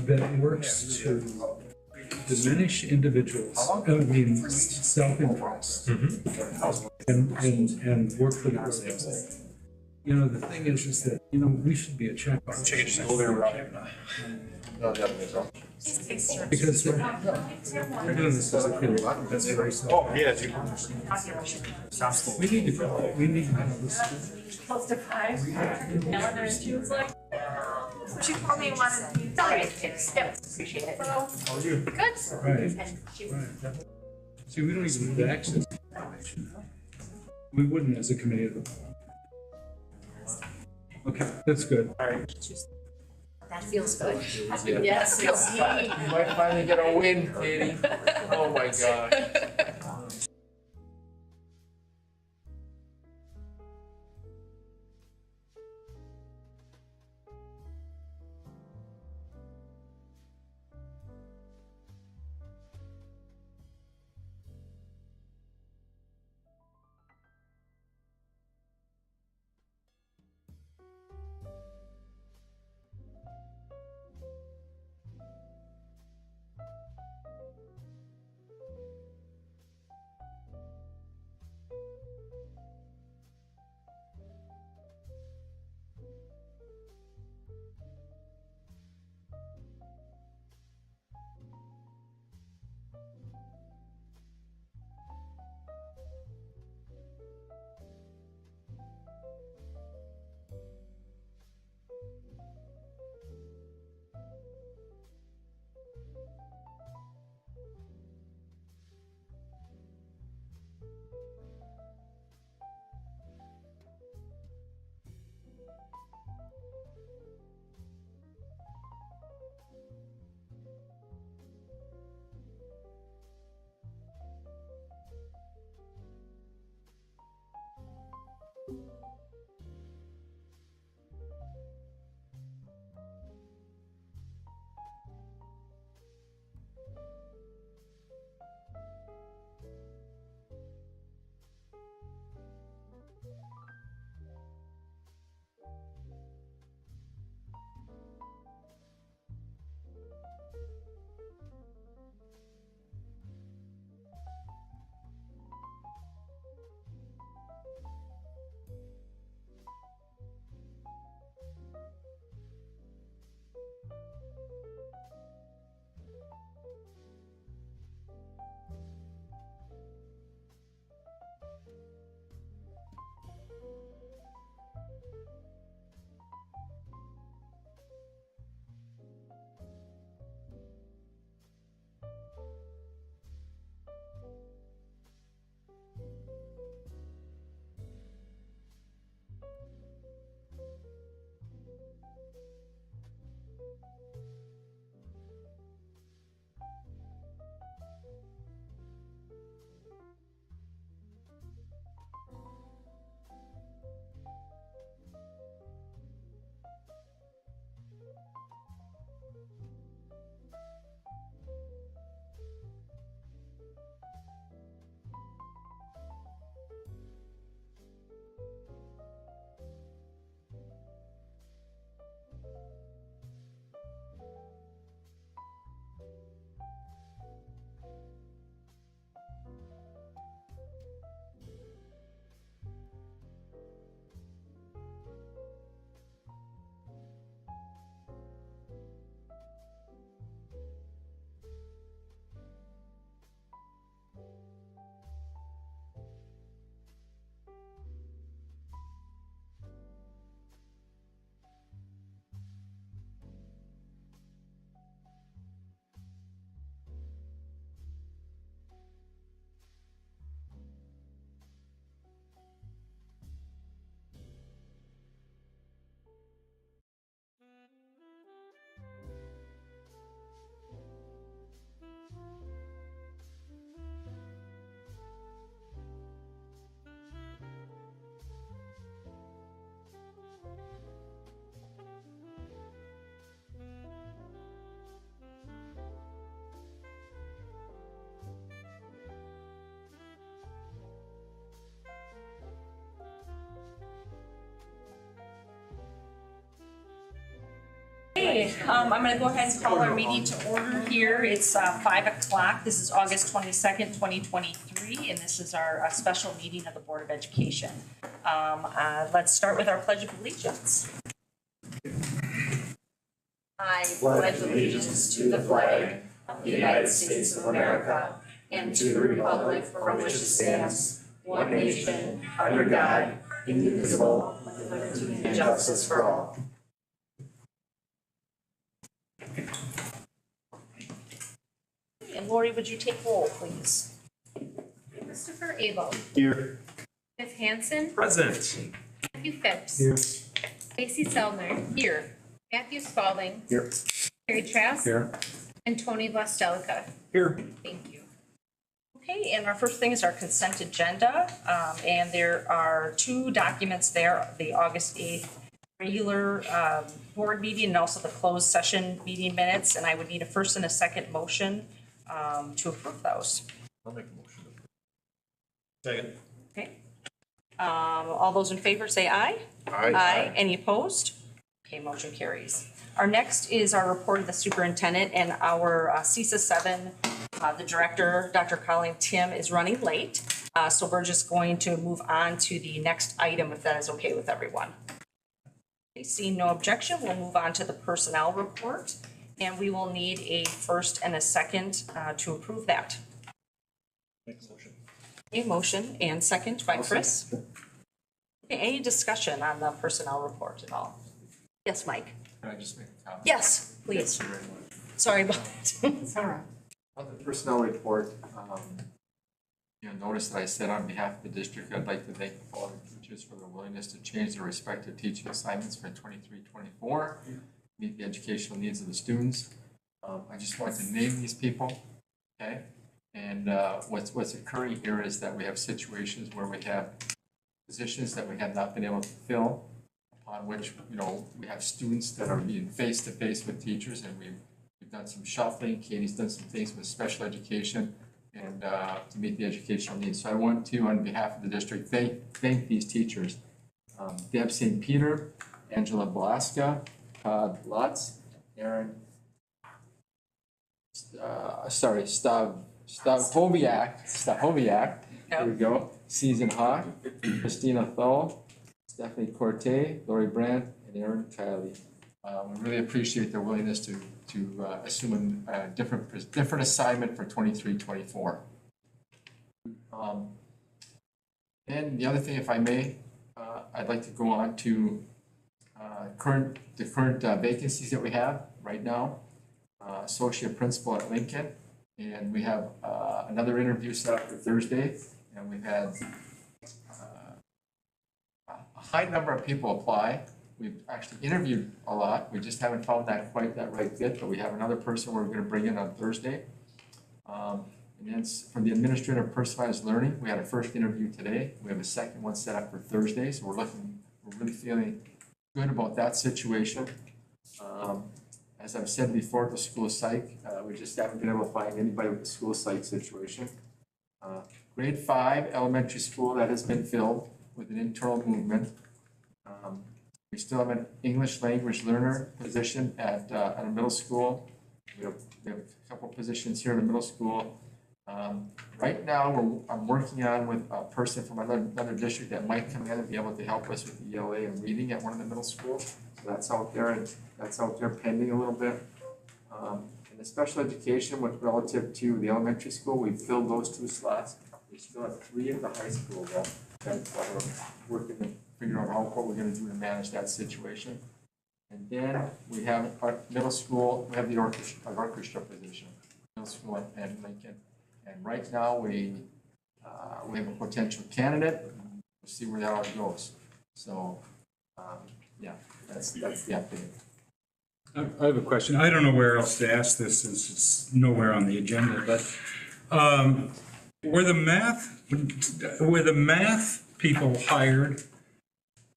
that works to diminish individuals, self-interest, and work for the group. You know, the thing is that, you know, we should be a checkbox. Because they're doing this as a field. That's very simple. Oh, yeah. We need to have this. Close to 5. And she was like, she told me wanted to accelerate kids. Yep, appreciate it. How are you? Good. Right. And she was Right. See, we don't even have access to information. We wouldn't as a committee of the whole. Okay, that's good. All right. that feels good. Yeah. Yes, feels good. You might finally get a win, Katie. Oh my God. Okay, I'm gonna go ahead and call our meeting to order here. It's 5 o'clock. This is August 22nd, 2023, and this is our special meeting of the Board of Education. Let's start with our Pledge of Allegiance. I pledge allegiance to the flag of the United States of America and to the republic for which it stands, one nation, under God, indivisible, with liberty and justice for all. And Lori, would you take roll, please? Christopher Abel. Here. Smith Hansen. Present. Matthew Phipps. Here. Lacey Selner. Here. Matthew Spalding. Here. Terry Trask. Here. And Tony Vlastelica. Here. Thank you. Okay, and our first thing is our consent agenda, and there are two documents there, the August 8th regular board meeting and also the closed session meeting minutes, and I would need a first and a second motion to approve those. I'll make a motion. Second. Okay. All those in favor say aye. Aye. Any opposed? Okay, motion carries. Our next is our report of the superintendent and our CISA 7. The director, Dr. Colleen Tim, is running late. So we're just going to move on to the next item if that is okay with everyone. Okay, seeing no objection, we'll move on to the personnel report. And we will need a first and a second to approve that. Make a motion. A motion and second by Chris. Okay, any discussion on the personnel report at all? Yes, Mike? Can I just make a comment? Yes, please. Thank you very much. Sorry about it. On the personnel report, notice that I said on behalf of the district, I'd like to thank the following teachers for their willingness to change their respective teaching assignments for 23-24, meet the educational needs of the students. I just want to name these people, okay? And what's occurring here is that we have situations where we have positions that we have not been able to fill, upon which, we have students that are being face-to-face with teachers, and we've done some shuffling. Katie's done some things with special education and to meet the educational needs. So I want to, on behalf of the district, thank these teachers. Deb St. Peter, Angela Balaska, Todd Lutz, Aaron, Stahoviak, there we go, Susan Hawk, Christina Thal, Stephanie Corte, Lori Brandt, and Aaron Kiley. We really appreciate their willingness to assume a different assignment for 23-24. And the other thing, if I may, I'd like to go on to the current vacancies that we have right now. Associate principal at Lincoln, and we have another interview set up for Thursday, and we've had a high number of people apply. We've actually interviewed a lot. We just haven't found that right fit, but we have another person we're going to bring in on Thursday. And then for the administrative of personalized learning, we had a first interview today. We have a second one set up for Thursday, so we're really feeling good about that situation. As I've said before, the school psych, we just haven't been able to find anybody with the school psych situation. Grade 5 elementary school, that has been filled with an internal movement. We still have an English language learner position at a middle school. We have a couple positions here in the middle school. Right now, I'm working on with a person from another district that might come in and be able to help us with the ELA and reading at one of the middle schools. So that's out there, and that's out there pending a little bit. In the special education, with relative to the elementary school, we've filled those 2 slots. We still have 3 at the high school though. And we're working to figure out what we're going to do to manage that situation. And then we have our middle school, we have the orchestra position, middle school and Lincoln. And right now we have a potential candidate. We'll see where that all goes. So yeah, that's the update. I have a question. I don't know where else to ask this since it's nowhere on the agenda, but were the math people hired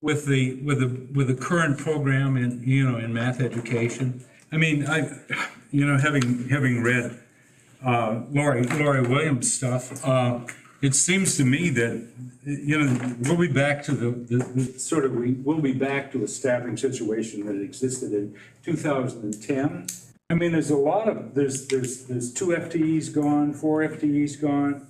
with the current program in math education? I mean, having read Lori Williams stuff, it seems to me that, you know, we'll be back to we'll be back to a staffing situation that existed in 2010. I mean, there's a lot of, there's 2 FTEs gone, 4 FTEs gone,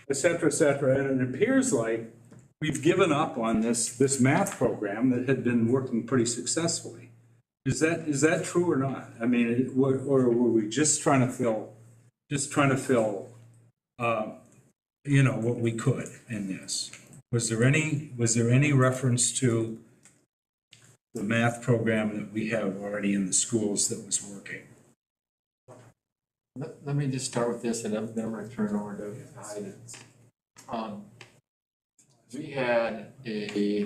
et cetera, and it appears like we've given up on this math program that had been working pretty successfully. Is that true or not? I mean, or were we just trying to fill, you know, what we could in this? Was there any reference to the math program that we have already in the schools that was working? Let me just start with this, and then I'm gonna turn it over to Heidi. We had a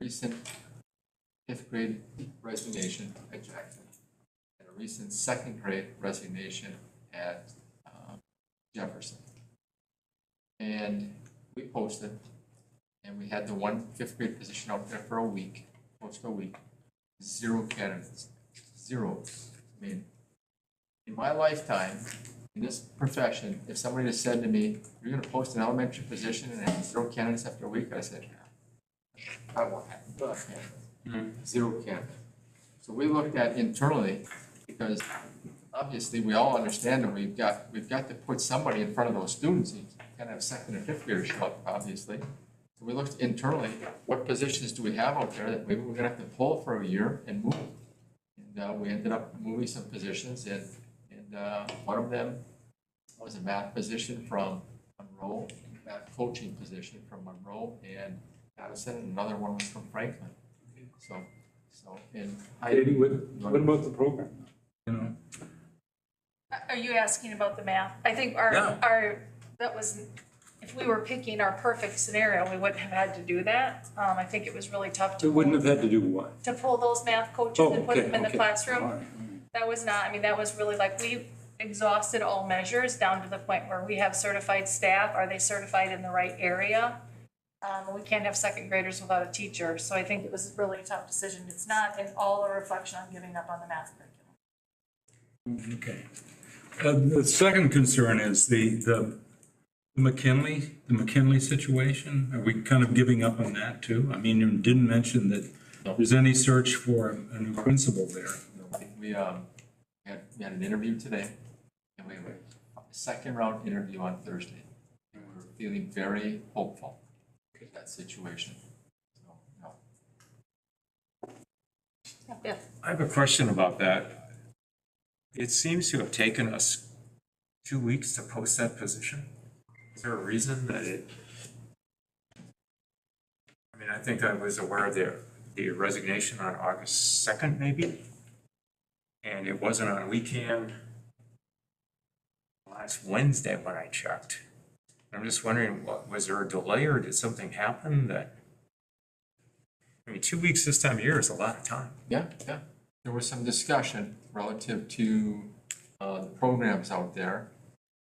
recent 5th grade resignation at Jackson, and a recent 2nd grade resignation at Jefferson. And we posted, and we had the 1 5th grade position out there for a week, close to a week, 0 candidates, 0. I mean, in my lifetime, in this profession, if somebody had said to me, you're gonna post an elementary position and have 0 candidates after a week, I said, yeah, I won't have candidates. 0 candidates. So we looked at internally, because obviously we all understand that we've got to put somebody in front of those students. You can't have 2nd and 5th graders show up, obviously. So we looked internally, what positions do we have out there that maybe we're gonna have to pull for a year and move? And we ended up moving some positions, and one of them was a math position from Monroe, math coaching position from Monroe and Madison, and another one was from Franklin. So, and Katie, what about the program? You know? Are you asking about the math? I think that was, if we were picking our perfect scenario, we wouldn't have had to do that. I think it was really tough It wouldn't have had to do what? to pull those math coaches and put them in the Okay. classroom. All right. That was not, I mean, that was really like, we exhausted all measures down to the point where we have certified staff. Are they certified in the right area? We can't have 2nd graders without a teacher. So I think it was really a tough decision. It's not at all a reflection on giving up on the math curriculum. Okay. The second concern is the McKinley situation. Are we kind of giving up on that too? I mean, you didn't mention that there's any search for a new principal there. we had an interview today, and we have a 2nd round interview on Thursday. And we're feeling very hopeful with that situation. So, no. Yeah. I have a question about that. It seems to have taken us 2 weeks to post that position. Is there a reason that I mean, I think I was aware of the resignation on August 2nd, maybe. And it wasn't on a weekend last Wednesday when I checked. I'm just wondering, was there a delay or did something happen that, I mean, 2 weeks this time of year is a lot of time. Yeah. There was some discussion relative to the programs out there,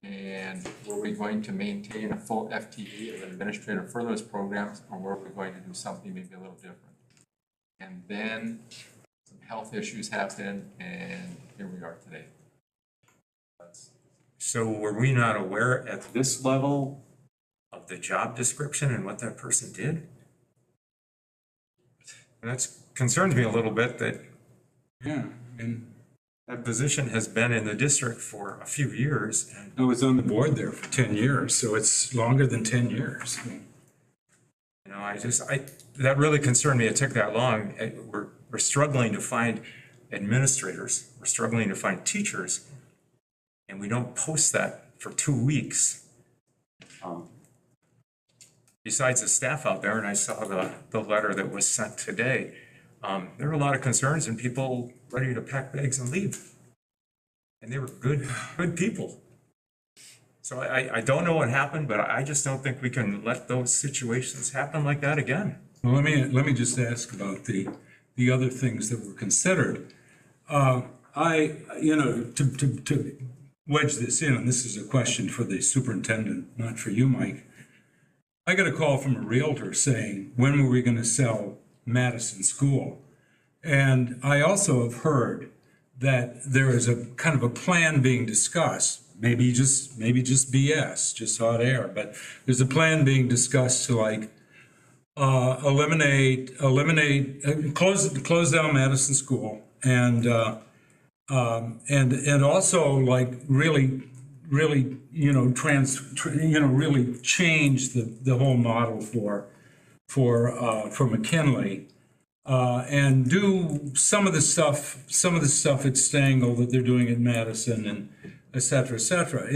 and were we going to maintain a full FTE of an administrator for those programs, or were we going to do something maybe a little different? And then some health issues happened, and here we are today. So were we not aware at this level of the job description and what that person did? And that's concerns me a little bit that Yeah, and that position has been in the district for a few years. And I was on the board there for 10 years, so it's longer than 10 years. you know, that really concerned me. It took that long. We're struggling to find administrators. We're struggling to find teachers. And we don't post that for 2 weeks. Besides the staff out there, and I saw the letter that was sent today, there were a lot of concerns and people ready to pack bags and leave. And they were good people. So I don't know what happened, but I just don't think we can let those situations happen like that again. Well, let me just ask about the other things that were considered. To wedge this in, and this is a question for the superintendent, not for you, Mike. I got a call from a realtor saying, when were we going to sell Madison School? And I also have heard that there is a kind of a plan being discussed maybe just BS, just hot air, but there's a plan being discussed to like close down Madison School and also like really, really change the whole model for McKinley. And do some of the stuff at Stangl that they're doing at Madison and et cetera, et cetera.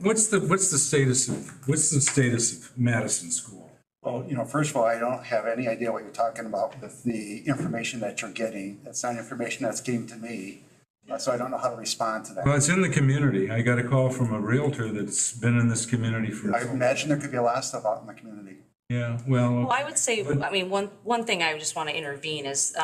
What's the status of Madison School? Well, first of all, I don't have any idea what you're talking about with the information that you're getting. That's not information that's getting to me, so I don't know how to respond to Well, that. it's in the community. I got a call from a realtor that's been in this community for. I imagine there could be a lot of stuff out in the community. Yeah, Well, I would say, I mean, one thing I just want to intervene is,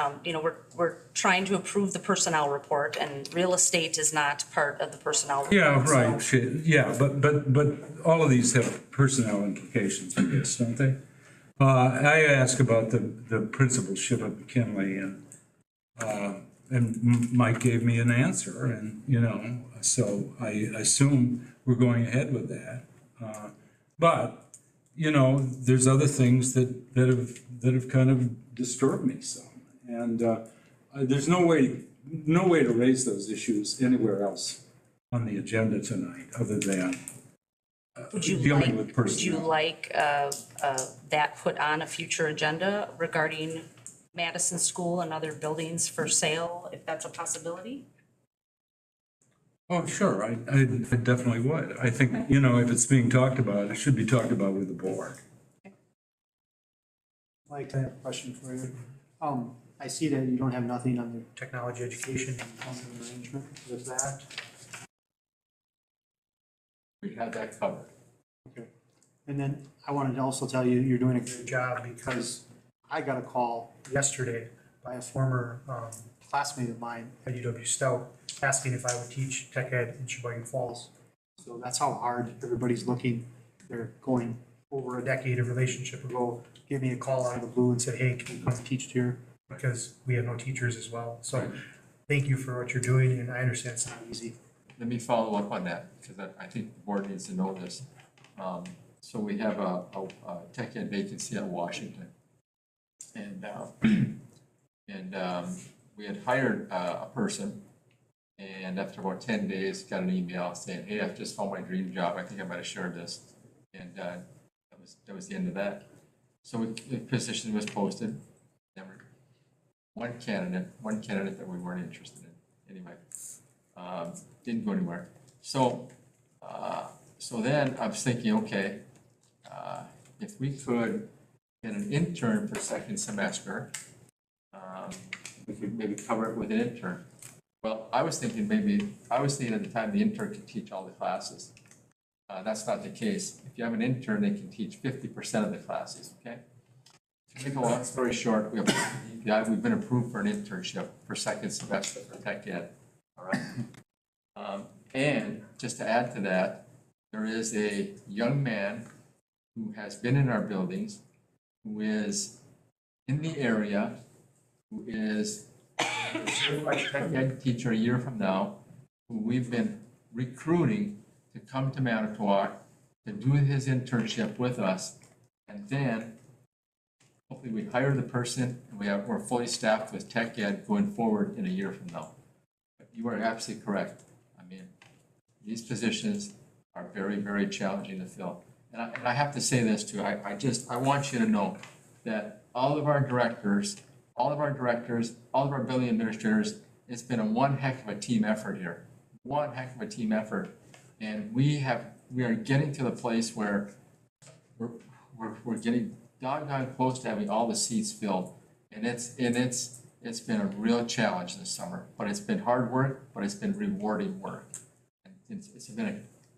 we're trying to approve the personnel report, and real estate is not part of the personnel report. yeah, so- right, shit, yeah, but all of these have personnel implications, I guess, don't they? I asked about the principalship at McKinley, and Mike gave me an answer, and, so I assume we're going ahead with that. But, there's other things that have kind of disturbed me some. And there's no way to raise those issues anywhere else on the agenda tonight, other than dealing with Would you personnel. like that put on a future agenda regarding Madison School and other buildings for sale, if that's a possibility? Oh, sure, I definitely would. I think, if it's being talked about, it should be talked about with the board. Mike, I have a question for you. I see that you don't have nothing on the technology education and funding arrangement with that. We have that covered. Okay. And then I wanted to also tell you, you're doing a great job because I got a call yesterday by a former classmate of mine at UW Stout asking if I would teach tech ed in Sheboygan Falls. So that's how hard everybody's looking. They're going over a decade of relationship ago, gave me a call out of the blue and said, hey, can you come teach here? Because we have no teachers as well. So thank you for what you're doing, and I understand it's not easy. Let me follow up on that, because I think the board needs to know this. So we have a tech ed vacancy at Washington. And, we had hired a person, and after about 10 days, got an email saying, hey, I've just found my dream job. I think I might have shared this. And that was the end of that. So the position was posted. Never, one candidate that we weren't interested in. Anyway, didn't go anywhere. So then I was thinking, okay, if we could get an intern for second semester, we could maybe cover it with an intern. Well, I was thinking at the time the intern could teach all the classes. That's not the case. If you have an intern, they can teach 50% of the classes, okay? To make a long story short, we've been approved for an internship for second semester for tech ed, all right? And just to add to that, there is a young man who has been in our buildings, who is in the area, who is a certified tech ed teacher a year from now, who we've been recruiting to come to Manitowoc to do his internship with us. And then hopefully we hire the person and we're fully staffed with tech ed going forward in a year from now. But you are absolutely correct. I mean, these positions are very, very challenging to fill. And I have to say this too, I want you to know that all of our directors, all of our building administrators, it's been a one heck of a team effort here. One heck of a team effort. And we are getting to the place where we're getting doggone close to having all the seats filled. And it's been a real challenge this summer, but it's been hard work, but it's been rewarding work. And it's been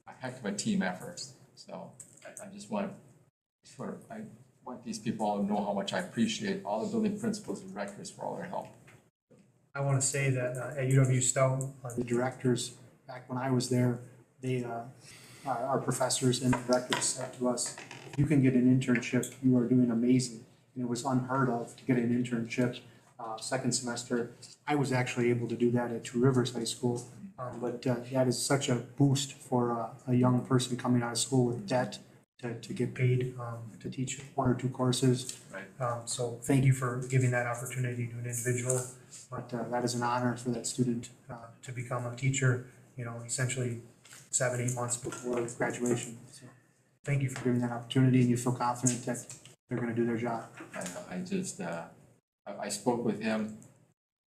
a heck of a team effort. So I just want these people all to know how much I appreciate all the building principals and directors for all their help. I want to say that at UW Stout, the directors, back when I was there, our professors and directors said to us, if you can get an internship, you are doing amazing. And it was unheard of to get an internship second semester. I was actually able to do that at Two Rivers High School. But that is such a boost for a young person coming out of school with debt to get paid to teach one or two courses. Right. So thank you for giving that opportunity to an individual. But that is an honor for that student to become a teacher, essentially 7-8 months before graduation. So thank you for giving that opportunity, and you feel confident that they're going to do their job. I just, I spoke with him,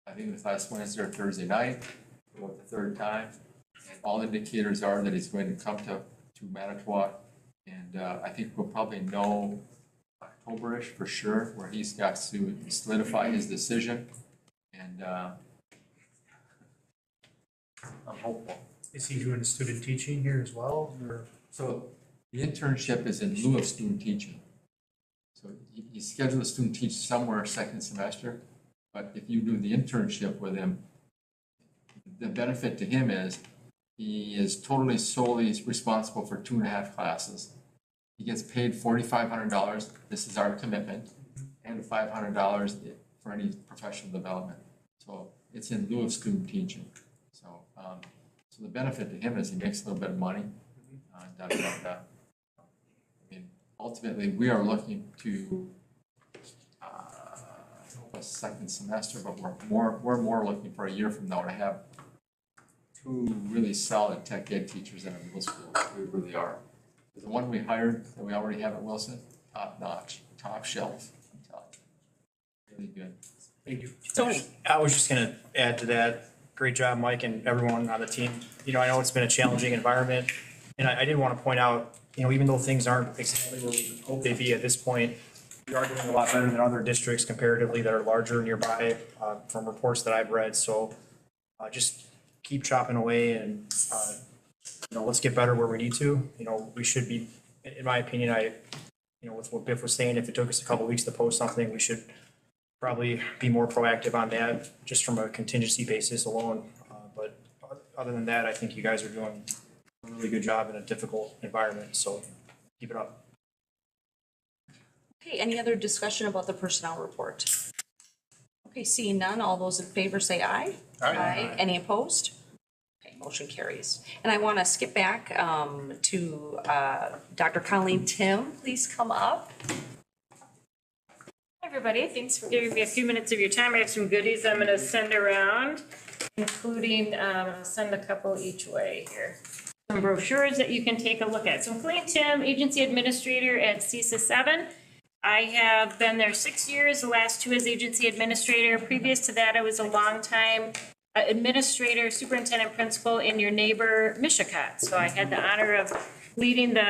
I think it was last Wednesday or Thursday night, for the third time. And all indicators are that he's going to come to Manitowoc. And I think we'll probably know October-ish for sure, where he's got to solidify his decision. And I'm hopeful. Is he doing student teaching here as well, or? So the internship is in lieu of student teaching. So you schedule a student teach somewhere second semester, but if you do the internship with him, the benefit to him is he is totally solely responsible for 2.5 classes. He gets paid $4,500, this is our commitment, and $500 for any professional development. So it's in lieu of student teaching. So the benefit to him is he makes a little bit of money. I mean, ultimately, we are looking to a second semester, but we're more looking for a year from now to have 2 really solid tech ed teachers in our middle school. We really are. The one we hired that we already have at Wilson, top notch, top shelf. I'm telling you, really good. Thank you. Tony? I was just gonna add to that. Great job, Mike, and everyone on the team. I know it's been a challenging environment, and I did want to point out, even though things aren't exactly where we hope they'd be at this point, we are doing a lot better than other districts comparatively that are larger nearby, from reports that I've read. So just keep chopping away and, let's get better where we need to. We should be, in my opinion, with what Biff was saying, if it took us a couple weeks to post something, we should probably be more proactive on that, just from a contingency basis alone. But other than that, I think you guys are doing a really good job in a difficult environment, so keep it up. Okay, any other discussion about the personnel report? Okay, seeing none, all those in favor say aye. Aye. Any opposed? Okay, motion carries. And I want to skip back to Dr. Colleen Tim. Please come up. Hi, everybody. Thanks for giving me a few minutes of your time. I have some goodies I'm going to send around, including, I'll send a couple each way here. Some brochures that you can take a look at. So I'm Colleen Tim, Agency Administrator at CISA 7. I have been there 6 years, the last 2 as Agency Administrator. Previous to that, I was a longtime Administrator, Superintendent Principal in your neighbor, Mishicot. So I had the honor of leading the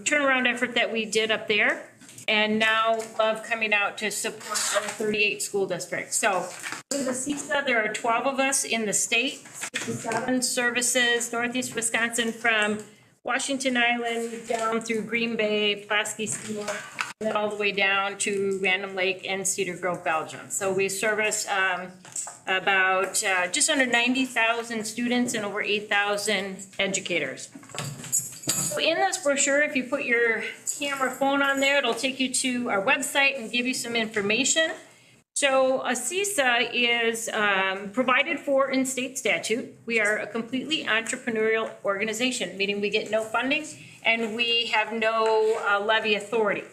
turnaround effort that we did up there. And now love coming out to support our 38 school districts. So with the CISA, there are 12 of us in the state. 7 services, Northeast Wisconsin, from Washington Island down through Green Bay, Pulaski, and then all the way down to Random Lake and Cedar Grove, Belgium. So we service about just under 90,000 students and over 8,000 educators. So in this brochure, if you put your camera phone on there, it'll take you to our website and give you some information. So a CISA is provided for in state statute. We are a completely entrepreneurial organization, meaning we get no funding and we have no levy authority.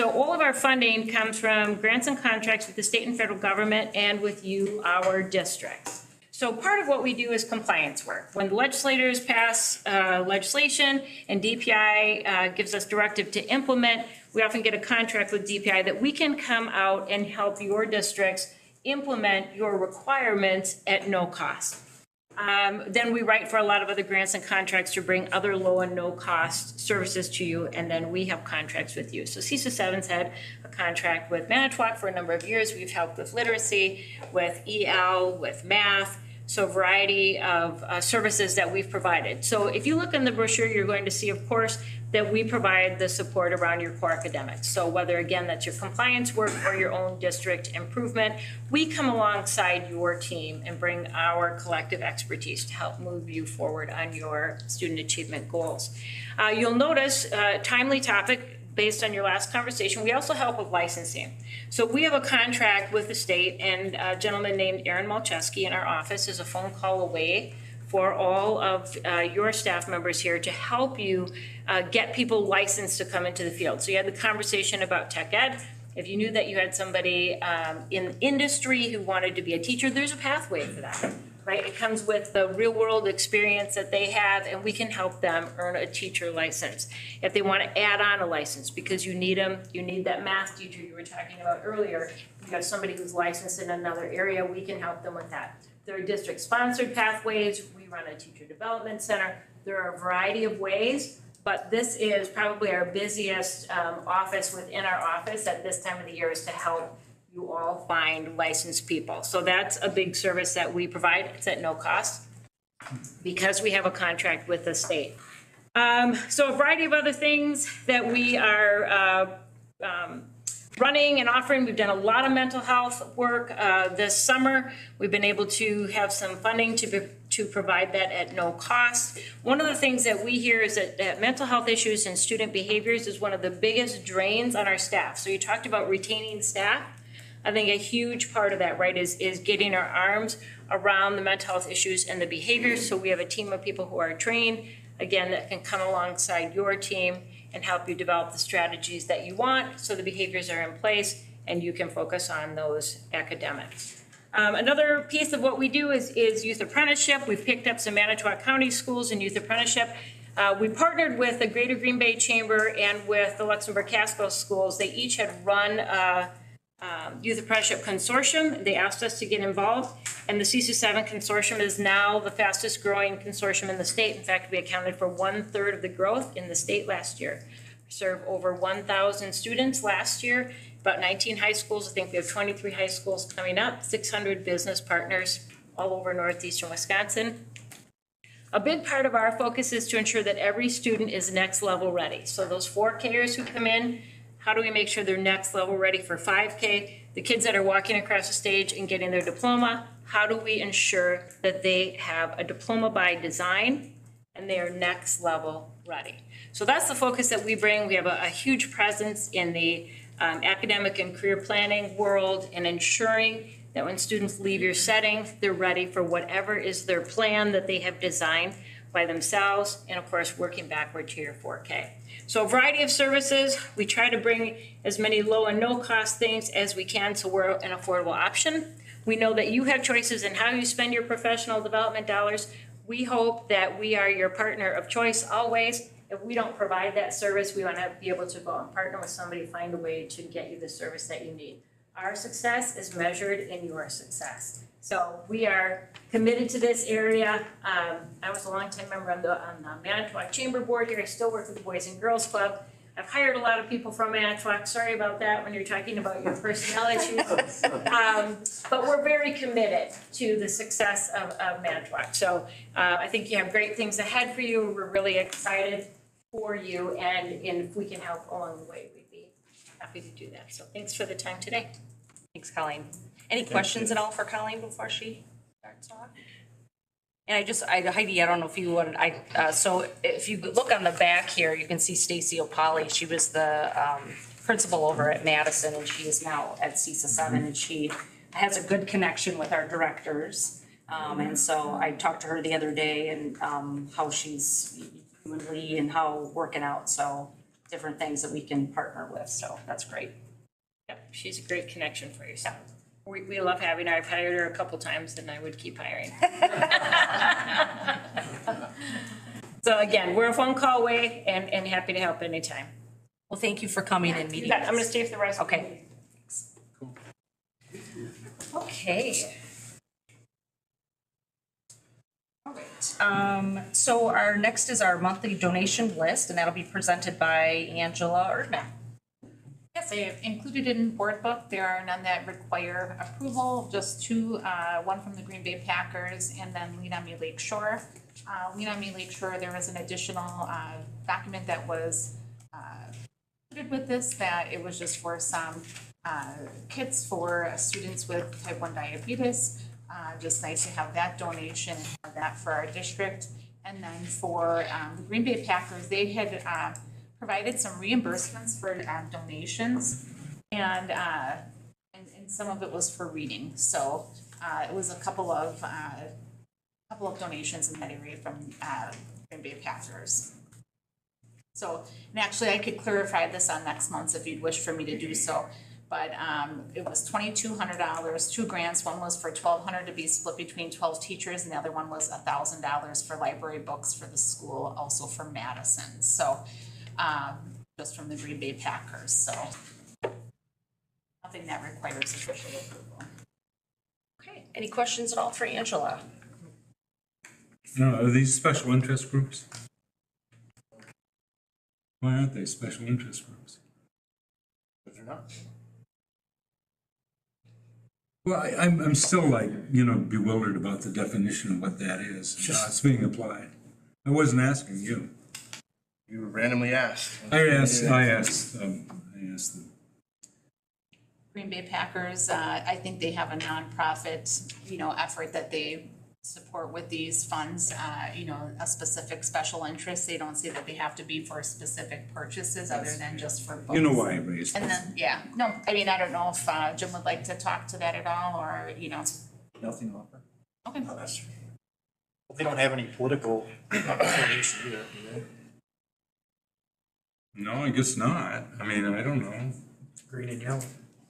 So all of our funding comes from grants and contracts with the state and federal government and with you, our districts. So part of what we do is compliance work. When legislators pass legislation and DPI gives us directive to implement, we often get a contract with DPI that we can come out and help your districts implement your requirements at no cost. Then we write for a lot of other grants and contracts to bring other low and no cost services to you, and then we have contracts with you. So CISA 7's had a contract with Manitowoc for a number of years. We've helped with literacy, with EL, with math, so a variety of services that we've provided. So if you look in the brochure, you're going to see, of course, that we provide the support around your core academics. So whether, again, that's your compliance work or your own district improvement, we come alongside your team and bring our collective expertise to help move you forward on your student achievement goals. You'll notice, timely topic, based on your last conversation, we also help with licensing. So we have a contract with the state, and a gentleman named Aaron Malcheski in our office is a phone call away for all of your staff members here to help you get people licensed to come into the field. So you had the conversation about tech ed. If you knew that you had somebody in industry who wanted to be a teacher, there's a pathway for that, right? It comes with the real world experience that they have, and we can help them earn a teacher license. If they want to add on a license because you need them, you need that math teacher you were talking about earlier, you have somebody who's licensed in another area, we can help them with that. There are district sponsored pathways, we run a teacher development center. There are a variety of ways, but this is probably our busiest office within our office at this time of the year, is to help you all find licensed people. So that's a big service that we provide. It's at no cost because we have a contract with the state. So a variety of other things that we are running and offering. We've done a lot of mental health work this summer. We've been able to have some funding to provide that at no cost. One of the things that we hear is that mental health issues and student behaviors is one of the biggest drains on our staff. So you talked about retaining staff. I think a huge part of that, right, is getting our arms around the mental health issues and the behaviors. So we have a team of people who are trained, again, that can come alongside your team and help you develop the strategies that you want so the behaviors are in place and you can focus on those academics. Another piece of what we do is youth apprenticeship. We've picked up some Manitowoc County schools in youth apprenticeship. We partnered with the Greater Green Bay Chamber and with the Luxembourg Casco schools. They each had run youth apprenticeship consortium. They asked us to get involved, and the CESA 7 consortium is now the fastest growing consortium in the state. In fact, we accounted for 1/3 of the growth in the state last year. We served over 1,000 students last year, about 19 high schools. I think we have 23 high schools coming up, 600 business partners all over northeastern Wisconsin. A big part of our focus is to ensure that every student is next level ready. So those 4Kers who come in, how do we make sure they're next level ready for 5K? The kids that are walking across the stage and getting their diploma, how do we ensure that they have a diploma by design and they are next level ready? So that's the focus that we bring. We have a huge presence in the academic and career planning world and ensuring that when students leave your setting, they're ready for whatever is their plan that they have designed by themselves, and of course, working backward to your 4K. So a variety of services. We try to bring as many low and no cost things as we can so we're an affordable option. We know that you have choices in how you spend your professional development dollars. We hope that we are your partner of choice always. If we don't provide that service, we want to be able to go and partner with somebody, find a way to get you the service that you need. Our success is measured in your success. So we are committed to this area. I was a longtime member on the Manitowoc Chamber Board here. I still work with the Boys and Girls Club. I've hired a lot of people from Manitowoc. Sorry about that when you're talking about your personnel issues. But we're very committed to the success of Manitowoc. So I think you have great things ahead for you. We're really excited for you. And if we can help along the way, we'd be happy to do that. So thanks for the time today. Thanks, Colleen. Any questions at all for Colleen before she starts off? And Heidi, I don't know if you would, so if you look on the back here, you can see Stacy O'Polly. She was the principal over at Madison, and she is now at CESA 7, and she has a good connection with our directors. And so I talked to her the other day and how she's humanly and how working out, so different things that we can partner with, so that's great. Yep, she's a great connection for you. So we love having her. I've hired her a couple times and I would keep hiring. So again, we're a phone call away and happy to help anytime. Well, thank you for coming and meeting us. I'm gonna stay for the rest of the Okay. Okay. All right, so our next is our monthly donation list, and that'll be presented by Angela Erdman. Yes, I have included in board book. There are none that require approval, just two, one from the Green Bay Packers and then Lenape Lakeshore. Lenape Lakeshore, there was an additional document that was included with this, that it was just for some kits for students with type 1 diabetes. Just nice to have that donation and have that for our district. And then for the Green Bay Packers, they had provided some reimbursements for donations, and some of it was for reading. So it was a couple of couple of donations in that area from Green Bay Packers. So, and actually, I could clarify this on next month if you'd wish for me to do so. But it was $2,200, 2 grants. One was for $1,200 to be split between 12 teachers, and the other one was $1,000 for library books for the school, also for Madison. So just from the Green Bay Packers. So nothing that requires official approval. Okay, any questions at all for Angela? No, are these special interest groups? Why aren't they special interest groups? But they're not. Well, I'm still like, bewildered about the definition of what that is, and how it's being applied. I wasn't asking you. You were randomly asked. I asked them. Green Bay Packers, I think they have a nonprofit, effort that they support with these funds, a specific special interest. They don't say that they have to be for specific purchases other than just for books. You know why I raised it. And then, I don't know if Jim would like to talk to that at all, or, Nothing to offer. Okay. No, that's true. They don't have any political affiliation either, do they? No, I guess not. I mean, I don't know. Green and yellow.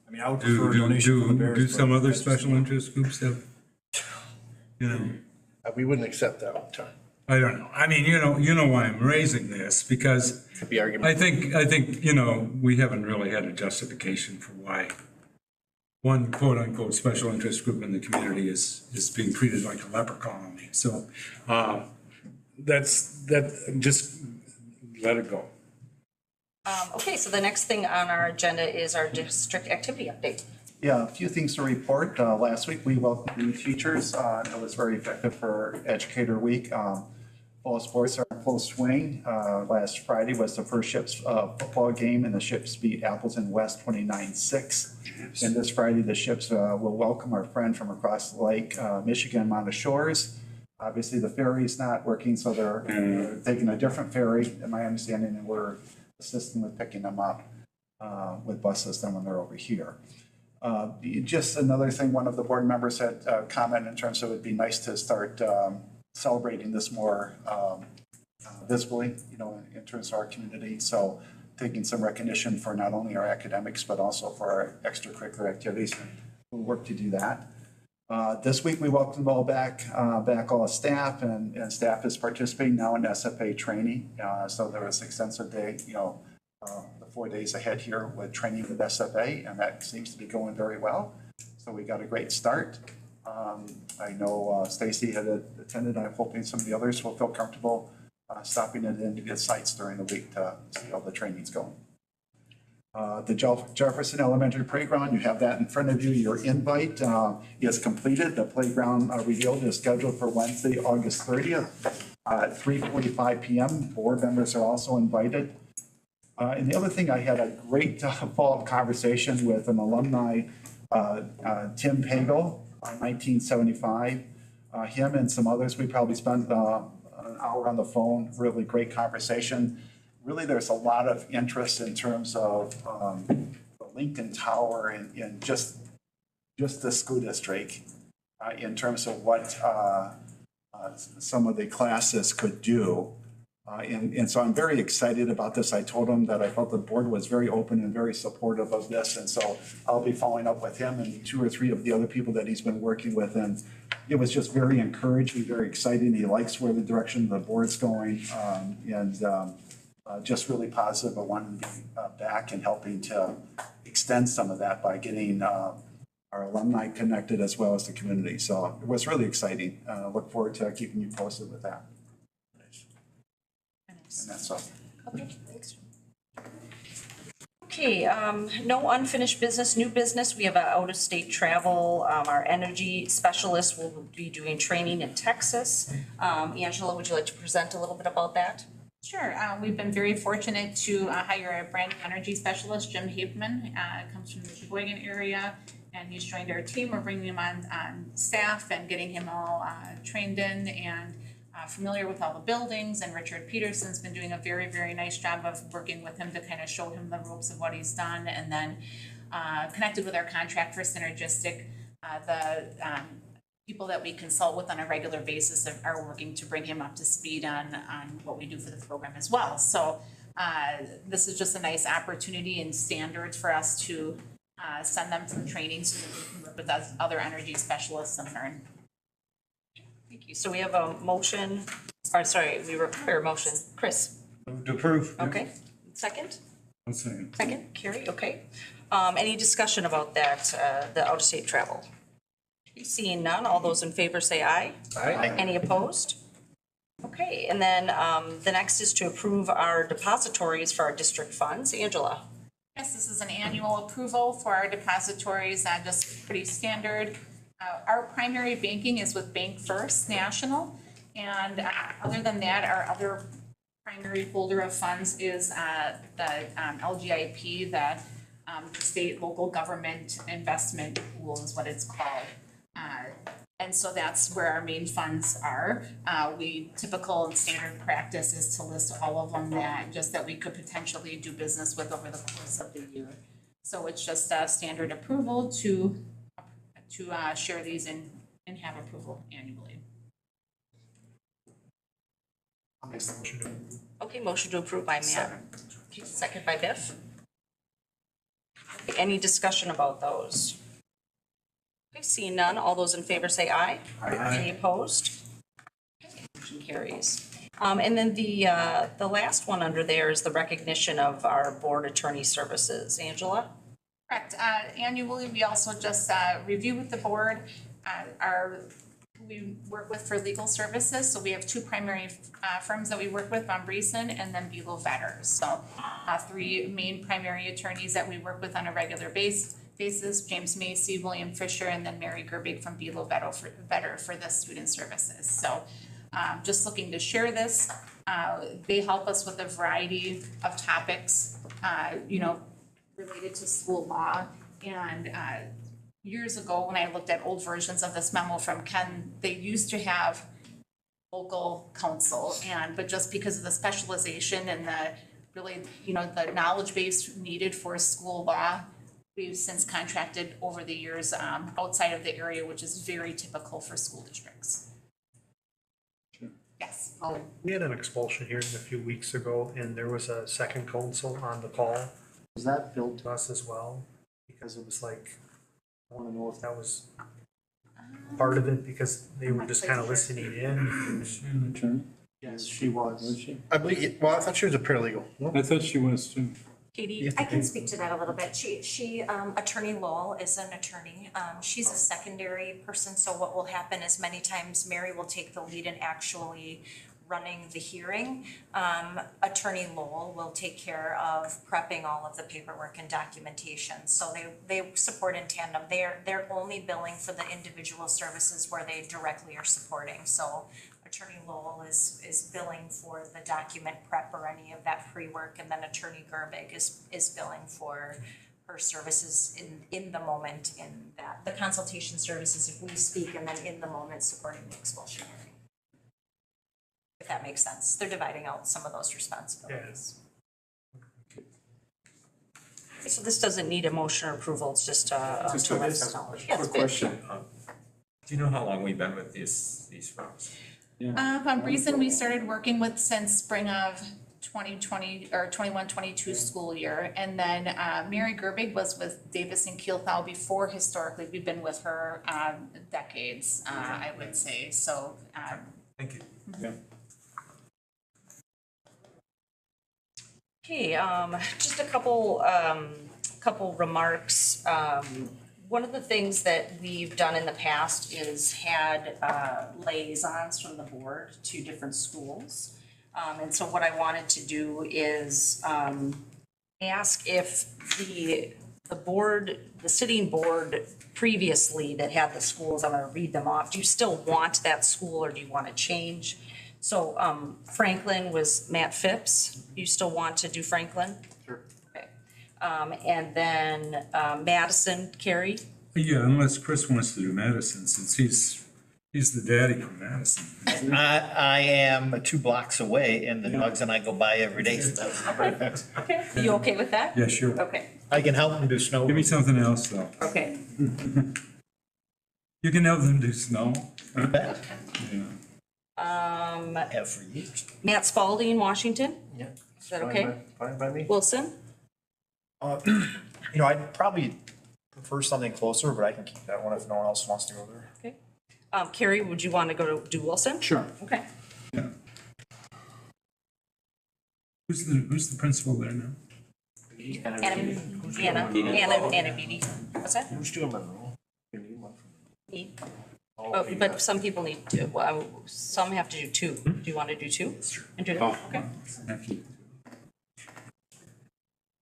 I mean, I would prefer a donation from the Bears. Do but some other that's just special me. interest groups have, We wouldn't accept that one time. I don't know. I mean, you know why I'm raising this, because Could be argument. I think, we haven't really had a justification for why one quote-unquote special interest group in the community is being treated like a leper colony. So, just let it go. Okay, so the next thing on our agenda is our district activity update. Yeah, a few things to report. Last week, we welcomed new teachers. It was very effective for Educator Week. Fall sports are in full swing. Last Friday was the first Ships football game, and the Ships beat Appleton West 29-6. And this Friday, the Ships will welcome our friend from across the lake, Michigan, Mount Shores. Obviously, the ferry's not working, so they're taking a different ferry, in my understanding, and we're assisting with picking them up with buses then when they're over here. Just another thing, one of the board members had comment in terms of it'd be nice to start celebrating this more visibly, in terms of our community. So taking some recognition for not only our academics, but also for our extracurricular activities. We'll work to do that. This week, we welcomed all back all staff, and staff is participating now in SFA training. So there was extensive day, the 4 days ahead here with training with SFA, and that seems to be going very well. So we got a great start. I know Stacy had attended. I'm hoping some of the others will feel comfortable stopping at individual sites during the week to see how the training's going. The Jefferson Elementary Playground, you have that in front of you. Your invite is completed. The playground revealed is scheduled for Wednesday, August 30th at 3:45 p.m. Board members are also invited. And the other thing, I had a great follow-up conversation with an alumni, Tim Pagel, 1975. Him and some others, we probably spent an hour on the phone, really great conversation. Really, there's a lot of interest in terms of the Lincoln Tower and just the school district in terms of what some of the classes could do. And so I'm very excited about this. I told him that I felt the board was very open and very supportive of this. And so I'll be following up with him and 2 or 3 of the other people that he's been working with. And it was just very encouraging, very exciting. He likes where the direction the board's going. Just really positive. I wanted to be back and helping to extend some of that by getting our alumni connected as well as the community. So it was really exciting. Look forward to keeping you posted with that. And that's all. Okay, thanks. Okay, no unfinished business, new business. We have out-of-state travel. Our energy specialist will be doing training in Texas. Angela, would you like to present a little bit about that? Sure. We've been very fortunate to hire a brand new energy specialist, Jim Haveman. Comes from the Sheboygan area, and he's joined our team. We're bringing him on staff and getting him all trained in and familiar with all the buildings. And Richard Peterson's been doing a very, very nice job of working with him to kind of show him the ropes of what he's done, and then connected with our contract for Synergistic. The people that we consult with on a regular basis that are working to bring him up to speed on what we do for the program as well. So this is just a nice opportunity and standards for us to send them through training so that we can work with other energy specialists and learn. Thank you. So we have a motion, or sorry, we require a motion. Chris? Move to approve. Okay. Second? One second. Second, Carrie, okay. Any discussion about that, the out-of-state travel? Seeing none, all those in favor say aye. Aye. Any opposed? Okay, and then the next is to approve our depositories for our district funds. Angela? Yes, this is an annual approval for our depositories, just pretty standard. Our primary banking is with Bank First National, and other than that, our other primary holder of funds is the LGIP, the state local government investment pool is what it's called. And so that's where our main funds are. Typical and standard practice is to list all of them that we could potentially do business with over the course of the year. So it's just a standard approval to share these and have approval annually. I'll make the motion to approve. Okay, motion to approve by Matt. Okay, second by Biff. Any discussion about those? Okay, seeing none, all those in favor say aye. Aye. Any opposed? Okay, motion carries. And then the last one under there is the recognition of our board attorney services. Angela? Correct. Annually, we also just review with the board we work with for legal services. So we have two primary firms that we work with, Von Briesen and then Belo Vedder. So three main primary attorneys that we work with on a regular basis, James Macy, William Fisher, and then Mary Gerbig from Belo Vedder for the student services. So just looking to share this. They help us with a variety of topics, related to school law. And years ago, when I looked at old versions of this memo from Ken, they used to have local counsel, but just because of the specialization and the knowledge base needed for school law, we've since contracted over the years outside of the area, which is very typical for school districts. Sure. Yes. We had an expulsion hearing a few weeks ago, and there was a second counsel on the call. Was that billed to us as well? Because it was like, I want to know if that was part of it, because they were just kind of listening in. Is she an attorney? Yes, she was. Was she? I believe, well, I thought she was a paralegal. I thought she was too. Katie? I can speak to that a little bit. She Attorney Lowell is an attorney. She's a secondary person, so what will happen is many times Mary will take the lead in actually running the hearing. Attorney Lowell will take care of prepping all of the paperwork and documentation. So they support in tandem. They're only billing for the individual services where they directly are supporting. So Attorney Lowell is billing for the document prep or any of that pre-work, and then Attorney Gerbig is billing for her services in the moment in that. The consultation services if we speak, and then in the moment supporting the expulsion hearing. If that makes sense. They're dividing out some of those responsibilities. Okay, so this doesn't need a motion or approval, it's just to let us know. Yes, Quick question. Do you know how long we've been with these firms? Von Briesen, we started working with since spring of 2020 or 21-22 school year. And then Mary Gerbig was with Davis and Keelthau before. Historically, we've been with her decades, I would say. So Thank you. Yeah. Okay, just a couple remarks. One of the things that we've done in the past is had liaisons from the board to different schools. And so what I wanted to do is ask if the board, the sitting board previously that had the schools, I'm gonna read them off, do you still want that school or do you want to change? So Franklin was Matt Phipps. You still want to do Franklin? Sure. Okay. And then Madison, Carrie? Yeah, unless Chris wants to do Madison, since he's the daddy from Madison. I am 2 blocks away, and the dogs and I go by every day. So Okay. You okay with that? Yeah, sure. Okay, I can help them do snow. Give me something else though. okay. You can have them do snow. You bet. Have for years. Matt Spalding, Washington, Yeah. is that okay? Fine by me. Wilson? You know, I'd probably prefer something closer, but I can keep that one if no one else wants to go there. Okay. Carrie, would you want to go to do Wilson? Sure. Okay. Yeah. Who's the principal there now? Anna Beatty. What's that? Who's doing Monroe? You need one from- Me. Oh, but some people need to, well, some have to do two. Do you want to do two? And do that? Okay.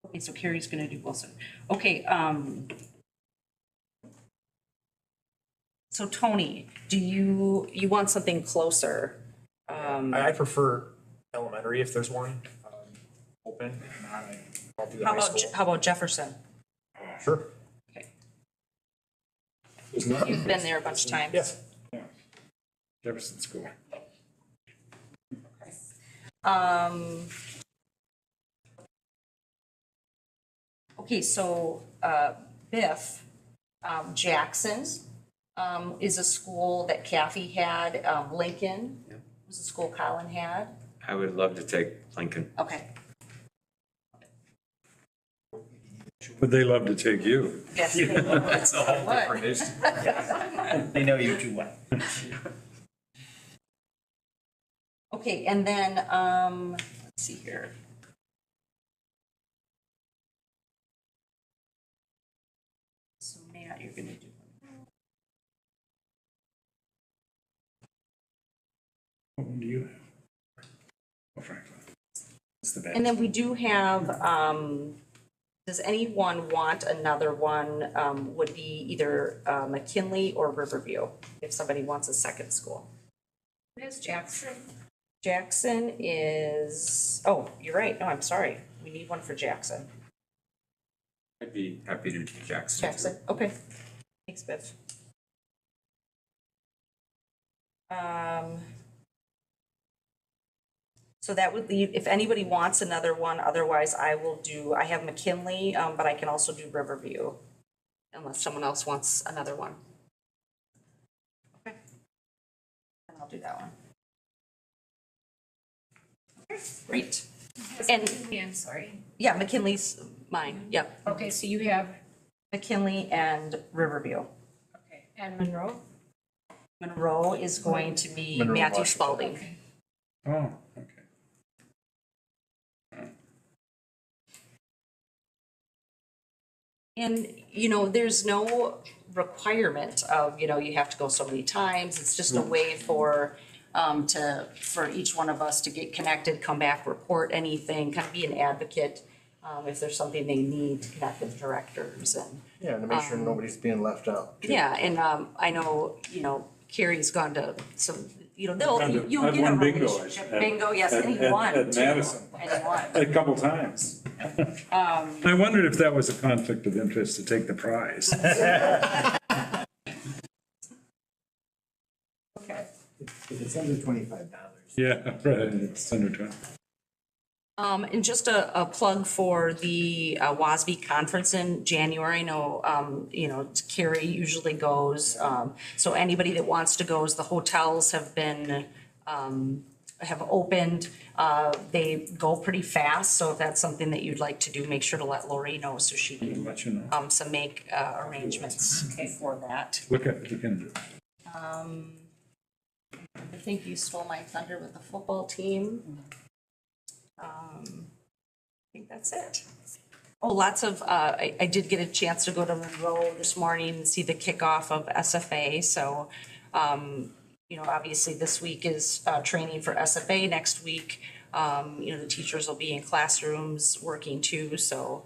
Okay, so Carrie's gonna do Wilson. Okay, so Tony, do you want something closer? I prefer elementary if there's one, open. If not, I'll do the high school. How about Jefferson? Sure. Okay. You've been there a bunch of times. Yes. Jefferson School. Okay, so, Biff, Jackson, is a school that Kathy had, Lincoln was a school Colin had. I would love to take Lincoln. Okay. Would they love to take you? Yes. That's a whole What? different issue. They know you too well. Okay, and then, let's see here. So Matt, you're gonna do. What one do you have? Oh, Franklin. It's the best. And then we do have, does anyone want another one, would be either, McKinley or Riverview, if somebody wants a second school. Where's Jackson? Jackson is, oh, you're right, no, I'm sorry, we need one for Jackson. I'd be happy to do Jackson. Jackson, okay. Thanks, Biff. So that would leave, if anybody wants another one, otherwise I will do, I have McKinley, but I can also do Riverview, unless someone else wants another one. Okay. And I'll do that one. Great. And, I'm sorry. yeah, McKinley's mine, yep. Okay, so you have, McKinley and Riverview. okay, and Monroe? Monroe is going to be Monroe, Matthew Washington. Spalding. Oh, okay. And, you know, there's no requirement of, you know, you have to go so many times. It's just a way for, for each one of us to get connected, come back, report anything, kind of be an advocate, if there's something they need to connect with directors and. Yeah, to make sure nobody's being left out. Yeah, and, I know, you know, Carrie's gone to some, you know, you'll I've get a won bingo relationship. at- Bingo, yes, at- and he at- won at too. Madison. And he won. A couple times. I wondered if that was a conflict of interest to take the prize. Okay. If it's under $25. Yeah, right, it's under 20. And just a plug for the WASB conference in January. I know, you know, Carrie usually goes. So anybody that wants to go, the hotels have been, have opened. They go pretty fast, so if that's something that you'd like to do, make sure to let Lori know so she I'll can, let you know. make arrangements for that. Look at, you can, I think you stole my thunder with the football team. I think that's it. Oh, lots of, I did get a chance to go to Monroe this morning and see the kickoff of SFA, so, you know, obviously this week is, training for SFA. Next week, you know, the teachers will be in classrooms working too, so,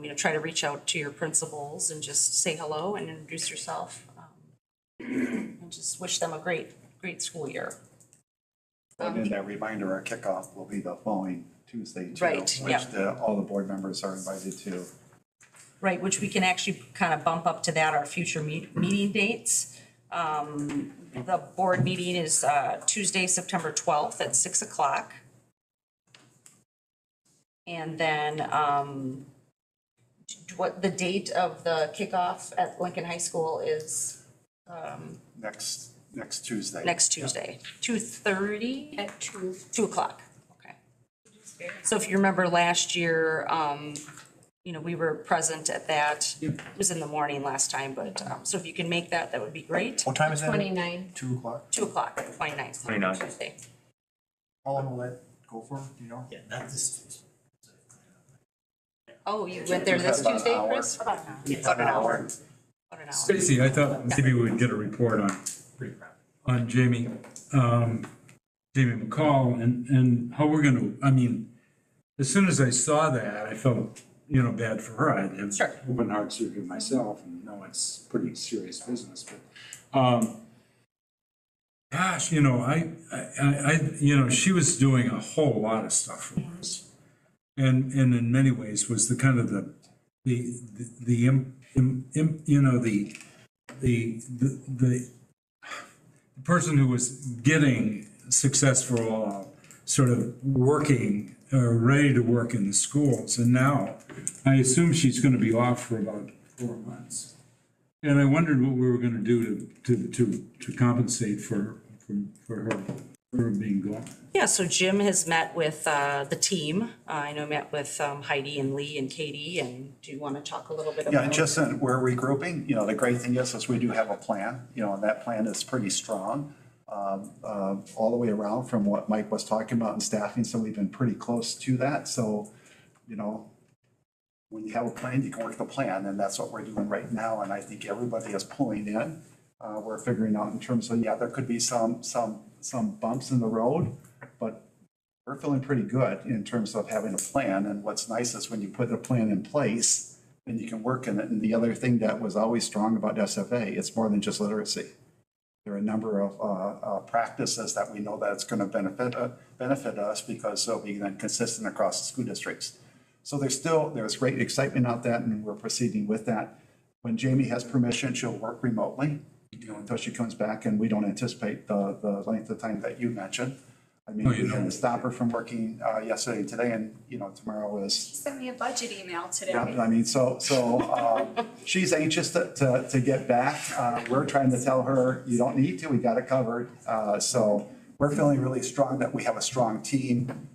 you know, try to reach out to your principals and just say hello and introduce yourself. And just wish them a great school year. And in that reminder, our kickoff will be the following Tuesday too. Right, yeah. Which all the board members are invited to. Right, which we can actually kind of bump up to that, our future meeting dates. The board meeting is Tuesday, September 12th at 6 o'clock. And then what the date of the kickoff at Lincoln High School is Next Tuesday. next Tuesday, 2:30? At 2. 2 o'clock, okay. So if you remember last year, we were present at that. It was in the morning last time, but, so if you can make that, that would be great. What time is that? 29. 2 o'clock. 2 o'clock, 29th. 29th. Tuesday. How long will that go for, do you know? Yeah, not this. Oh, you went there this About an Tuesday, hour. Chris? About an hour. About an hour. Stacy, I thought maybe we'd get a report on Jamie, Jamie McCall and how we're gonna, I mean, as soon as I saw that, I felt, bad for her. I had Sure. open heart surgery myself and know it's pretty serious business, but, gosh, she was doing a whole lot of stuff for us. And in many ways was the kind of the person who was getting successful, sort of working, ready to work in the schools. And now I assume she's going to be off for about 4 months. And I wondered what we were going to do to compensate for her being gone. Yeah, so Jim has met with the team. I know met with Heidi and Lee and Katie, and do you want to talk a little bit about? Yeah, just we're regrouping. The great thing is we do have a plan, and that plan is pretty strong. All the way around from what Mike was talking about in staffing, so we've been pretty close to that. So, when you have a plan, you can work the plan, and that's what we're doing right now. And I think everybody is pulling in. We're figuring out in terms of, there could be some bumps in the road, but we're feeling pretty good in terms of having a plan. And what's nice is when you put a plan in place, then you can work in it. And the other thing that was always strong about SFA, it's more than just literacy. There are a number of practices that we know that it's going to benefit us because they'll be then consistent across the school districts. So there's great excitement out that, and we're proceeding with that. When Jamie has permission, she'll work remotely, until she comes back, and we don't anticipate the length of time that you mentioned. I mean, we had to stop her from working yesterday and today, and tomorrow is. She sent me a budget email today. Yeah, I mean, so she's anxious to get back. We're trying to tell her, you don't need to, we got it covered. So we're feeling really strong that we have a strong team.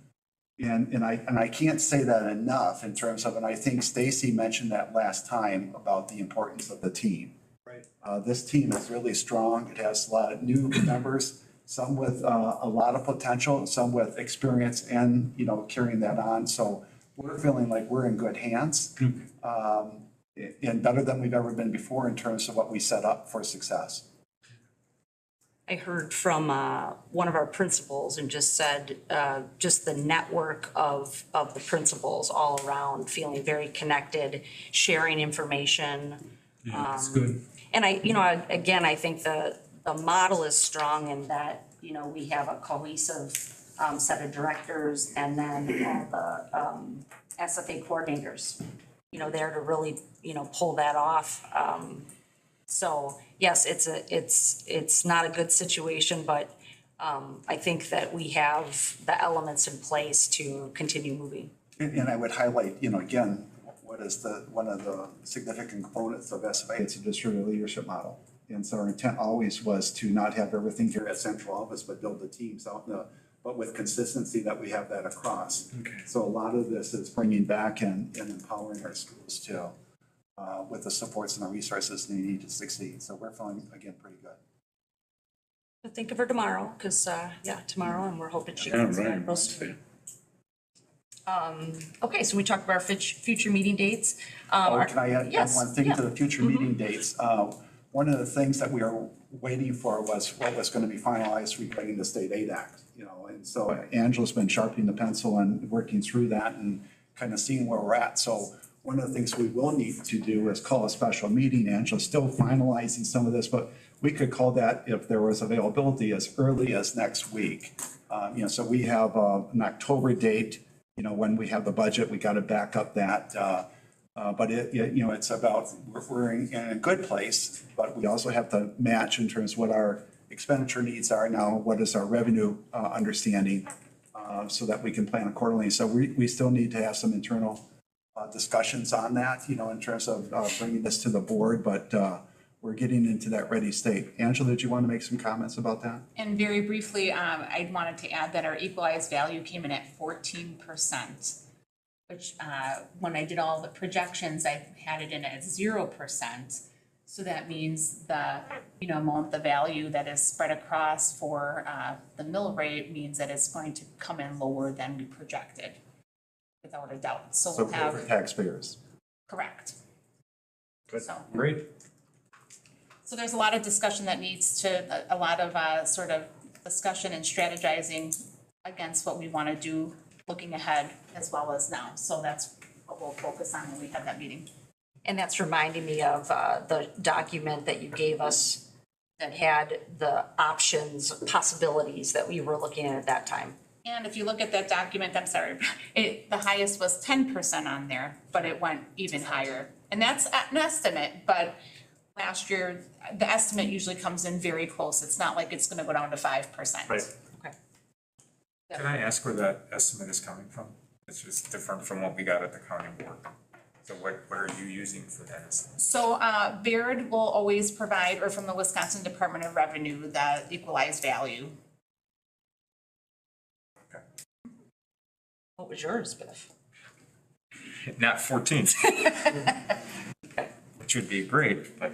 And I can't say that enough in terms of, and I think Stacy mentioned that last time about the importance of the team. Right. This team is really strong. It has a lot of new members, some with a lot of potential, some with experience and, carrying that on. So we're feeling like we're in good hands, and better than we've ever been before in terms of what we set up for success. I heard from one of our principals and just said, just the network of the principals all around, feeling very connected, sharing information. Yeah, that's good. And I think the model is strong in that, we have a cohesive set of directors and then all the SFA coordinators, there to really, pull that off. So yes, it's not a good situation, but I think that we have the elements in place to continue moving. And I would highlight, again, what is one of the significant components of SFA, it's a distributed leadership model. And so our intent always was to not have everything here at central office, but build the teams out but with consistency that we have that across. Okay. So a lot of this is bringing back and empowering our schools too, with the supports and the resources they need to succeed. So we're feeling, again, pretty good. Think of her tomorrow, because, tomorrow, and we're hoping she gets back real soon. Okay, so we talked about our future meeting dates. Can I add yes, one thing to the future meeting Mm-hmm. dates? One of the things that we are waiting for was what was going to be finalized regarding the State Aid Act, and so Angela's been sharpening the pencil and working through that and kind of seeing where we're at. So one of the things we will need to do is call a special meeting. Angela's still finalizing some of this, but we could call that, if there was availability, as early as next week. So we have an October date, when we have the budget, we got to back up that. But it's about, we're in a good place, but we also have to match in terms of what our expenditure needs are now, what is our revenue understanding, so that we can plan accordingly. So we still need to have some internal discussions on that, in terms of bringing this to the board, but we're getting into that ready state. Angela, did you want to make some comments about that? And very briefly, I wanted to add that our equalized value came in at 14%, which, when I did all the projections, I had it in at 0%. So that means the, amount, the value that is spread across for, the mill rate means that it's going to come in lower than we projected, without a doubt. So So we'll for have, taxpayers. correct. Good. So. Great. So there's a lot of discussion that needs to, a lot of sort of discussion and strategizing against what we want to do looking ahead as well as now. So that's what we'll focus on when we have that meeting. And that's reminding me of the document that you gave us that had the options, possibilities that we were looking at that time. And if you look at that document, I'm sorry, the highest was 10% on there, but it went even higher. And that's an estimate, but last year, the estimate usually comes in very close. It's not like it's gonna go down to 5%. Right. Okay. Can I ask where that estimate is coming from? It's just different from what we got at the county board. So what are you using for that estimate? So, Baird will always provide, or from the Wisconsin Department of Revenue, the equalized value. What was yours, Biff? Not 14. Which would be great, but.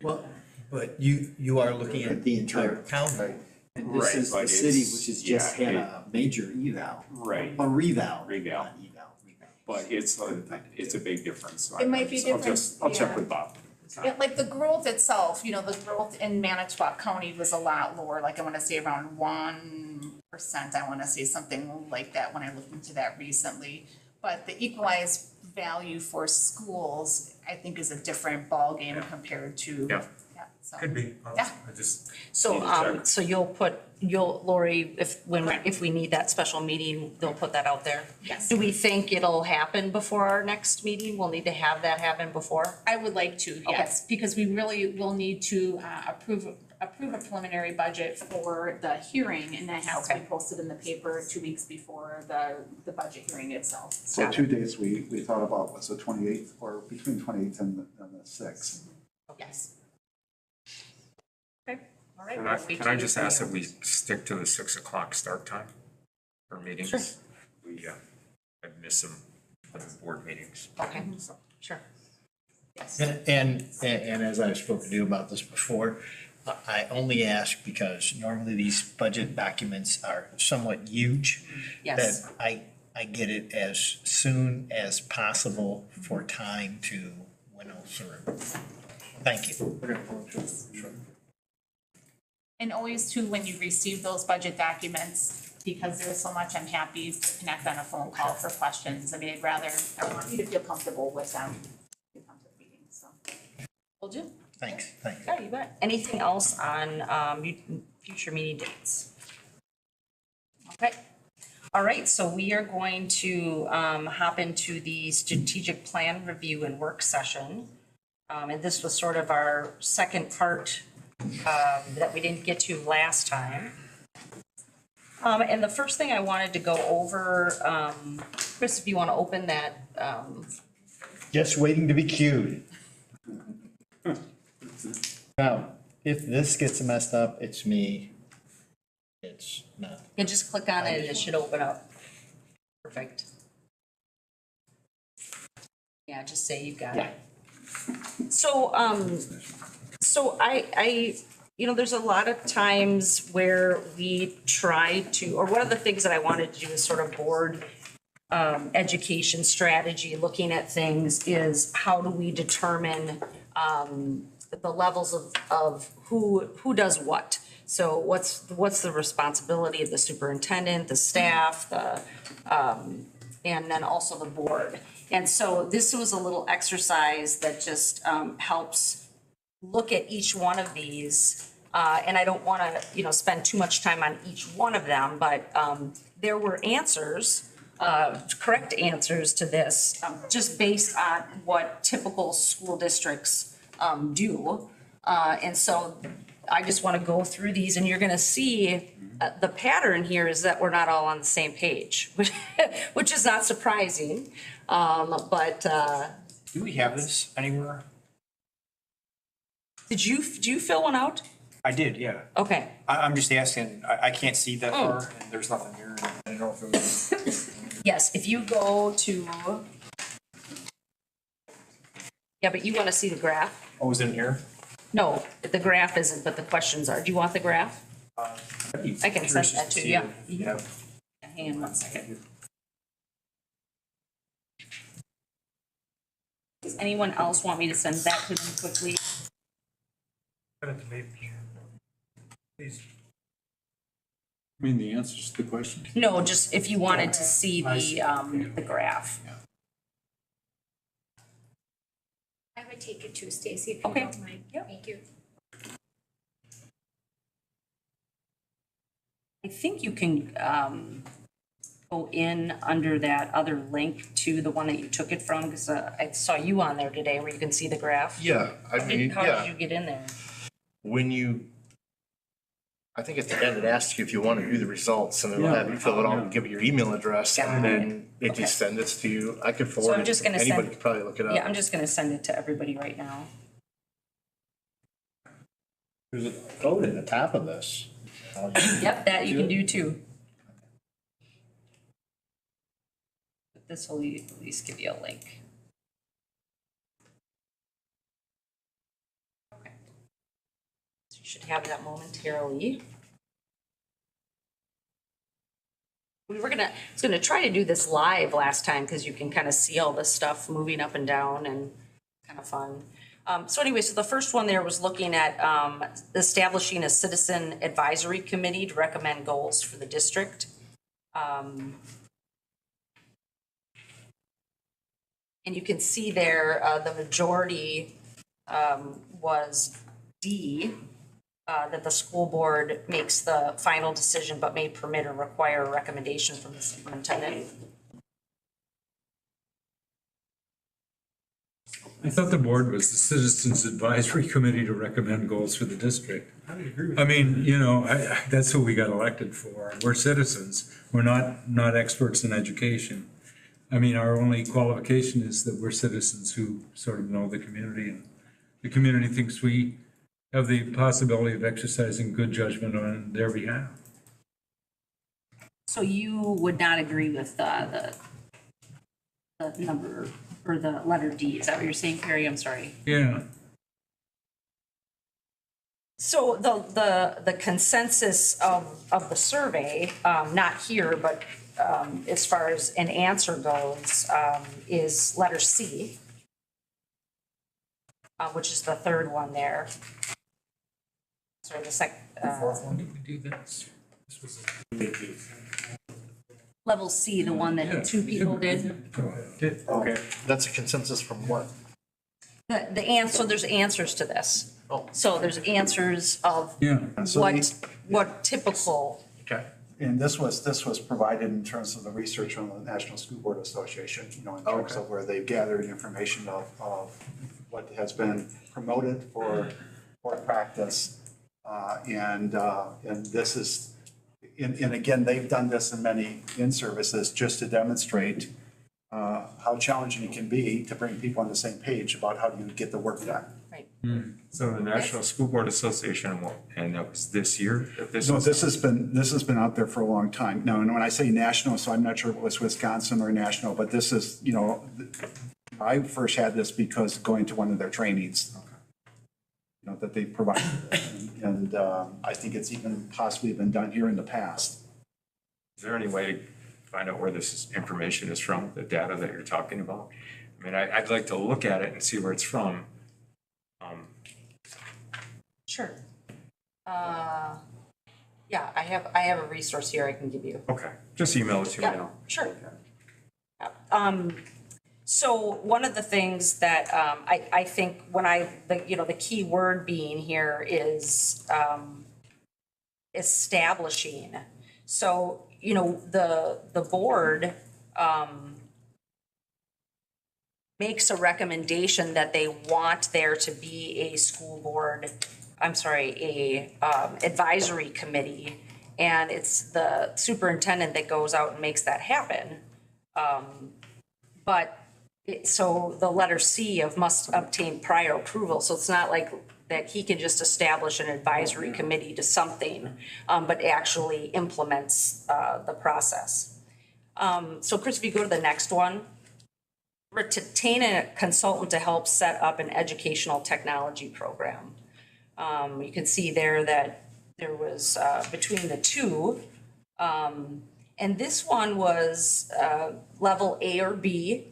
Well, but you are looking at the entire county. And this Right, is the but city, it's- which has just had yeah, a major eval. Right. A reval. Reval. Not eval. But it's a big difference. So It might be I'll check different, with Bob. Like the growth itself, the growth in Manitowoc County was a lot lower, like I wanna say around 1%, I wanna say something like that when I looked into that recently. But the equalized value for schools, I think is a different ballgame compared to. Yeah. So. Could be. Yeah. I just. So, need to check. so Lori, if we need that special meeting, they'll put that out there? Yes. Do we think it'll happen before our next meeting? We'll need to have that happen before? I would like to, yes, because we really will need to approve a preliminary budget for the hearing, and that has to be Okay. posted in the paper 2 weeks before the budget hearing itself. So 2 days we thought about was the 28th or between 28th and the 6th. Yes. All right. Can we'll I, speak can to I you just when ask you- that we stick to the 6 o'clock start time for meetings? Sure. We, I've missed some other board meetings. Okay, sure. Yes. And as I've spoken to you about this before, I only ask because normally these budget documents are somewhat huge. Yes. That I get it as soon as possible for time to winnow through. Thank you. And always too, when you receive those budget documents, because there's so much, I'm happy to connect on a phone call for questions. I mean, I want you to feel comfortable with them. When you come to the meeting, so. Will do. Thanks. Yeah, you bet. Anything else on future meeting dates? Okay. All right, so we are going to hop into the strategic plan review and work session. And this was sort of our second part that we didn't get to last time. And the first thing I wanted to go over, Chris, if you want to open that. Just waiting to be cued. Now, if this gets messed up, it's me. It's not. You can just click on it and it should open up. Perfect. Yeah, just say you got it. So, so I, there's a lot of times where we try to, or one of the things that I wanted to do is sort of board education strategy, looking at things is how do we determine the levels of who does what? So what's the responsibility of the superintendent, the staff, and then also the board? And so this was a little exercise that just helps look at each one of these. And I don't want to, spend too much time on each one of them, but there were answers, correct answers to this, just based on what typical school districts do. And so I just want to go through these, and you're going to see the pattern here is that we're not all on the same page, which is not surprising. But Do we have this anywhere? Did you fill one out? I did, yeah. Okay. I'm just asking, I can't see that far, and there's nothing here, and I don't know if it was. Yes, if you go to. Yeah, but you want to see the graph? Oh, was it in here? No, the graph isn't, but the questions are. Do you want the graph? I'd be I can send curious that just to see you, if you have- Hang on one second. Does anyone else want me to send that to them quickly? Send it to me. Please. I mean, the answers to the question. No, just if you wanted to see the graph. I would take it too, Stacy, if you Okay. don't mind. Thank you. I think you can go in under that other link to the one that you took it from, because I saw you on there today where you can see the graph. Yeah, I mean, How did yeah, you get in there? when you, I think at the end it asks you if you want to view the results and it'll Yeah. have you fill it out and give it your email address and then it Okay. just sends it to you. I could I'm forward it. just gonna Anybody send- could probably look it up. Yeah, I'm just gonna send it to everybody right now. There's a code at the top of this. Yep, that you can do too. But this will at least give you a link. Okay. So you should have that momentarily. I was gonna try to do this live last time because you can kind of see all this stuff moving up and down and kind of fun. So anyway, so the first one there was looking at establishing a citizen advisory committee to recommend goals for the district. And you can see there, the majority was D, that the school board makes the final decision but may permit or require a recommendation from the superintendent. I thought the board was the Citizens Advisory Committee to recommend goals for the district. I mean, you know, that's who we got elected for. We're citizens. We're not experts in education. I mean, our only qualification is that we're citizens who sort of know the community, and the community thinks we have the possibility of exercising good judgment on their behalf. So you would not agree with the number or the letter D? Is that what you're saying, Carrie? I'm sorry. Yeah. So the consensus of the survey, not here, but as far as an answer goes, is letter C, which is the third one there. Sorry, the Fourth one, did we do this? This was level C, the one that two people did. Okay, that's a consensus from what? The answer, there's answers to this. Oh. So there's answers of Yeah. So what typical. Okay. And this was provided in terms of the research from the National School Board Association, you know, in terms of where they've gathered information of what has been promoted for practice. And this is, and again, they've done this in many in-services just to demonstrate how challenging it can be to bring people on the same page about how do you get the work done. Right. So the National School Board Association, and that was this year? No, this has been out there for a long time. Now, and when I say national, so I'm not sure if it was Wisconsin or national, but this is, you know, I first had this because going to one of their trainings, you know, that they provided. And I think it's even possibly been done here in the past. Is there any way to find out where this information is from, the data that you're talking about? I mean, I'd like to look at it and see where it's from. Sure. Yeah, I have a resource here I can give you. Okay, just email it to me Yeah, now. sure. So one of the things that I think when the key word being here is establishing. So, you know, the board makes a recommendation that they want there to be a school board, a advisory committee, and it's the superintendent that goes out and makes that happen. But So the letter C of must obtain prior approval, so it's not like that he can just establish an advisory committee to something, but actually implements the process. So Chris, if you go to the next one, retain a consultant to help set up an educational technology program. You can see there that there was between the two, and this one was level A or B.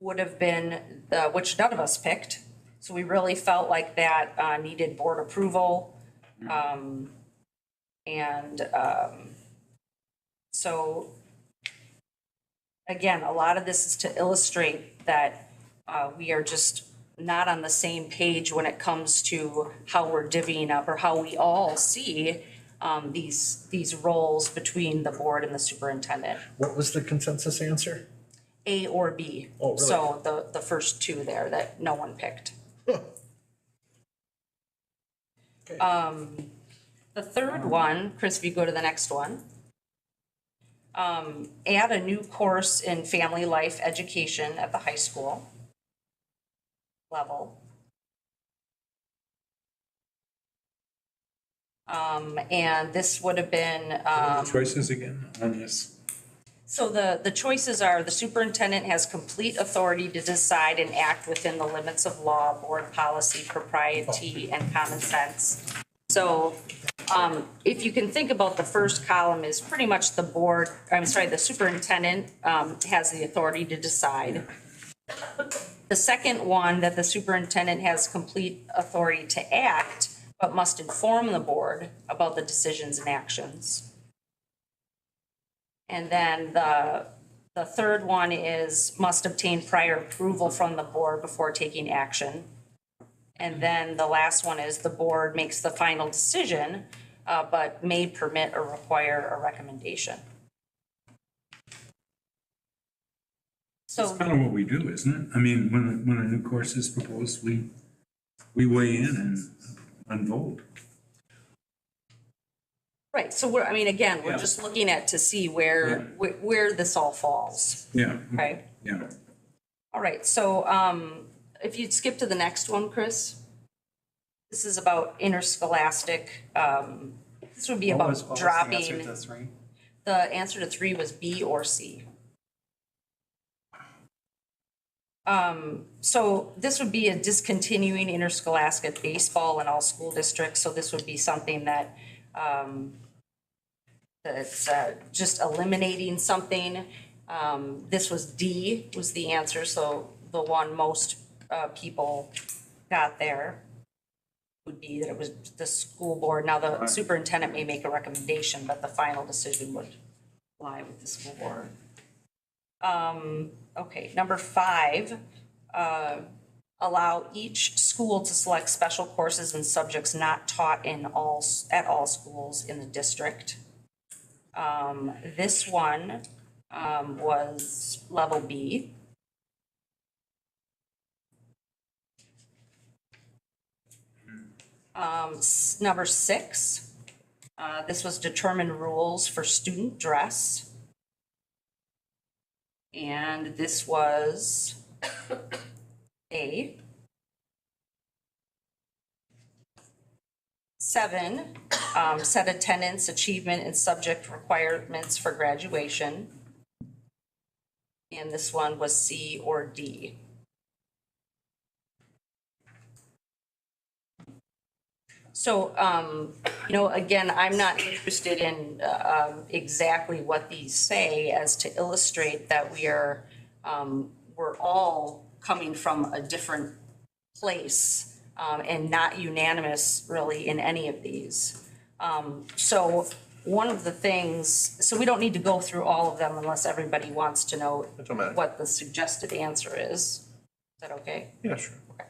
Would have been which none of us picked. So we really felt like that needed board approval. So again, a lot of this is to illustrate that we are just not on the same page when it comes to how we're divvying up or how we all see these roles between the board and the superintendent. What was the consensus answer? A or B. Oh, really? So the first two there that no one picked. Huh. Okay. The third one, Chris, if you go to the next one. Add a new course in family life education at the high school level. And this would have been. What are the choices again on this? So the choices are the superintendent has complete authority to decide and act within the limits of law, board policy, propriety, and common sense. So if you can think about the first column is pretty much the board, the superintendent has the authority to decide. The second one, that the superintendent has complete authority to act, but must inform the board about the decisions and actions. And then the third one is must obtain prior approval from the board before taking action. And then the last one is the board makes the final decision, but may permit or require a recommendation. That's kind of what we do, isn't it? I mean, when a new course is proposed, we weigh in and vote. Right, so we're Yeah. just looking at to see where this all falls. Yeah. Okay. Yeah. All right, so if you'd skip to the next one, Chris. This is about interscholastic, this would be What about was the dropping. answer to 3? The answer to 3 was B or C. So this would be a discontinuing interscholastic baseball in all school districts, so this would be something that that's just eliminating something. This was D was the answer, so the one most people got there would be that it was the school board. Now, the superintendent may make a recommendation, but the final decision would lie with the school board. Okay, number 5, allow each school to select special courses and subjects not taught at all schools in the district. This one was level B. Number 6, this was determine rules for student dress. And this was A. 7, set attendance, achievement, and subject requirements for graduation. And this one was C or D. So, again, I'm not interested in exactly what these say as to illustrate that we're all coming from a different place and not unanimous really in any of these. So one of the things, so we don't need to go through all of them unless everybody wants to know what the suggested answer is. Is that okay? Yeah, sure. Okay.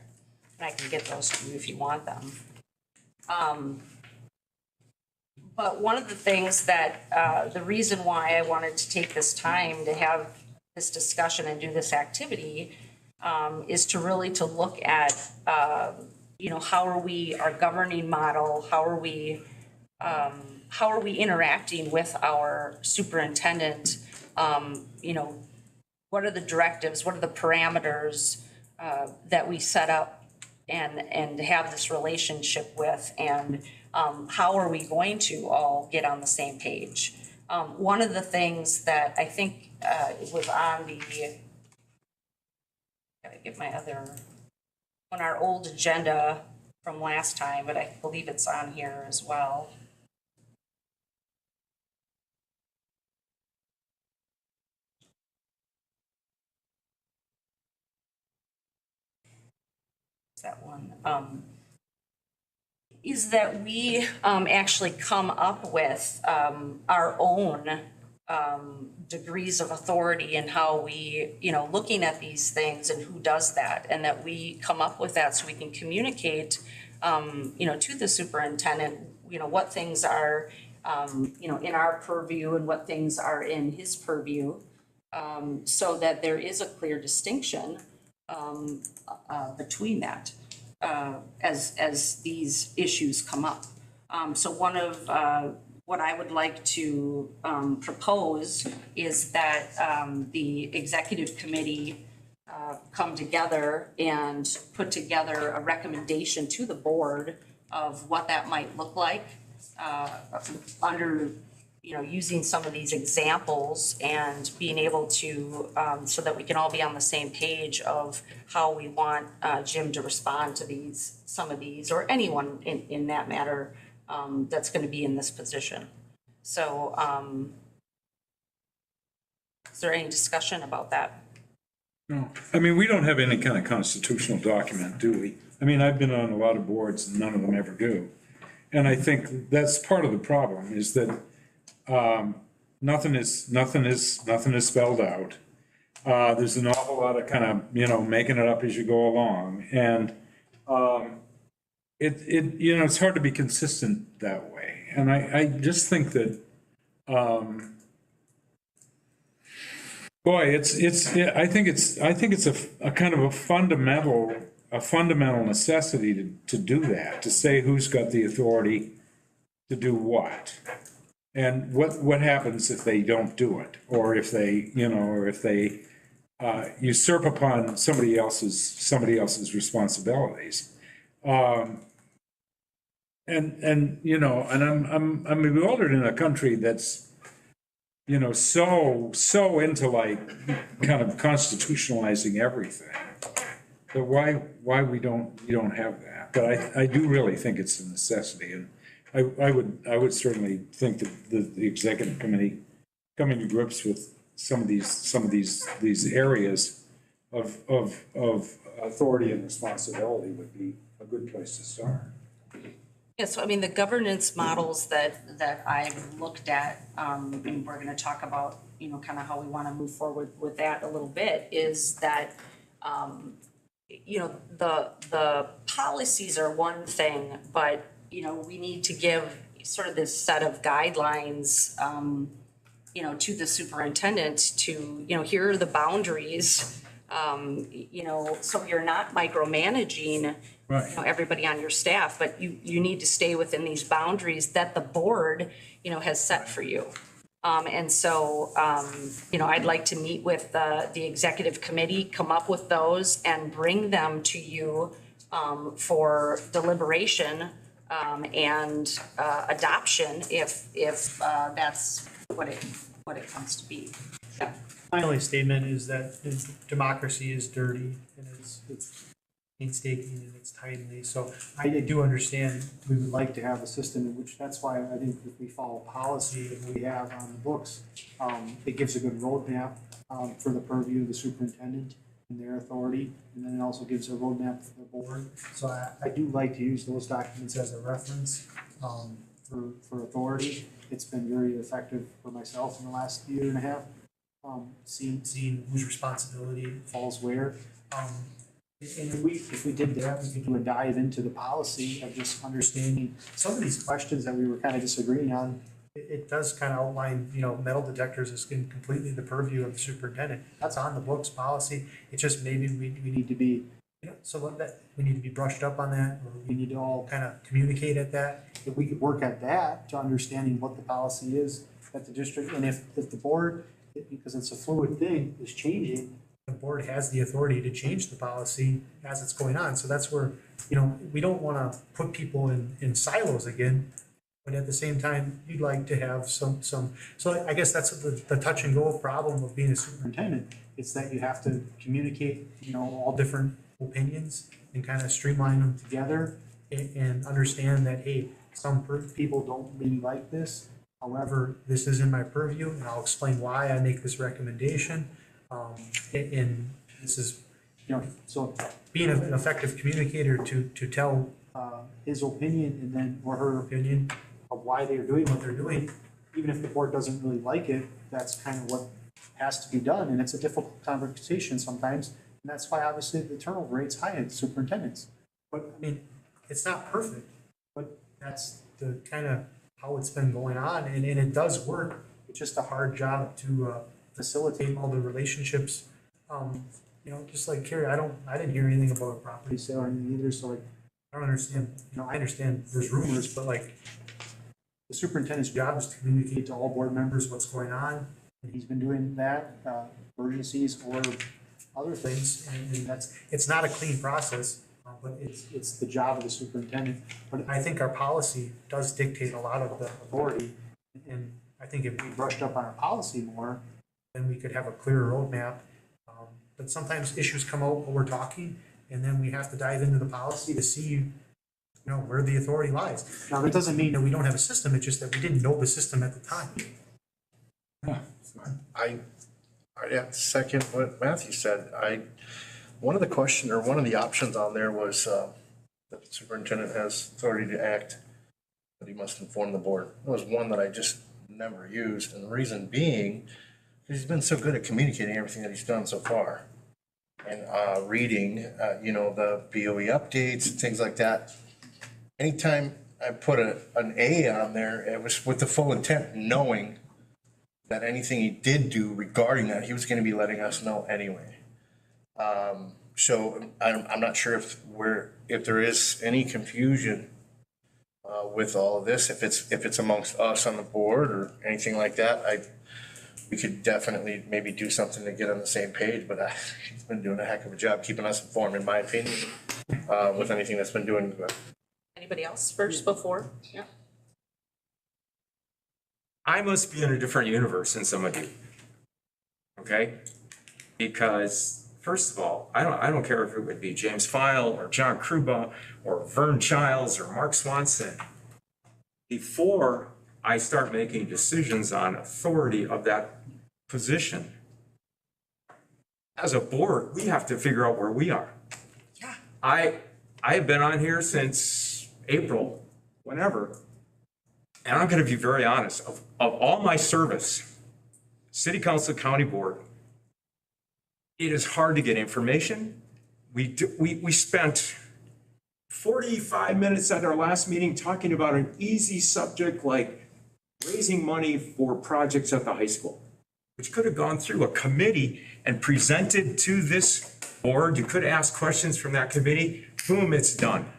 And I can get those to you if you want them. But one of the things that, the reason why I wanted to take this time to have this discussion and do this activity is to really to look at, how are we, our governing model, how are we interacting with our superintendent, what are the directives, what are the parameters that we set up and have this relationship with, and how are we going to all get on the same page? One of the things that I think was on the, gotta get my other, on our old agenda from last time, but I believe it's on here as well. That one, is that we actually come up with our own degrees of authority and how we, looking at these things and who does that, and that we come up with that so we can communicate, to the superintendent, what things are, in our purview and what things are in his purview, so that there is a clear distinction between that as these issues come up. So one of what I would like to propose is that the executive committee come together and put together a recommendation to the board of what that might look like under, using some of these examples and being able to, so that we can all be on the same page of how we want Jim to respond to some of these, or anyone in that matter that's going to be in this position. So is there any discussion about that? No, I mean, we don't have any kind of constitutional document, do we? I mean, I've been on a lot of boards and none of them ever do. And I think that's part of the problem, is that nothing is spelled out. There's an awful lot of kind of, making it up as you go along. And it's hard to be consistent that way. And I just think that, I think it's a kind of a fundamental necessity to do that, to say who's got the authority to do what. And what happens if they don't do it, or if they, usurp upon somebody else's responsibilities. And I'm bewildered in a country that's, so into like kind of constitutionalizing everything. That why we don't have that. But I do really think it's a necessity, and I would certainly think that the executive committee coming to grips with some of these areas of authority and responsibility would be a good place to start. Yeah, so I mean, the governance models that I've looked at, and we're gonna talk about, kind of how we wanna move forward with that a little bit, is that, the policies are one thing, but, we need to give sort of this set of guidelines, to the superintendent to, here are the boundaries, so you're not micromanaging, Right. everybody on your staff, but you need to stay within these boundaries that the board, has set for you. And so, I'd like to meet with the executive committee, come up with those and bring them to you for deliberation and adoption if that's what it comes to be. Yeah. My only statement is that democracy is dirty and it's painstaking and it's timely. So I do understand we would like to have a system in which, that's why I think if we follow policy that we have on the books, it gives a good roadmap for the purview of the superintendent and their authority, and then it also gives a roadmap for the board. So I do like to use those documents as a reference for authority. It's been very effective for myself in the last year and a half, seeing whose responsibility falls where. And if we did that, we could do a dive into the policy of just understanding some of these questions that we were kind of disagreeing on. It does kind of outline, metal detectors is completely the purview of the superintendent. That's on the books policy. It's just maybe we need to be, that we need to be brushed up on that, or we need to all kind of communicate at that. If we could work at that to understanding what the policy is at the district, and if the board because it's a fluid thing, is changing. The board has the authority to change the policy as it's going on. So that's where, we don't want to put people in silos again. But at the same time, you'd like to have some, so I guess that's the touch and go problem of being a superintendent. It's that you have to communicate, all different opinions and kind of streamline them together and understand that, hey, some people don't really like this. However, this is in my purview and I'll explain why I make this recommendation. And this is, so being an effective communicator to tell his opinion and then, or her opinion of why they're doing what they're doing, even if the board doesn't really like it, that's kind of what has to be done. And it's a difficult conversation sometimes. And that's why obviously the turnover rate's high at superintendents. But I mean, it's not perfect, but that's the kind of how it's been going on. And it does work. It's just a hard job to facilitate all the relationships. Just like Carrie, I didn't hear anything about a property sale or anything either. So like, I don't understand, I understand there's rumors, but like the superintendent's job is to communicate to all board members what's going on. And he's been doing that, emergencies or other things. And it's not a clean process, but it's the job of the superintendent. But I think our policy does dictate a lot of the authority. And I think if we brushed up on our policy more, then we could have a clearer roadmap. But sometimes issues come out while we're talking, and then we have to dive into the policy to see, where the authority lies. Now, that doesn't mean that we don't have a system, it's just that we didn't know the system at the time. I have to second what Matthew said. One of the options on there was that the superintendent has authority to act, but he must inform the board. That was one that I just never used, and the reason being, he's been so good at communicating everything that he's done so far. And reading, the BOE updates and things like that. Anytime I put an A on there, it was with the full intent, knowing that anything he did do regarding that, he was going to be letting us know anyway. So I'm not sure if there is any confusion with all of this, if it's amongst us on the board or anything like that. We could definitely maybe do something to get on the same page, but he's been doing a heck of a job keeping us informed, in my opinion, with anything that's been doing. Anybody else first before? Yeah. I must be in a different universe than some of you. Okay? Because first of all, I don't care if it would be James File or John Kruba or Vern Childs or Mark Swanson. Before I start making decisions on authority of that position, as a board, we have to figure out where we are. Yeah. I have been on here since April, whenever, and I'm going to be very honest, of all my service, city council, county board, it is hard to get information. We spent 45 minutes at our last meeting talking about an easy subject like raising money for projects at the high school, which could have gone through a committee and presented to this board. You could ask questions from that committee. Boom, it's done.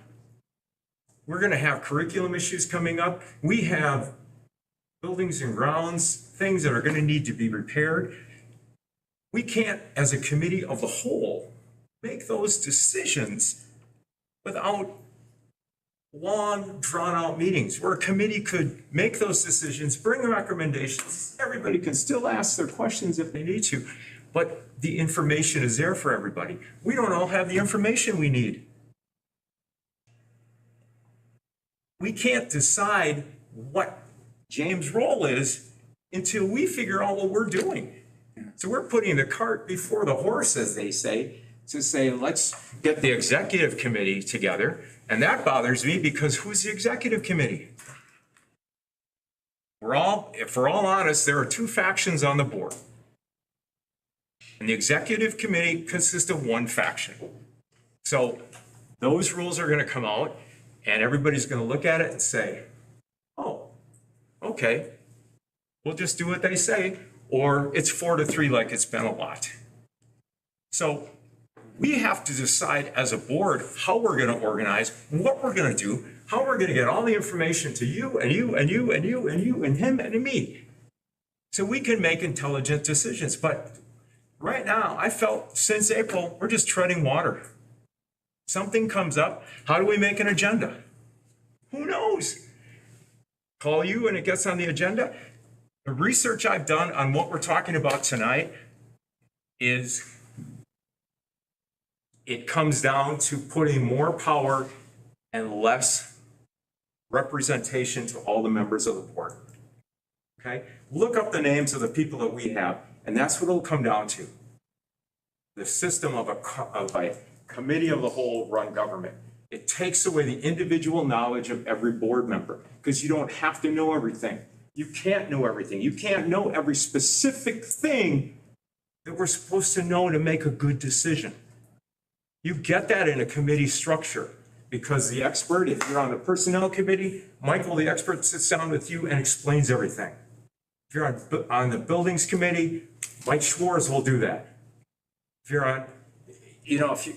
We're going to have curriculum issues coming up. We have buildings and grounds, things that are going to need to be repaired. We can't, as a committee of the whole, make those decisions without long, drawn-out meetings where a committee could make those decisions, bring recommendations. Everybody can still ask their questions if they need to, but the information is there for everybody. We don't all have the information we need. We can't decide what James' role is until we figure out what we're doing. So we're putting the cart before the horse, as they say, to say, let's get the executive committee together. And that bothers me because who's the executive committee? If we're all honest, there are two factions on the board. And the executive committee consists of one faction. So those rules are going to come out and everybody's going to look at it and say, oh, okay, we'll just do what they say, or it's 4-3 like it's been a lot. So we have to decide as a board how we're going to organize, what we're going to do, how we're going to get all the information to you and you and you and you and you and him and me, so we can make intelligent decisions. But right now, I felt since April, we're just treading water. Something comes up, how do we make an agenda? Who knows? Call you and it gets on the agenda. The research I've done on what we're talking about tonight is it comes down to putting more power and less representation to all the members of the board. Okay? Look up the names of the people that we have, and that's what it'll come down to. The system of a committee of the whole run government. It takes away the individual knowledge of every board member because you don't have to know everything. You can't know everything. You can't know every specific thing that we're supposed to know to make a good decision. You get that in a committee structure because the expert, if you're on the personnel committee, Michael, the expert, sits down with you and explains everything. If you're on the buildings committee, Mike Schwartz will do that. If you're on,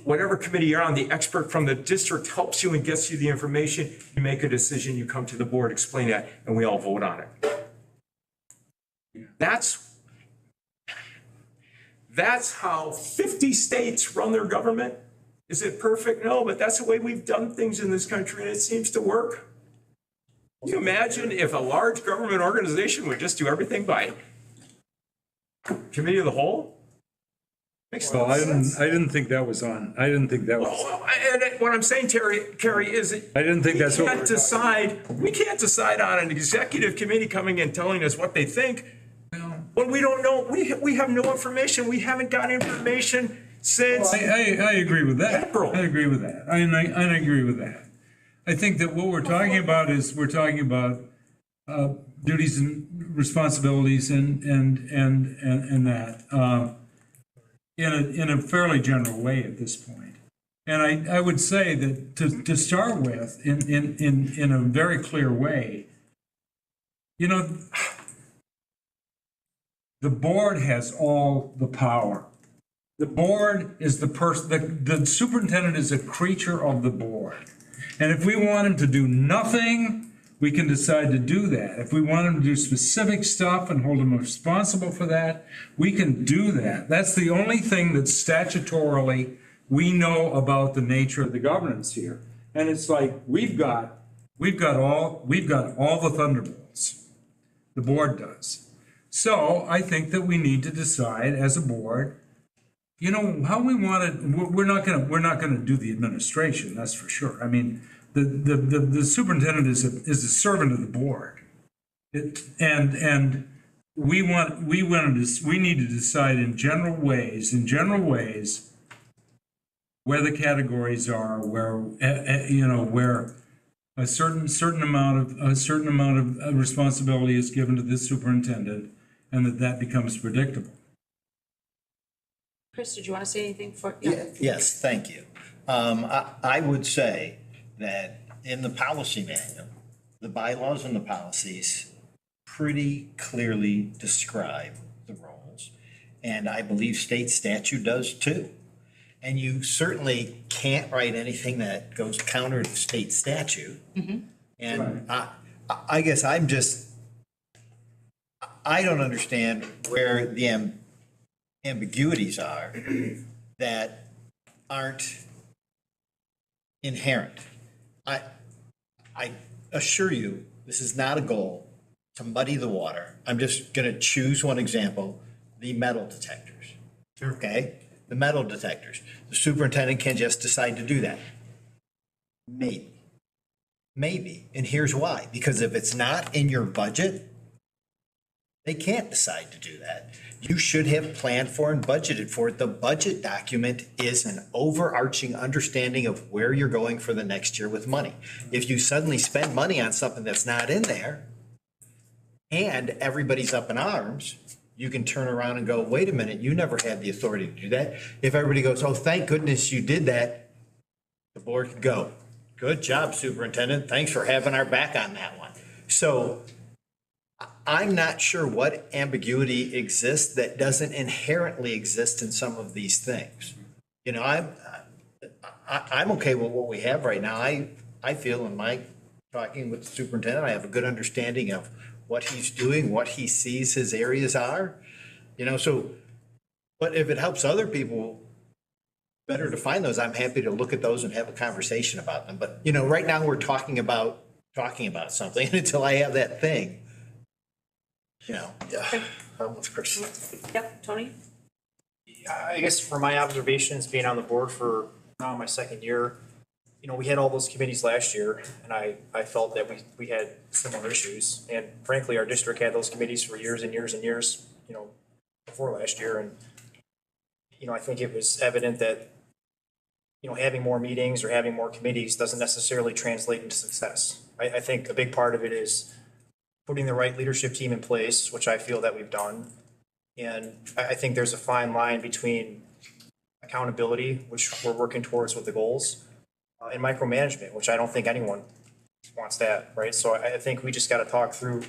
whatever committee you're on, the expert from the district helps you and gets you the information. You make a decision, you come to the board, explain that, and we all vote on it. That's how 50 states run their government. Is it perfect? No, but that's the way we've done things in this country, and it seems to work. Can you imagine if a large government organization would just do everything by committee of the whole? Well, I didn't think that was on. I didn't think that was. And what I'm saying, Kerry, is I didn't think that's what we can't decide on an executive committee coming and telling us what they think when we don't know. We have no information. We haven't got information since. Well, I agree with that. April. I agree with that. I agree with that. I think that what we're talking about is duties and responsibilities and that. In a fairly general way at this point. And I would say that to start with, in a very clear way, the board has all the power. The board is the person, the superintendent is a creature of the board. And if we want him to do nothing, we can decide to do that. If we want him to do specific stuff and hold him responsible for that, we can do that. That's the only thing that statutorily we know about the nature of the governance here. And it's like we've got all the thunderbolts. The board does. So I think that we need to decide as a board, how we want it. We're not gonna do the administration, that's for sure. I mean, the superintendent is a servant of the board. And we need to decide in general ways where the categories are, where a certain amount of responsibility is given to this superintendent, and that becomes predictable. Chris, did you want to say anything for? Yes, thank you. I would say that in the policy manual, the bylaws and the policies pretty clearly describe the roles. And I believe state statute does too. And you certainly can't write anything that goes counter to state statute. Mm-hmm. And I guess I don't understand where the ambiguities are that aren't inherent. I assure you, this is not a goal to muddy the water. I'm just going to choose one example, the metal detectors. Sure. Okay? The metal detectors. The superintendent can just decide to do that. Maybe. And here's why. Because if it's not in your budget, they can't decide to do that. You should have planned for and budgeted for it. The budget document is an overarching understanding of where you're going for the next year with money. If you suddenly spend money on something that's not in there and everybody's up in arms, you can turn around and go, wait a minute, you never had the authority to do that. If everybody goes, oh, thank goodness you did that, the board could go, good job, superintendent. Thanks for having our back on that one. So I'm not sure what ambiguity exists that doesn't inherently exist in some of these things. I'm okay with what we have right now. I feel in my talking with the superintendent, I have a good understanding of what he's doing, what he sees his areas are, so, but if it helps other people better define those, I'm happy to look at those and have a conversation about them. But, right now we're talking about something until I have that thing. Yeah, I'm with Chris. Yep, Tony? I guess from my observations, being on the board for now my second year, we had all those committees last year, and I felt that we had similar issues. And frankly, our district had those committees for years and years and years, before last year. And, I think it was evident that, having more meetings or having more committees doesn't necessarily translate into success. I think a big part of it is putting the right leadership team in place, which I feel that we've done. And I think there's a fine line between accountability, which we're working towards with the goals, and micromanagement, which I don't think anyone wants that, right? So I think we just got to talk through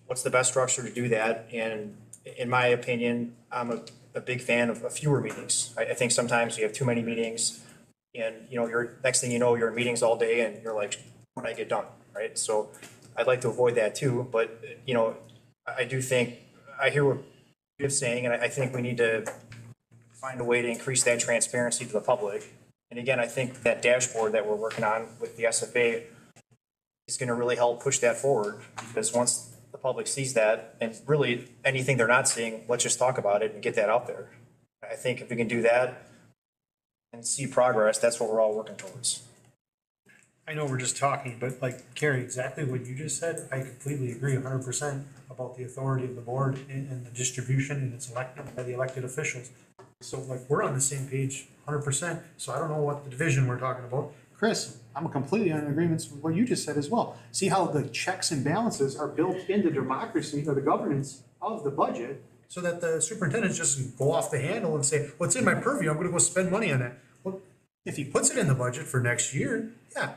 what's the best structure to do that. And in my opinion, I'm a big fan of fewer meetings. I think sometimes you have too many meetings, and you're next thing you know, you're in meetings all day, and you're like, when I get done, right? So I'd like to avoid that too. But I do think I hear what you're saying, and I think we need to find a way to increase that transparency to the public. And again, I think that dashboard that we're working on with the SFA is going to really help push that forward, because once the public sees that, and really anything they're not seeing, let's just talk about it and get that out there. I think if we can do that and see progress, that's what we're all working towards. I know we're just talking, but like Carrie, exactly what you just said, I completely agree 100% about the authority of the board and the distribution, and it's elected by the elected officials. So like, we're on the same page 100%, so I don't know what the division we're talking about. Chris, I'm completely in agreement with what you just said as well. See how the checks and balances are built into democracy or the governance of the budget, so that the superintendent just go off the handle and say, what's in my purview, I'm gonna go spend money on that. Well, if he puts it in the budget for next year, yeah.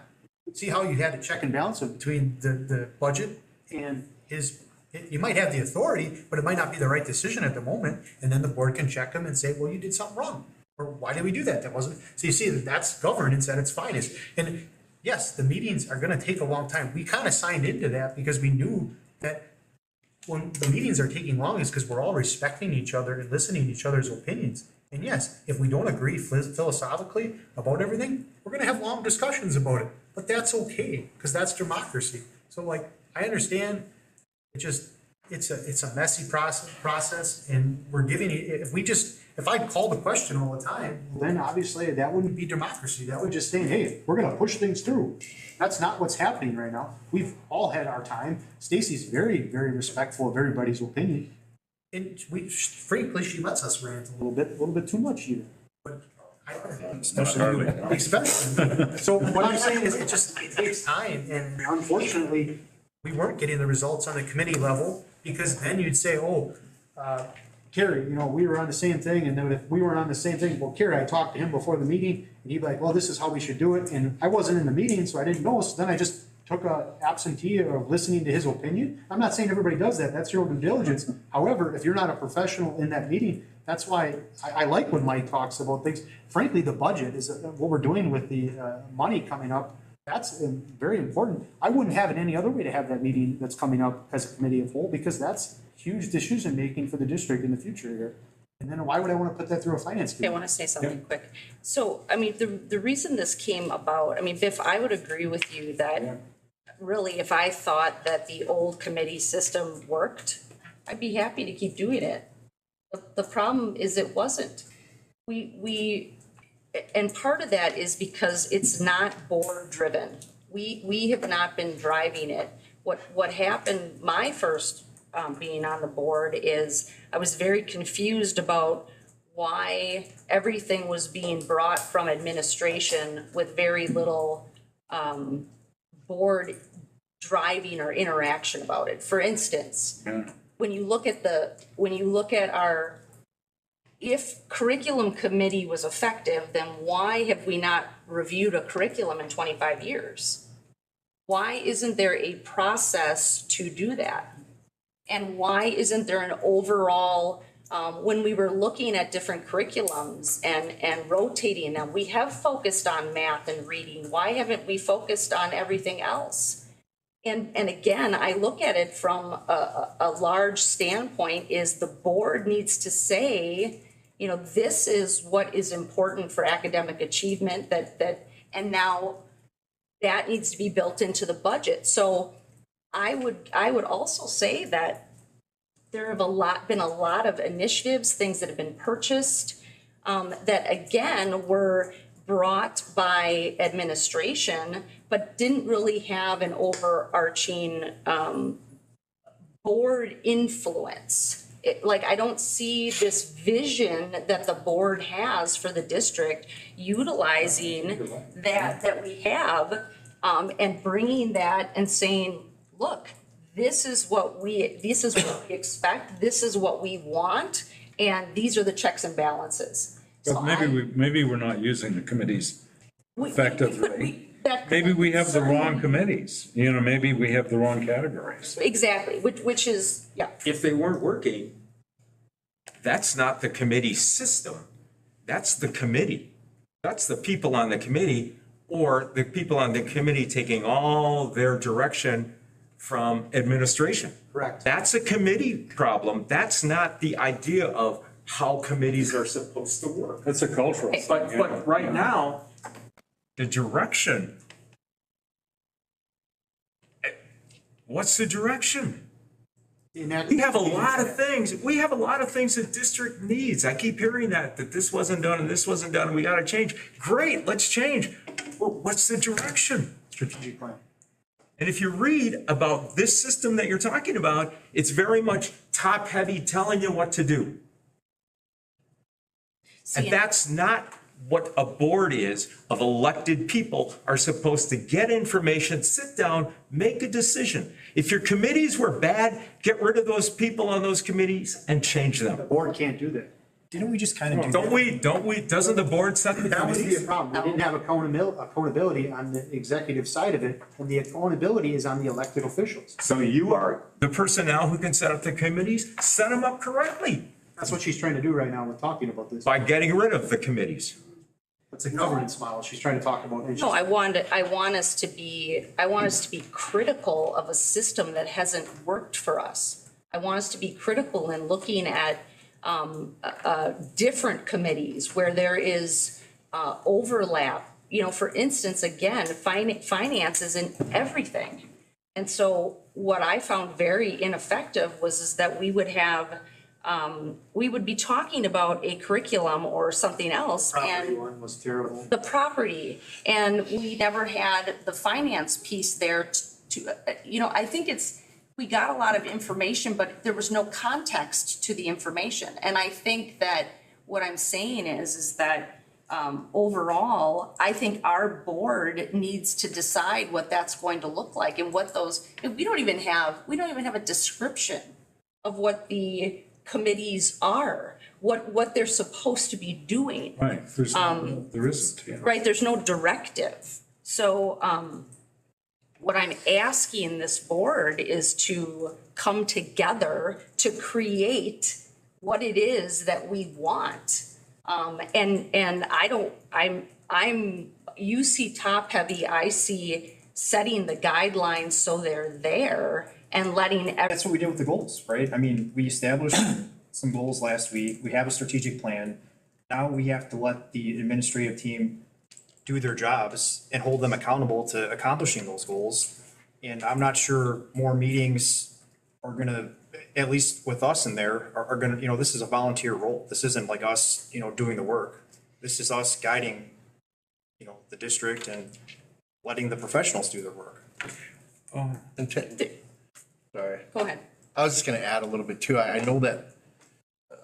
See how you had a check and balance between the budget and his, you might have the authority, but it might not be the right decision at the moment. And then the board can check him and say, well, you did something wrong. Or why did we do that? That wasn't, so you see, that's governance at its finest. And yes, the meetings are gonna take a long time. We kind of signed into that because we knew that when the meetings are taking long, is because we're all respecting each other and listening to each other's opinions. And yes, if we don't agree philosophically about everything, we're gonna have long discussions about it. But that's okay, because that's democracy. So like, I understand, it's a messy process, and we're giving it, if I called the question all the time, then obviously that wouldn't be democracy. That would just say, hey, we're gonna push things through. That's not what's happening right now. We've all had our time. Stacy's very, very respectful of everybody's opinion. And frankly, she lets us rant a little bit too much even. But especially. So what I'm saying is, it takes time, and unfortunately, we weren't getting the results on the committee level, because then you'd say, Kerry, we were on the same thing, and then if we weren't on the same thing, well, Kerry, I talked to him before the meeting, and he'd be like, well, this is how we should do it, and I wasn't in the meeting, so I didn't know, so then I just took a absentee of listening to his opinion. I'm not saying everybody does that, that's your due diligence. However, if you're not a professional in that meeting, that's why I like when Mike talks about things. Frankly, the budget is what we're doing with the money coming up. That's very important. I wouldn't have it any other way to have that meeting that's coming up as a committee of whole, because that's huge decision-making for the district in the future here. And then why would I want to put that through a finance committee? I want to say something quick. So, the reason this came about, Biff, I would agree with you that really, if I thought that the old committee system worked, I'd be happy to keep doing it. But the problem is it wasn't. And part of that is because it's not board driven. We have not been driving it. What happened, my first being on the board, is I was very confused about why everything was being brought from administration with very little board driving or interaction about it. For instance, when you look at our, if curriculum committee was effective, then why have we not reviewed a curriculum in 25 years? Why isn't there a process to do that? And why isn't there an overall, when we were looking at different curriculums and rotating them, we have focused on math and reading. Why haven't we focused on everything else? And again, I look at it from a large standpoint is the board needs to say, you know, this is what is important for academic achievement and now that needs to be built into the budget. So I would also say that there have been a lot of initiatives, things that have been purchased, that again were brought by administration, but didn't really have an overarching board influence. Like, I don't see this vision that the board has for the district utilizing that we have, and bringing that and saying, look, this is what we expect, this is what we want, and these are the checks and balances. But maybe we're not using the committees effectively. That- Maybe we have the wrong committees, you know, maybe we have the wrong categories. Exactly, which is, yeah. If they weren't working, that's not the committee system. That's the committee. That's the people on the committee, or the people on the committee taking all their direction from administration. Correct. That's a committee problem. That's not the idea of how committees are supposed to work. That's a cultural thing. But right now, the direction. What's the direction? We have a lot of things. We have a lot of things the district needs. I keep hearing that this wasn't done and this wasn't done and we gotta change. Great, let's change. Well, what's the direction? Strategic plan. And if you read about this system that you're talking about, it's very much top-heavy, telling you what to do. And that's not what a board is of elected people are supposed to get information, sit down, make a decision. If your committees were bad, get rid of those people on those committees and change them. The board can't do that. Didn't we just kind of do? Don't we, doesn't the board set the That would be a committees? problem. We didn't have accountability on the executive side of it, and the accountability is on the elected officials. So you are the personnel who can set up the committees, set them up correctly That's what she's trying to do right now. We're talking about this. by getting rid of the committees. It's a governance model she's trying to talk about. and No, she's- I want us to be critical of a system that hasn't worked for us. I want us to be critical in looking at different committees where there is overlap. You know, for instance, again, finance is in everything. And so what I found very ineffective is that we would have, we would be talking about a curriculum or something else, Property and one was terrible. the property, and we never had the finance piece there to, you know, I think we got a lot of information, but there was no context to the information. And I think that what I'm saying is that overall, I think our board needs to decide what that's going to look like and what those, we don't even have a description of what the committees are, what they're supposed to be doing. Right, there isn't, you know. Right, there's no directive. So what I'm asking this board is to come together to create what it is that we want. And you see top heavy, I see setting the guidelines so they're there and letting. That's what we did with the goals, right? I mean, we established some goals last week. We have a strategic plan. Now we have to let the administrative team do their jobs and hold them accountable to accomplishing those goals. And I'm not sure more meetings are gonna, at least with us in there, are gonna, you know, this is a volunteer role. This isn't like us, you know, doing the work. This is us guiding, you know, the district and letting the professionals do their work. Sorry. Go ahead. I was just gonna add a little bit too. I know that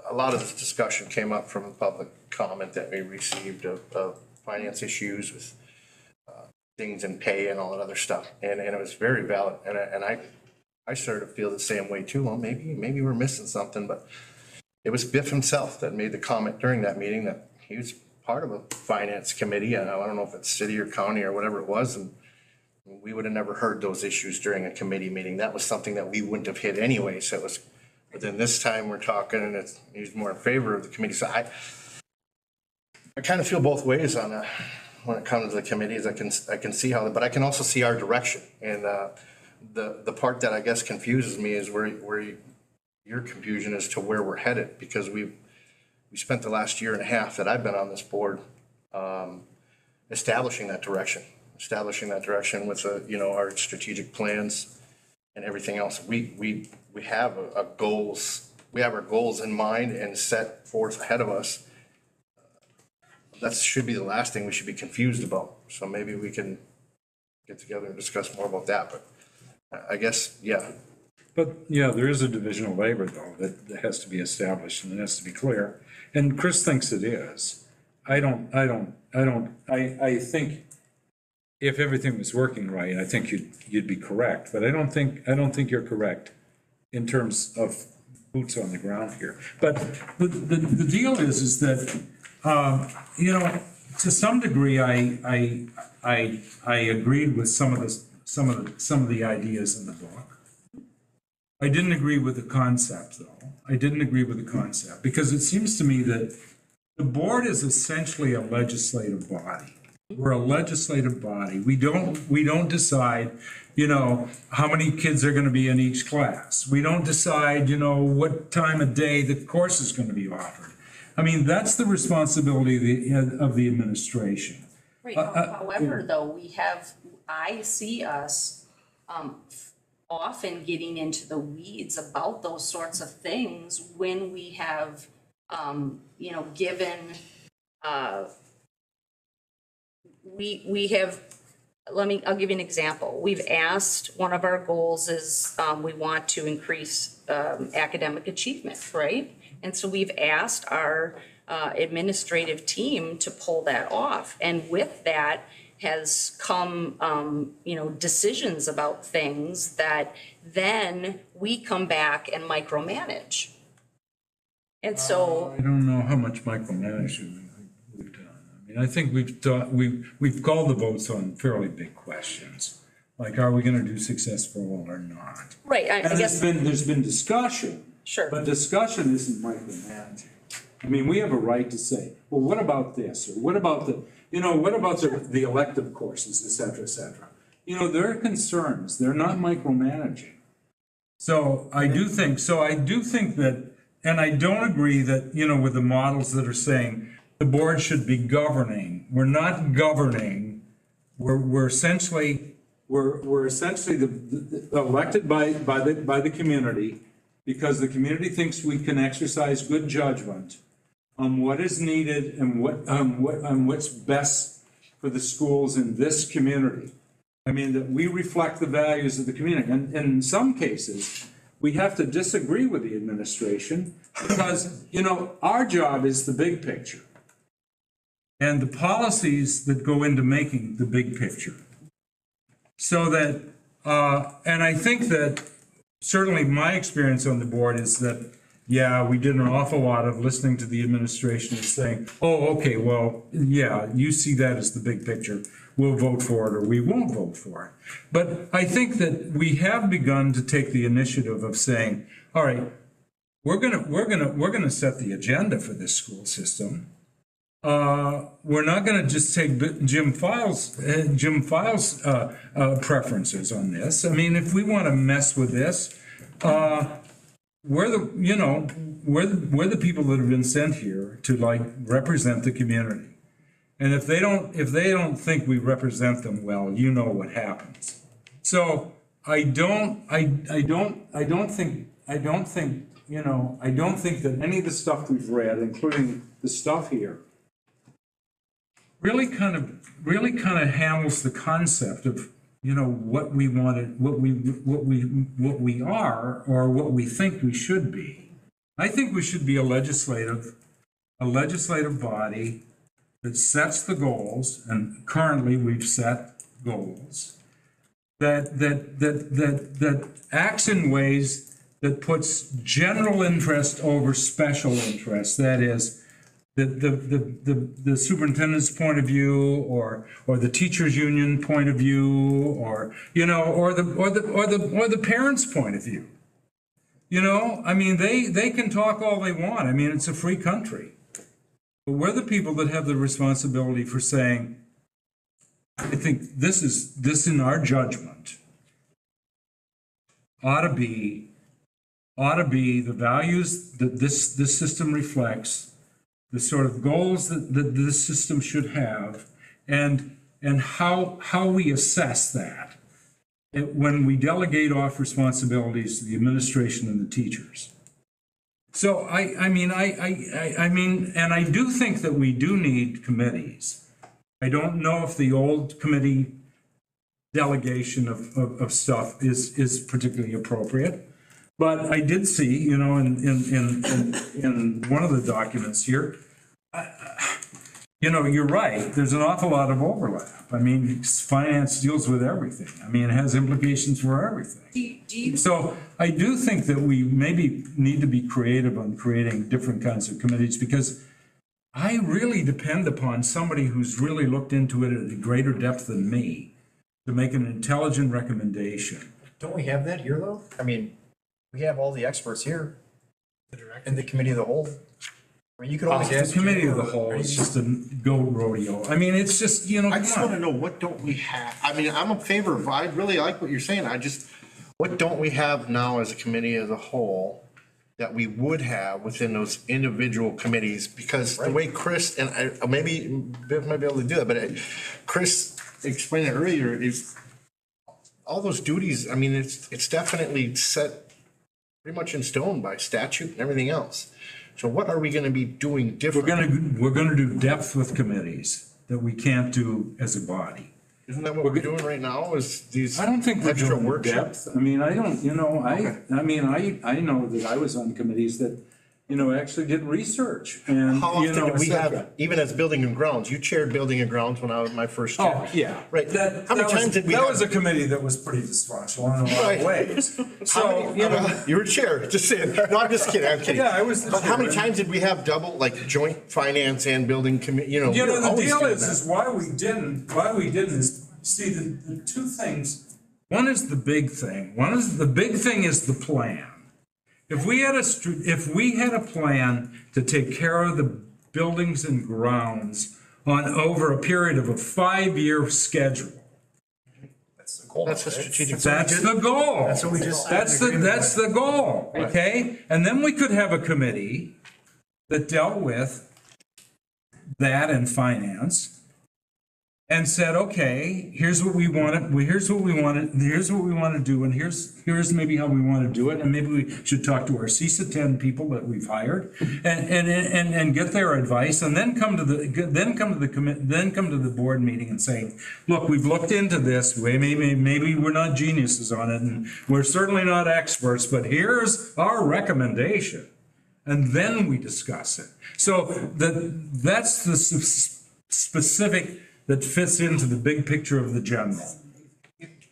a lot of this discussion came up from a public comment that we received of finance issues with things in pay and all that other stuff. And it was very valid. And I sort of feel the same way too. Well, maybe we're missing something, but it was Biff himself that made the comment during that meeting that he was part of a finance committee. And I don't know if it's city or county or whatever it was. And we would have never heard those issues during a committee meeting. That was something that we wouldn't have hit anyway. So it was, but then this time we're talking and he's more in favor of the committee. So I kind of feel both ways on when it comes to the committees. I can see how, but I can also see our direction. And the part that I guess confuses me is your confusion as to where we're headed, because we spent the last year and a half that I've been on this board, establishing that direction with, our strategic plans and everything else. We have we have our goals in mind and set forth ahead of us. That should be the last thing we should be confused about. So maybe we can get together and discuss more about that, but I guess, yeah. But, yeah, there is a division of labor, though, that has to be established, and it has to be clear. And Chris thinks it is. I think if everything was working right, I think you'd be correct, but I don't think you're correct in terms of boots on the ground here. But the deal is that, to some degree, I agreed with some of the ideas in the book. I didn't agree with the concept, though. I didn't agree with the concept, because it seems to me that the board is essentially a legislative body. We're a legislative body. We don't decide, how many kids are going to be in each class. We don't decide, what time of day the course is going to be offered. I mean, that's the responsibility of the administration. Right, however, though, I see us often getting into the weeds about those sorts of things when we have, given, I'll give you an example. We've asked, one of our goals is, we want to increase academic achievement, right? And so we've asked our administrative team to pull that off. And with that has come, decisions about things that then we come back and micromanage. And so. I don't know how much micromanagement we've done. I mean, I think we've called the votes on fairly big questions. Like, are we going to do success for all or not? Right, I guess. There's been discussion. Sure. But discussion isn't micromanaging. I mean, we have a right to say, well, what about this? Or what about the elective courses, et cetera, et cetera? There are concerns. They're not micromanaging. So I do think that, and I don't agree that, with the models that are saying the board should be governing. We're not governing. We're essentially the elected by the community, because the community thinks we can exercise good judgment on what is needed and what's best for the schools in this community. I mean, that we reflect the values of the community. And in some cases, we have to disagree with the administration because, our job is the big picture and the policies that go into making the big picture. So that, and I think that certainly my experience on the board is that, yeah, we did an awful lot of listening to the administration and saying, oh, okay, well, yeah, you see that as the big picture. We'll vote for it or we won't vote for it. But I think that we have begun to take the initiative of saying, all right, we're gonna set the agenda for this school system. We're not going to just take Jim Files' preferences on this. I mean, if we want to mess with this, we're the people that have been sent here to represent the community. And if they don't think we represent them well, what happens. So I don't think that any of the stuff we've read, including the stuff here, really kind of handles the concept of what we wanted, what we are, or what we think we should be. I think we should be a legislative body that sets the goals, and currently we've set goals that acts in ways that puts general interest over special interest. That is, the superintendent's point of view, or the teachers' union point of view, or the parents' point of view. I mean, they can talk all they want. I mean, it's a free country. But we're the people that have the responsibility for saying, I think this in our judgment ought to be the values that this system reflects, the sort of goals that this system should have, and how we assess that when we delegate off responsibilities to the administration and the teachers. So I mean, and I do think that we do need committees. I don't know if the old committee delegation of stuff is particularly appropriate. But I did see, you know, in one of the documents here, you know, you're right, there's an awful lot of overlap. I mean, finance deals with everything. I mean, it has implications for everything. So I do think that we maybe need to be creative on creating different kinds of committees, because I really depend upon somebody who's really looked into it at a greater depth than me to make an intelligent recommendation. Don't we have that here, though? I mean, we have all the experts here in the committee of the whole. I mean, you could always The ask. committee of the whole is just a goat rodeo. I mean, it's just, you know, I just come want on. to know, what don't we have? I mean, I'm in favor of, I really like what you're saying. What don't we have now as a committee as a whole that we would have within those individual committees? Because the way Chris, and maybe Biff might be able to do it, but Chris explained it earlier, is all those duties, I mean, it's definitely set pretty much in stone by statute and everything else. So what are we gonna be doing different? We're gonna do depth with committees that we can't do as a body. Isn't that what we're doing right now, is these I don't think we're extra doing workshops? depth. I mean, I don't, you know, I mean, I know that I was on committees that, you know, actually did research and, How you often know, did we et cetera. have, even as building and grounds, you chaired building and grounds when I was my first chair. Oh, yeah. Right. How many times did we That have? was a committee that was pretty dysfunctional in a lot Right. of ways. How So, many- you know, You were chair, just saying. No, I'm just kidding, I'm kidding. Yeah, I was the But how many chair. times did we have double, like joint finance and building committee, you we know, were the always deal doing is that. why we didn't is, see, the two things, one is the big thing. The big thing is the plan. If we had a plan to take care of the buildings and grounds over a period of a 5-year schedule, That's the goal. That's a strategic. that's the goal. That's what we just. That's the goal, okay? And then we could have a committee that dealt with that and finance and said, okay, here's what we want to do, and here's maybe how we want to do it, and maybe we should talk to our CISA 10 people that we've hired and get their advice, and then come to the board meeting and say, look, we've looked into this, maybe we're not geniuses on it, and we're certainly not experts, but here's our recommendation. And then we discuss it. So that's the specific that fits into the big picture of the general.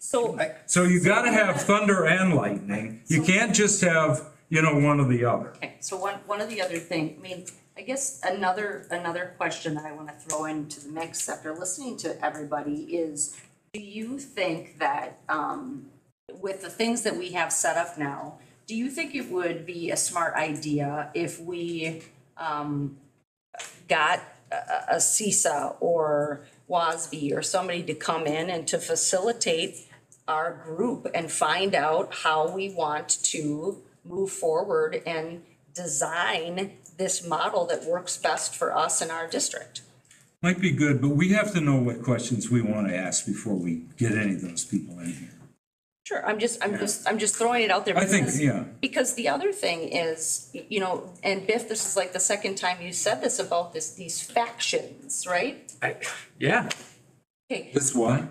So you gotta have thunder and lightning. You can't just have, you know, one or the other. Okay, so one of the other thing, I mean, I guess another question that I want to throw into the mix after listening to everybody is, do you think that, with the things that we have set up now, do you think it would be a smart idea if we, got a CISA or WASB or somebody to come in and to facilitate our group and find out how we want to move forward and design this model that works best for us in our district? Might be good, but we have to know what questions we want to ask before we get any of those people in here. Sure, I'm just throwing it out there. I think, because- yeah. Because the other thing is, you know, and Biff, this is like the second time you said this about these factions, right? Yeah. Okay, This what?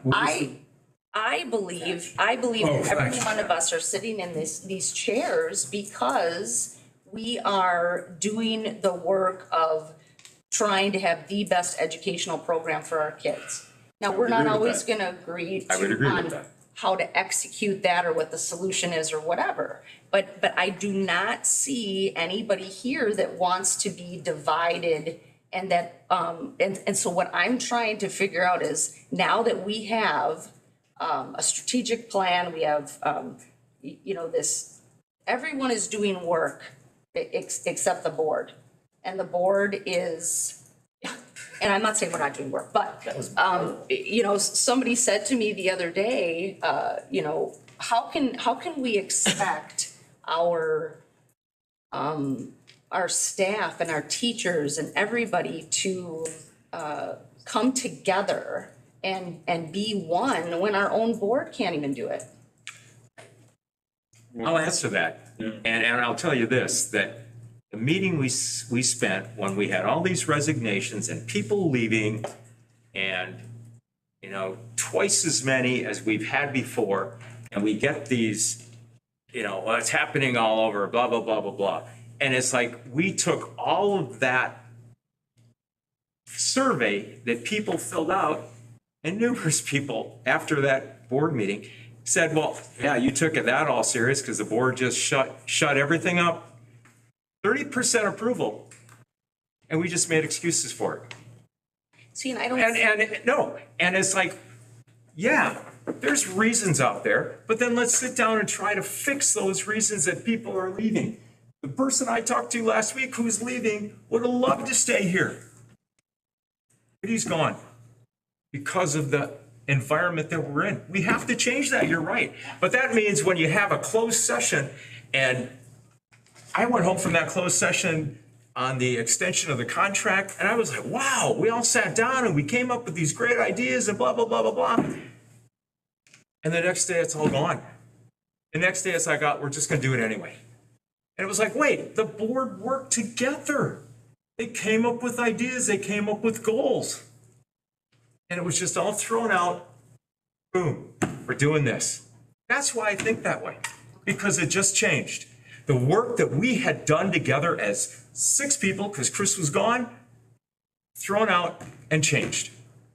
I believe Oh, that every factions. one of us are sitting in these chairs because we are doing the work of trying to have the best educational program for our kids. Now, we're not agree with always that. gonna agree I would agree with on that. how to execute that or what the solution is or whatever. But I do not see anybody here that wants to be divided and that, and so what I'm trying to figure out is, now that we have a strategic plan, we have, you know, everyone is doing work except the board. And the board is, and I'm not saying we're not doing work, but, you know, somebody said to me the other day, you know, how can we expect our staff and our teachers and everybody to come together and be one when our own board can't even do it? I'll answer that. And I'll tell you this, that the meeting we spent when we had all these resignations and people leaving and, you know, twice as many as we've had before, and we get these, you know, well, it's happening all over, blah, blah, blah, blah, blah. And it's like, we took all of that survey that people filled out, and numerous people after that board meeting said, well, yeah, you took it that all serious because the board just shut everything up. 30% approval, and we just made excuses for it. See, and I don't. And it's like, yeah, there's reasons out there, but then let's sit down and try to fix those reasons that people are leaving. The person I talked to last week who's leaving would have loved to stay here, but he's gone because of the environment that we're in. We have to change that, you're right. But that means when you have a closed session, and I went home from that closed session on the extension of the contract, and I was like, wow, we all sat down and we came up with these great ideas and blah, blah, blah, blah, blah. And the next day it's all gone. The next day it's like, we're just gonna do it anyway. And it was like, wait, the board worked together. They came up with ideas, they came up with goals. And it was just all thrown out, boom, we're doing this. That's why I think that way, because it just changed. The work that we had done together as 6 people, because Chris was gone, thrown out and changed.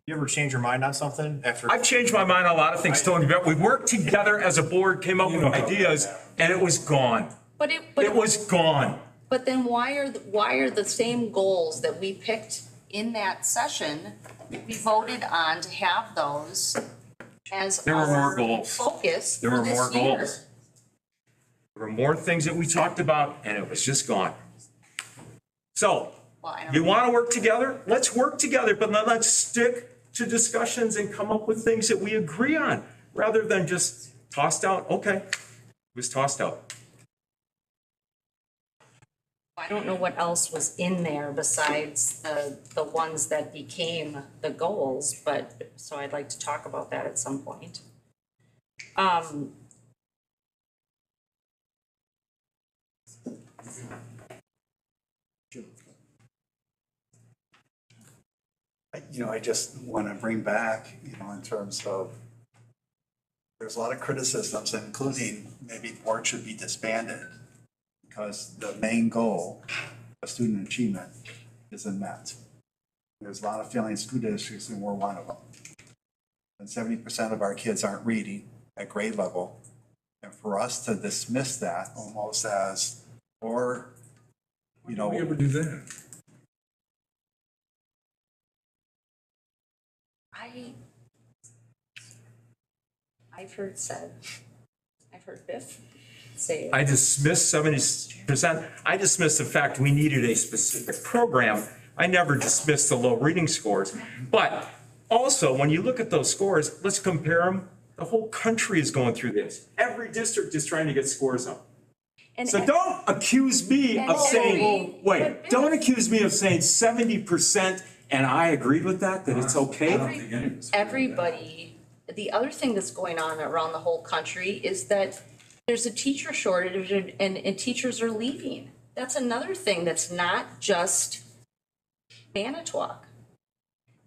You ever change your mind on something after? I've changed my mind on a lot of things, Tony, but we worked together as a board, came up with ideas, and it was gone. But it was gone. But then why are the same goals that we picked in that session, we voted on to have those as There were more our goals. focus There for were more this year? goals. There were more things that we talked about, and it was just gone. So, Well, I don't you know. want to work together? Let's work together, but then let's stick to discussions and come up with things that we agree on, rather than just tossed out. Okay, it was tossed out. I don't know what else was in there besides the ones that became the goals, but, so I'd like to talk about that at some point. I just want to bring back, in terms of, there's a lot of criticisms, including maybe the board should be disbanded because the main goal of student achievement isn't met. There's a lot of failing school districts, and we're one of them. And 70% of our kids aren't reading at grade level. And for us to dismiss that almost as, or, We ever do that? I've heard Biff say. I dismiss 70%. I dismiss the fact we needed a specific program. I never dismissed the low reading scores. But also, when you look at those scores, let's compare them. The whole country is going through this. Every district is trying to get scores up. So don't accuse me of saying, don't accuse me of saying 70% and I agreed with that it's okay. Everybody, the other thing that's going on around the whole country is that there's a teacher shortage and teachers are leaving. That's another thing that's not just Manitowoc.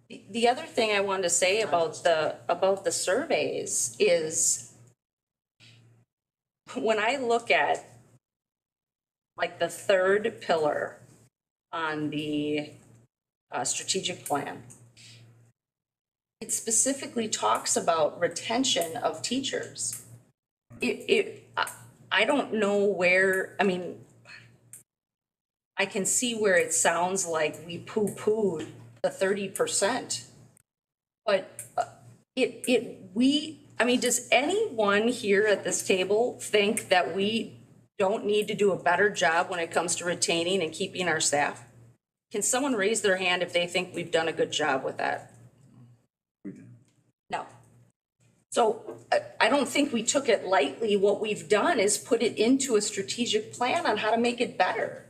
The other thing I wanted to say about the surveys is when I look at like the third pillar on the strategic plan, it specifically talks about retention of teachers. I don't know where, I can see where it sounds like we poo-pooed the 30%. But does anyone here at this table think that we don't need to do a better job when it comes to retaining and keeping our staff? Can someone raise their hand if they think we've done a good job with that? No. So I don't think we took it lightly. What we've done is put it into a strategic plan on how to make it better.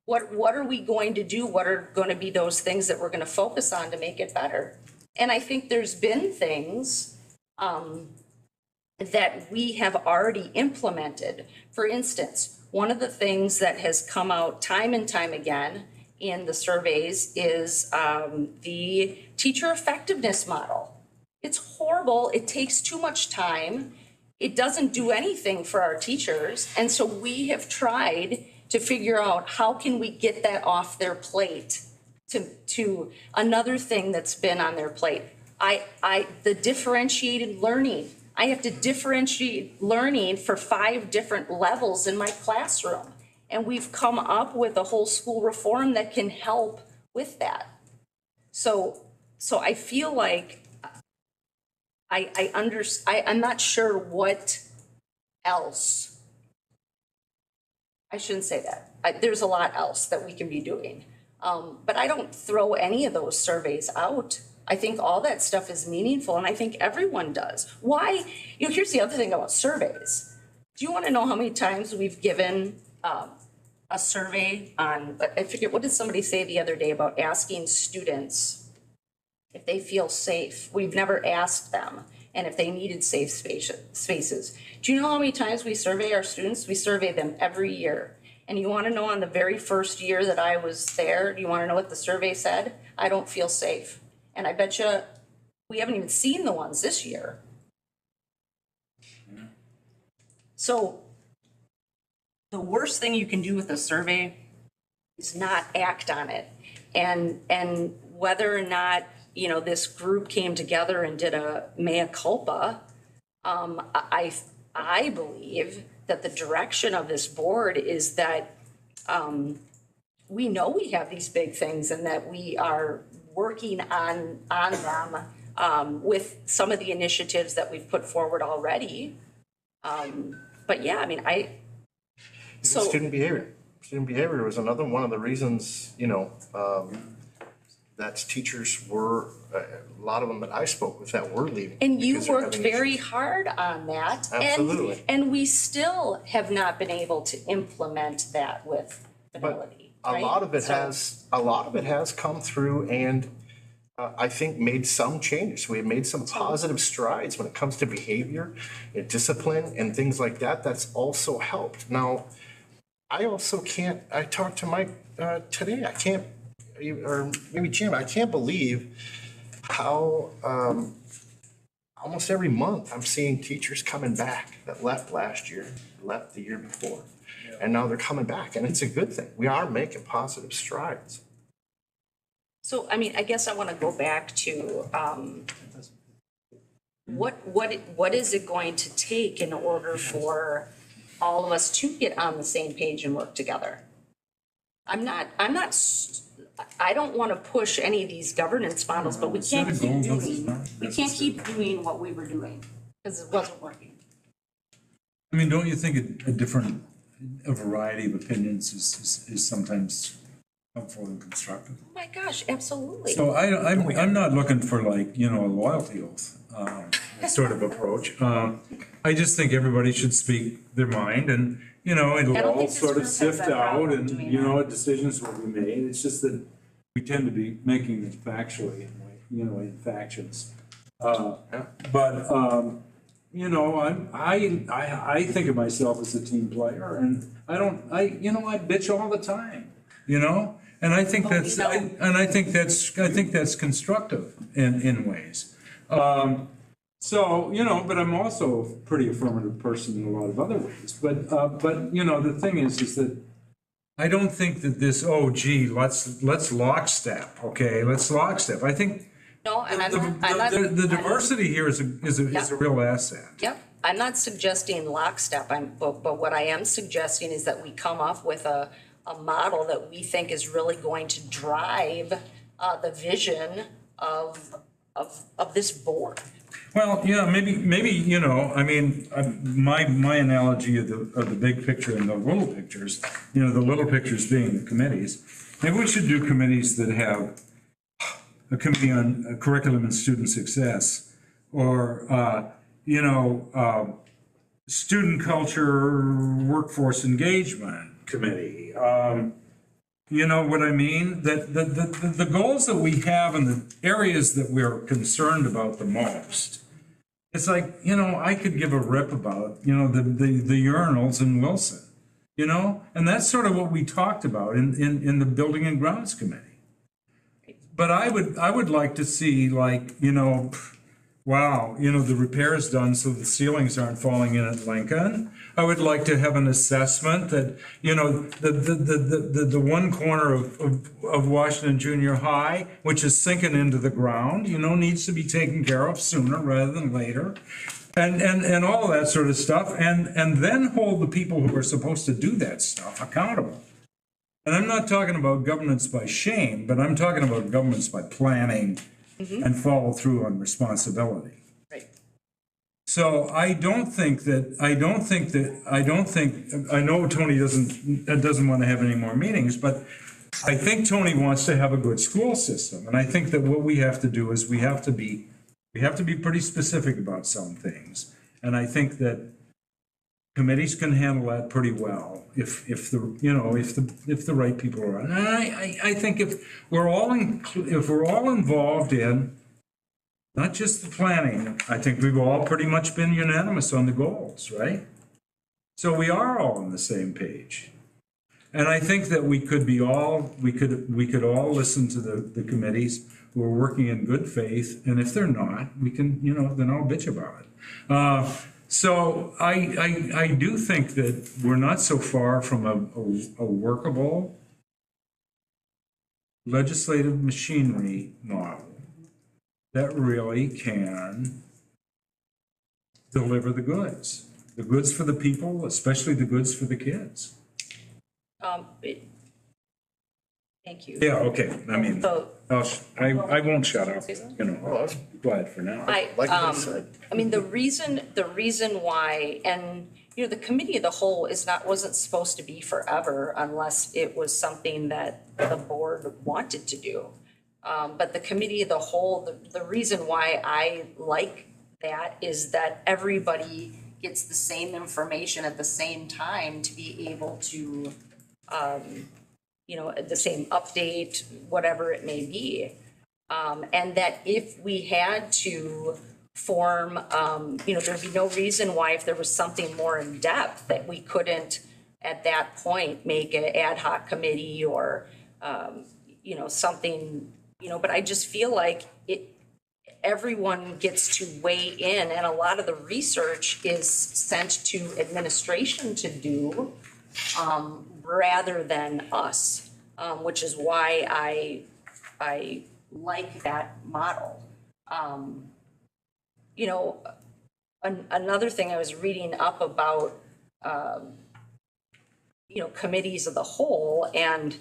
What are we going to do? What are going to be those things that we're going to focus on to make it better? And I think there's been things that we have already implemented. For instance, one of the things that has come out time and time again in the surveys is the teacher effectiveness model. It's horrible. It takes too much time. It doesn't do anything for our teachers. And so we have tried to figure out how can we get that off their plate to another thing that's been on their plate. The differentiated learning. I have to differentiate learning for 5 different levels in my classroom. And we've come up with a whole school reform that can help with that. So I feel like I'm not sure what else. I shouldn't say that. There's a lot else that we can be doing. But I don't throw any of those surveys out. I think all that stuff is meaningful, and I think everyone does. Why? Here's the other thing about surveys. Do you want to know how many times we've given a survey on, I forget, what did somebody say the other day about asking students if they feel safe? We've never asked them, and if they needed safe spaces. Do you know how many times we survey our students? We survey them every year. And you want to know, on the very first year that I was there, do you want to know what the survey said? I don't feel safe. And I bet you we haven't even seen the ones this year. So the worst thing you can do with a survey is not act on it. And whether or not, this group came together and did a mea culpa, I believe that the direction of this board is that we know we have these big things and that we are working on them with some of the initiatives that we've put forward already. But yeah, I mean, Student behavior. Student behavior was another one of the reasons, that teachers were, a lot of them that I spoke with that were leaving. And you because they're worked having very issues. hard on that. Absolutely. And we still have not been able to implement that with fidelity. A lot of it has come through and I think made some changes. We have made some positive strides when it comes to behavior and discipline and things like that. That's also helped. Now, I talked to Mike today. I can't, or maybe Jim, I can't believe how almost every month I'm seeing teachers coming back that left last year, left the year before. And now they're coming back, and it's a good thing. We are making positive strides. So, I mean, I guess I want to go back to what is it going to take in order for all of us to get on the same page and work together? I don't want to push any of these governance models, but we can't keep doing what we were doing because it wasn't working. I mean, don't you think a variety of opinions is sometimes helpful and constructive? Oh my gosh, absolutely. So I'm not looking for like, a loyalty oath sort of approach. I just think everybody should speak their mind and, it'll all sort of sift out and, decisions will be made. It's just that we tend to be making them factually in factions. I think of myself as a team player and I bitch all the time, and I think that's constructive in ways. But I'm also a pretty affirmative person in a lot of other ways. But the thing is that I don't think that this, let's lockstep, okay? Let's lockstep. I think No, and the diversity here is a real asset. Yep, I'm not suggesting lockstep, but what I am suggesting is that we come up with a model that we think is really going to drive the vision of this board. Well, yeah, maybe, my analogy of the big picture and the little pictures, the little pictures being the committees. Maybe we should do committees that have a committee on curriculum and student success, or student culture, workforce engagement committee. You know what I mean? That the goals that we have in the areas that we're concerned about the most. It's like, I could give a rip about, the urinals in Wilson, and that's sort of what we talked about in the Building and Grounds Committee. But I would like to see, like, wow, the repairs done so the ceilings aren't falling in at Lincoln. I would like to have an assessment that, the one corner of Washington Junior High, which is sinking into the ground, needs to be taken care of sooner rather than later. And all that sort of stuff. And then hold the people who are supposed to do that stuff accountable. And I'm not talking about governance by shame, but I'm talking about governance by planning and follow through on responsibility. Right. So I know Tony doesn't want to have any more meetings, but I think Tony wants to have a good school system. And I think that what we have to do is we have to be pretty specific about some things. And I think that committees can handle that pretty well if the right people are on. And I think if we're all involved in not just the planning, I think we've all pretty much been unanimous on the goals, right? So we are all on the same page. And I think that we could all listen to the committees who are working in good faith, and if they're not, we can, then I'll bitch about it. So I do think that we're not so far from a workable legislative machinery model that really can deliver the goods for the people, especially the goods for the kids. Thank you. Yeah, okay, I mean, So- I won't shut up, go ahead for now. The reason why, and, the committee of the whole wasn't supposed to be forever unless it was something that the board wanted to do. But the committee of the whole, the reason why I like that is that everybody gets the same information at the same time to be able to, the same update, whatever it may be. And that if we had to form, there'd be no reason why if there was something more in depth that we couldn't at that point make an ad hoc committee or, something, but I just feel like everyone gets to weigh in, and a lot of the research is sent to administration to do, rather than us, which is why I like that model. Another thing I was reading up about, committees of the whole, and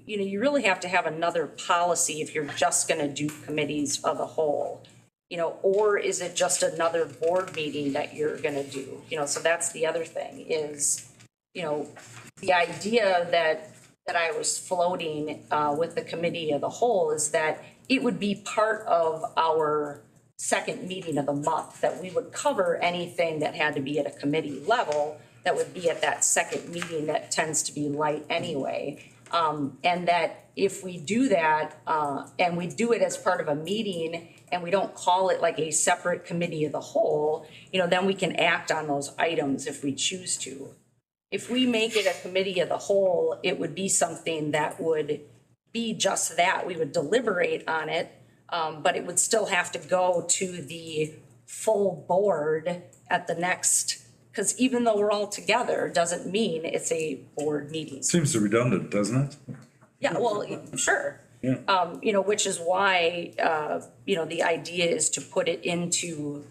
you really have to have another policy if you're just gonna do committees of the whole. Or is it just another board meeting that you're gonna do? So that's the other thing is, the idea that I was floating with the committee of the whole is that it would be part of our second meeting of the month, that we would cover anything that had to be at a committee level that would be at that second meeting that tends to be light anyway. And that if we do that, and we do it as part of a meeting and we don't call it like a separate committee of the whole, then we can act on those items if we choose to. If we make it a committee of the whole, it would be something that would be just that. We would deliberate on it, but it would still have to go to the full board at the next, because even though we're all together, doesn't mean it's a board meeting. Seems redundant, doesn't it? Yeah, well, sure. Yeah. Which is why, the idea is to put it into,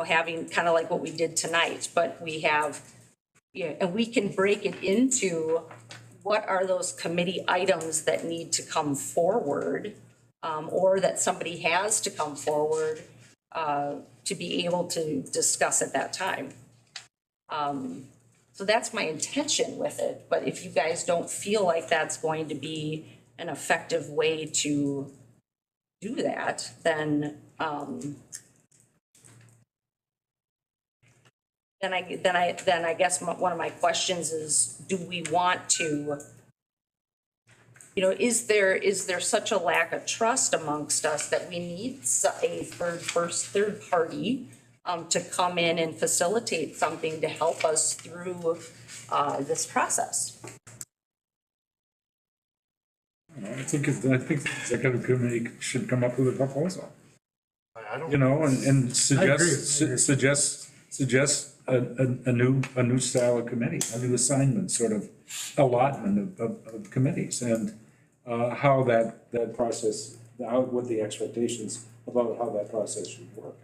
having kind of like what we did tonight, but we have, and we can break it into what are those committee items that need to come forward, or that somebody has to come forward, to be able to discuss at that time. So that's my intention with it, but if you guys don't feel like that's going to be an effective way to do that, then Then I guess one of my questions is, do we want to, is there such a lack of trust amongst us that we need a third party to come in and facilitate something to help us through this process? I think the executive committee should come up with a proposal, I don't. and suggest a new style of committee, a new assignment, sort of allotment of committees, and how that process, what the expectations about how that process should work.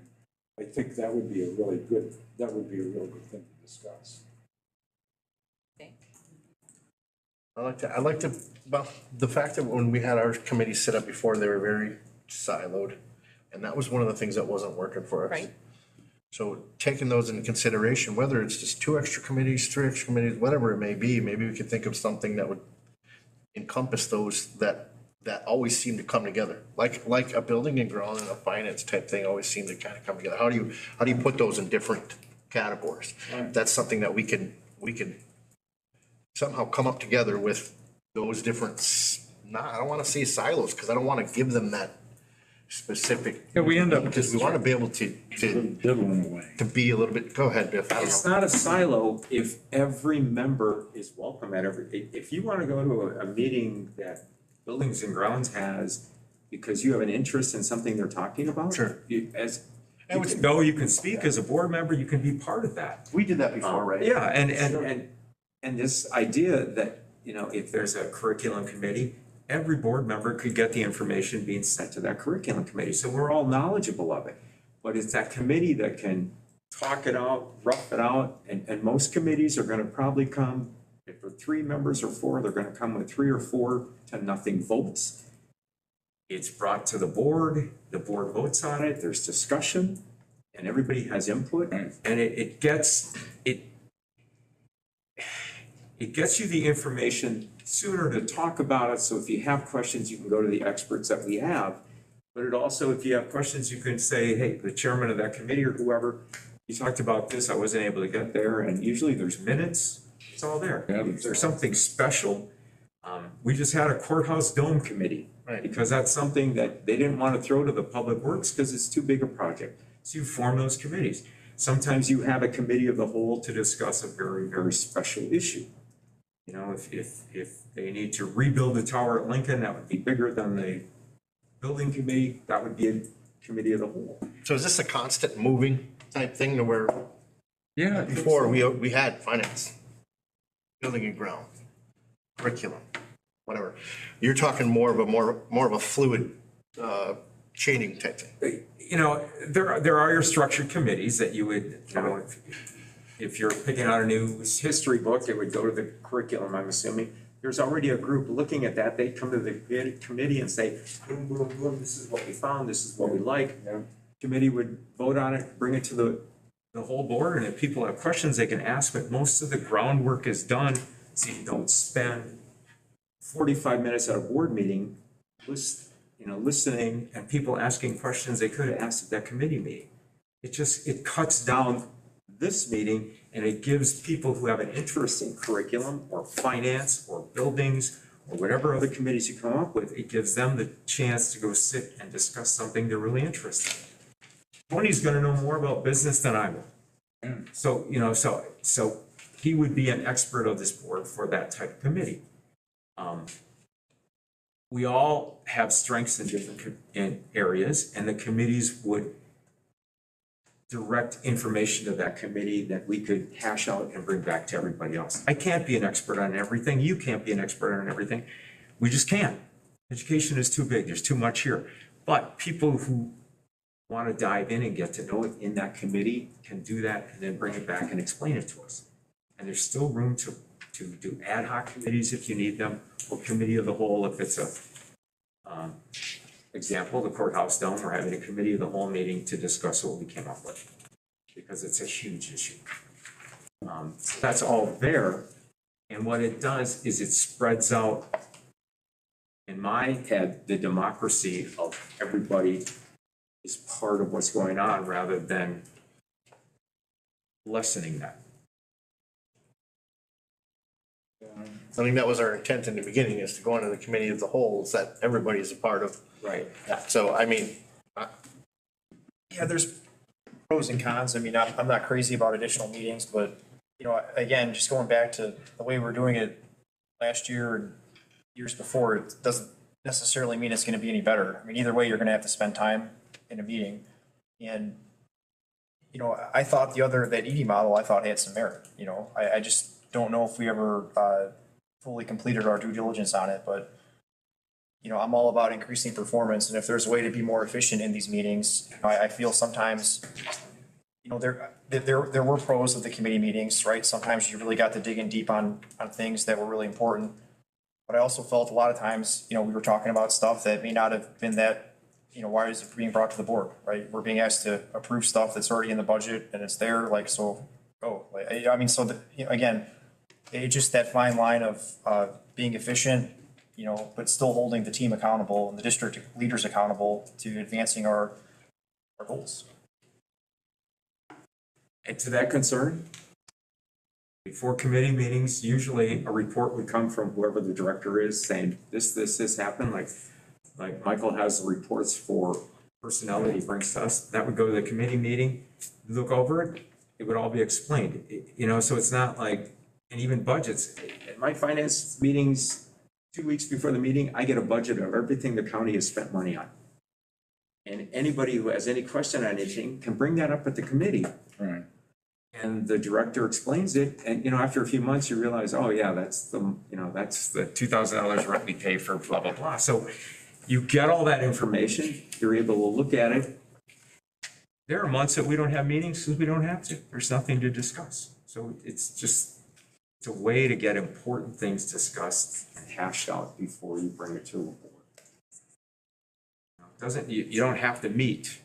I think that would be a real good thing to discuss. I like to, well, the fact that when we had our committee set up before, they were very siloed. And that was one of the things that wasn't working for us. Right. So taking those into consideration, whether it's just 2 extra committees, 3 extra committees, whatever it may be, maybe we could think of something that would encompass those that always seem to come together. Like a building and ground and a finance type thing always seem to kind of come together. How do you put those in different categories? That's something that we can somehow come up together with those different, I don't want to say silos, because I don't want to give them that specific. Yeah, we end up. Because we want to be able to diddling away. To be a little bit, go ahead, Biff. I don't It's know. not a silo if every member is welcome at if you want to go to a meeting that Buildings and Grounds has because you have an interest in something they're talking about. Sure. You can go, you can speak as a board member, you can be part of that. We did that before, right? Yeah, and this idea that, if there's a curriculum committee, every board member could get the information being sent to that curriculum committee, so we're all knowledgeable of it. But it's that committee that can talk it out, rough it out, and most committees are gonna probably come, if they're 3 members or 4, they're gonna come with 3 or 4 to nothing votes. It's brought to the board votes on it, there's discussion, and everybody has input, and it gets you the information sooner to talk about it, so if you have questions, you can go to the experts that we have. But it also, if you have questions, you can say, hey, the chairman of that committee or whoever, you talked about this, I wasn't able to get there, and usually there's minutes, it's all there. Yeah. If there's something special, we just had a courthouse dome committee. Right. Because that's something that they didn't want to throw to the public works because it's too big a project. So you form those committees. Sometimes you have a committee of the whole to discuss a very, very special issue. If they need to rebuild the tower at Lincoln, that would be bigger than the building committee, that would be a committee of the whole. So is this a constant moving type thing to where Yeah. before we had finance, building and ground, curriculum, whatever? You're talking more of a fluid chaining type thing. There are your structured committees that you would, if you're picking out a new history book, it would go to the curriculum, I'm assuming. There's already a group looking at that, they come to the committee and say, boom, boom, boom, this is what we found, this is what we like. Committee would vote on it, bring it to the whole board, and if people have questions, they can ask, but most of the groundwork is done, so you don't spend 45 minutes at a board meeting listening and people asking questions they could have asked at that committee meeting. It cuts down this meeting and it gives people who have an interest in curriculum or finance or buildings or whatever other committees you come up with, it gives them the chance to go sit and discuss something they're really interested in. Tony's gonna know more about business than I will. So he would be an expert of this board for that type of committee. We all have strengths in different areas, and the committees would direct information to that committee that we could hash out and bring back to everybody else. I can't be an expert on everything. You can't be an expert on everything. We just can't. Education is too big. There's too much here. But people who want to dive in and get to know it in that committee can do that and then bring it back and explain it to us. And there's still room to do ad hoc committees if you need them, or committee of the whole if it's a example, the courthouse dome, we're having a committee of the whole meeting to discuss what we came up with, because it's a huge issue. So that's all there, and what it does is it spreads out, in my head, the democracy of everybody is part of what's going on rather than lessening that. I think that was our intent in the beginning, is to go into the committee of the whole, is that everybody is a part of Right. that. So, I mean, Yeah, there's pros and cons. I mean, I'm not crazy about additional meetings, but, you know, again, just going back to the way we're doing it last year and years before, it doesn't necessarily mean it's gonna be any better. I mean, either way, you're gonna have to spend time in a meeting. And, you know, I thought that ED model, I thought had some merit, you know? I just don't know if we ever, fully completed our due diligence on it, but, you know, I'm all about increasing performance, and if there's a way to be more efficient in these meetings, you know, I feel sometimes, you know, there were pros of the committee meetings, right? Sometimes you really got to dig in deep on things that were really important. But I also felt a lot of times, you know, we were talking about stuff that may not have been that, you know, why is it being brought to the board, right? We're being asked to approve stuff that's already in the budget and it's there, like, so, go. Like, I mean, so, you know, again, it's just that fine line of being efficient, you know, but still holding the team accountable and the district leaders accountable to advancing our goals. And to that concern, before committee meetings, usually a report would come from whoever the director is saying, this happened, like Michael has the reports for personnel that he brings to us, that would go to the committee meeting, look over it, it would all be explained, you know, so it's not like, and even budgets, at my finance meetings, 2 weeks before the meeting, I get a budget of everything the county has spent money on. And anybody who has any question on anything can bring that up at the committee. Right. And the director explains it, and, you know, after a few months, you realize, oh, yeah, that's the $2,000 rent we pay for blah, blah, blah. So you get all that information, you're able to look at it. There are months that we don't have meetings because we don't have to. There's nothing to discuss. So it's a way to get important things discussed and hashed out before you bring it to a board. You don't have to meet,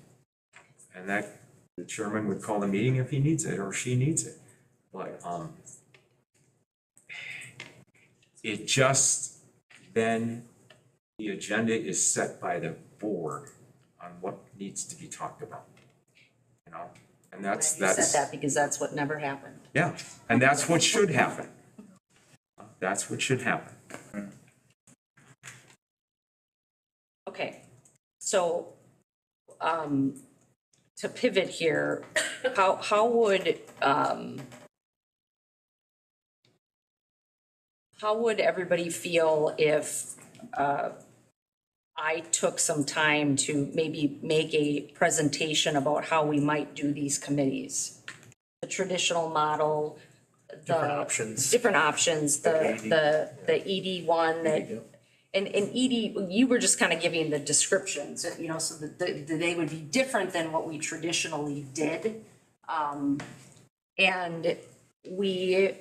and that the chairman would call the meeting if he needs it or she needs it. But it just, then the agenda is set by the board on what needs to be talked about. You know, and You said that because that's what never happened. yeah, and that's what should happen. That's what should happen. Okay, so, to pivot here, how would everybody feel if, I took some time to maybe make a presentation about how we might do these committees? The traditional model, different options. different options, the ED one that, and ED, you were just kind of giving the descriptions, you know, so that they would be different than what we traditionally did. And we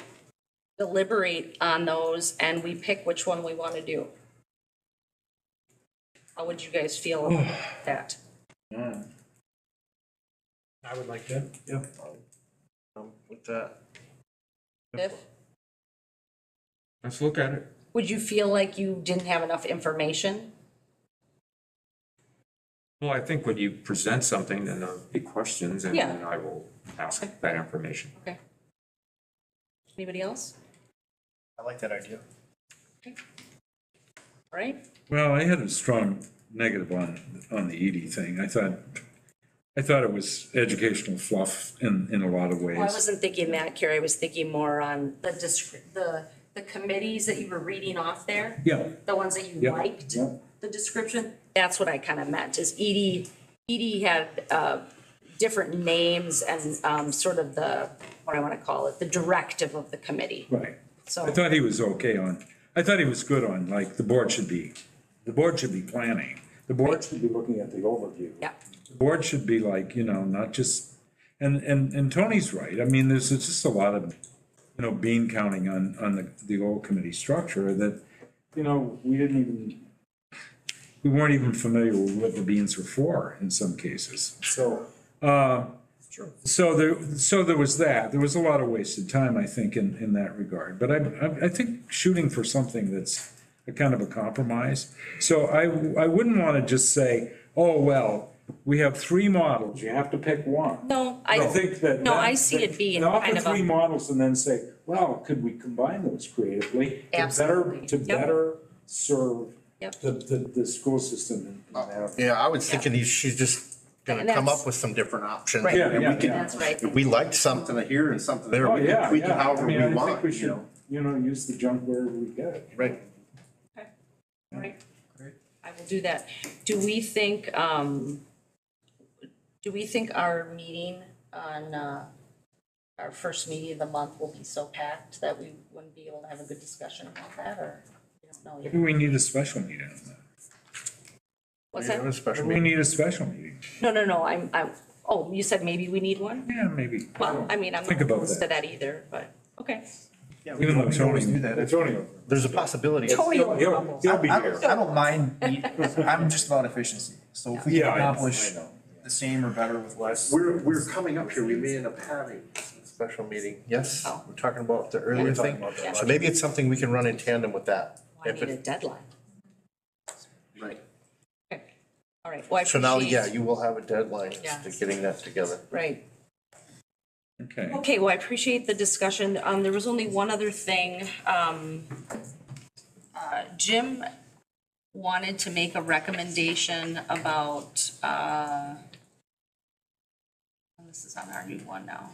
deliberate on those and we pick which one we want to do. How would you guys feel about that? I would like that, yeah. With that. Tiff? Let's look at it. Would you feel like you didn't have enough information? Well, I think when you present something, then there'll be questions, and Yeah. then I will ask that information. Okay. Anybody else? I like that idea. All right, Well, I had a strong negative on the ED thing. I thought it was educational fluff in a lot of ways. well, I wasn't thinking that, Carrie, I was thinking more on the committees that you were reading off there. Yeah. The ones that you Yeah. liked, Yeah. the description, that's what I kind of meant, is ED had, different names and, sort of what I want to call it, the directive of the committee. Right. So. I thought he was okay I thought he was good on, like, the board should be planning. The board should be looking at the overview. Yeah. The board should be like, you know, not just, and Tony's right. I mean, there's just a lot of, you know, bean counting on the old committee structure that, you know, we weren't even familiar with what the beans were for in some cases. So, so there was that. There was a lot of wasted time, I think, in that regard. But I think shooting for something that's a kind of a compromise. So I wouldn't want to just say, oh, well, we have three models, you have to pick one. No, I think that. no, I see it being kind of Offer three a, models and then say, well, could we combine those creatively? Absolutely. To Yep. better serve Yep. the school system in that. Yeah, I was thinking she's just And gonna come that's- up with some different options. Right. Yeah, And we yeah, can- yeah. that's right. If we liked something here and something there, Oh, we can yeah, tweak it yeah. however I mean, we I think want, we you should, know? use the junk wherever we get it. Right. I will do that. Do we think our meeting on, our first meeting of the month will be so packed that we wouldn't be able to have a good discussion about that, or you don't know yet? Maybe we need a special meeting on that. What's Yeah, that? it was a special We meeting. need a special meeting. No, oh, you said maybe we need one? Yeah, maybe. Well, I mean, I'm Think not about opposed to that. that either, but, okay. Even though We can always Tony, do that. Tony. There's a possibility. Tony will He'll be here. I don't mind, I'm just about efficiency. So if we Yeah, can I know, accomplish I know. the same or better with less. We're coming up here, we may end up having a special meeting. Yes, Oh. we're talking about the earlier We're talking thing. about that. So maybe it's something we can run in tandem with that. I If need it- a deadline. Right. Okay, all right, well, I So now, appreciate- yeah, you will have a deadline Yeah. to getting that together. Right. Okay. Okay, well, I appreciate the discussion. There was only one other thing. Jim wanted to make a recommendation about, this is on our new one now.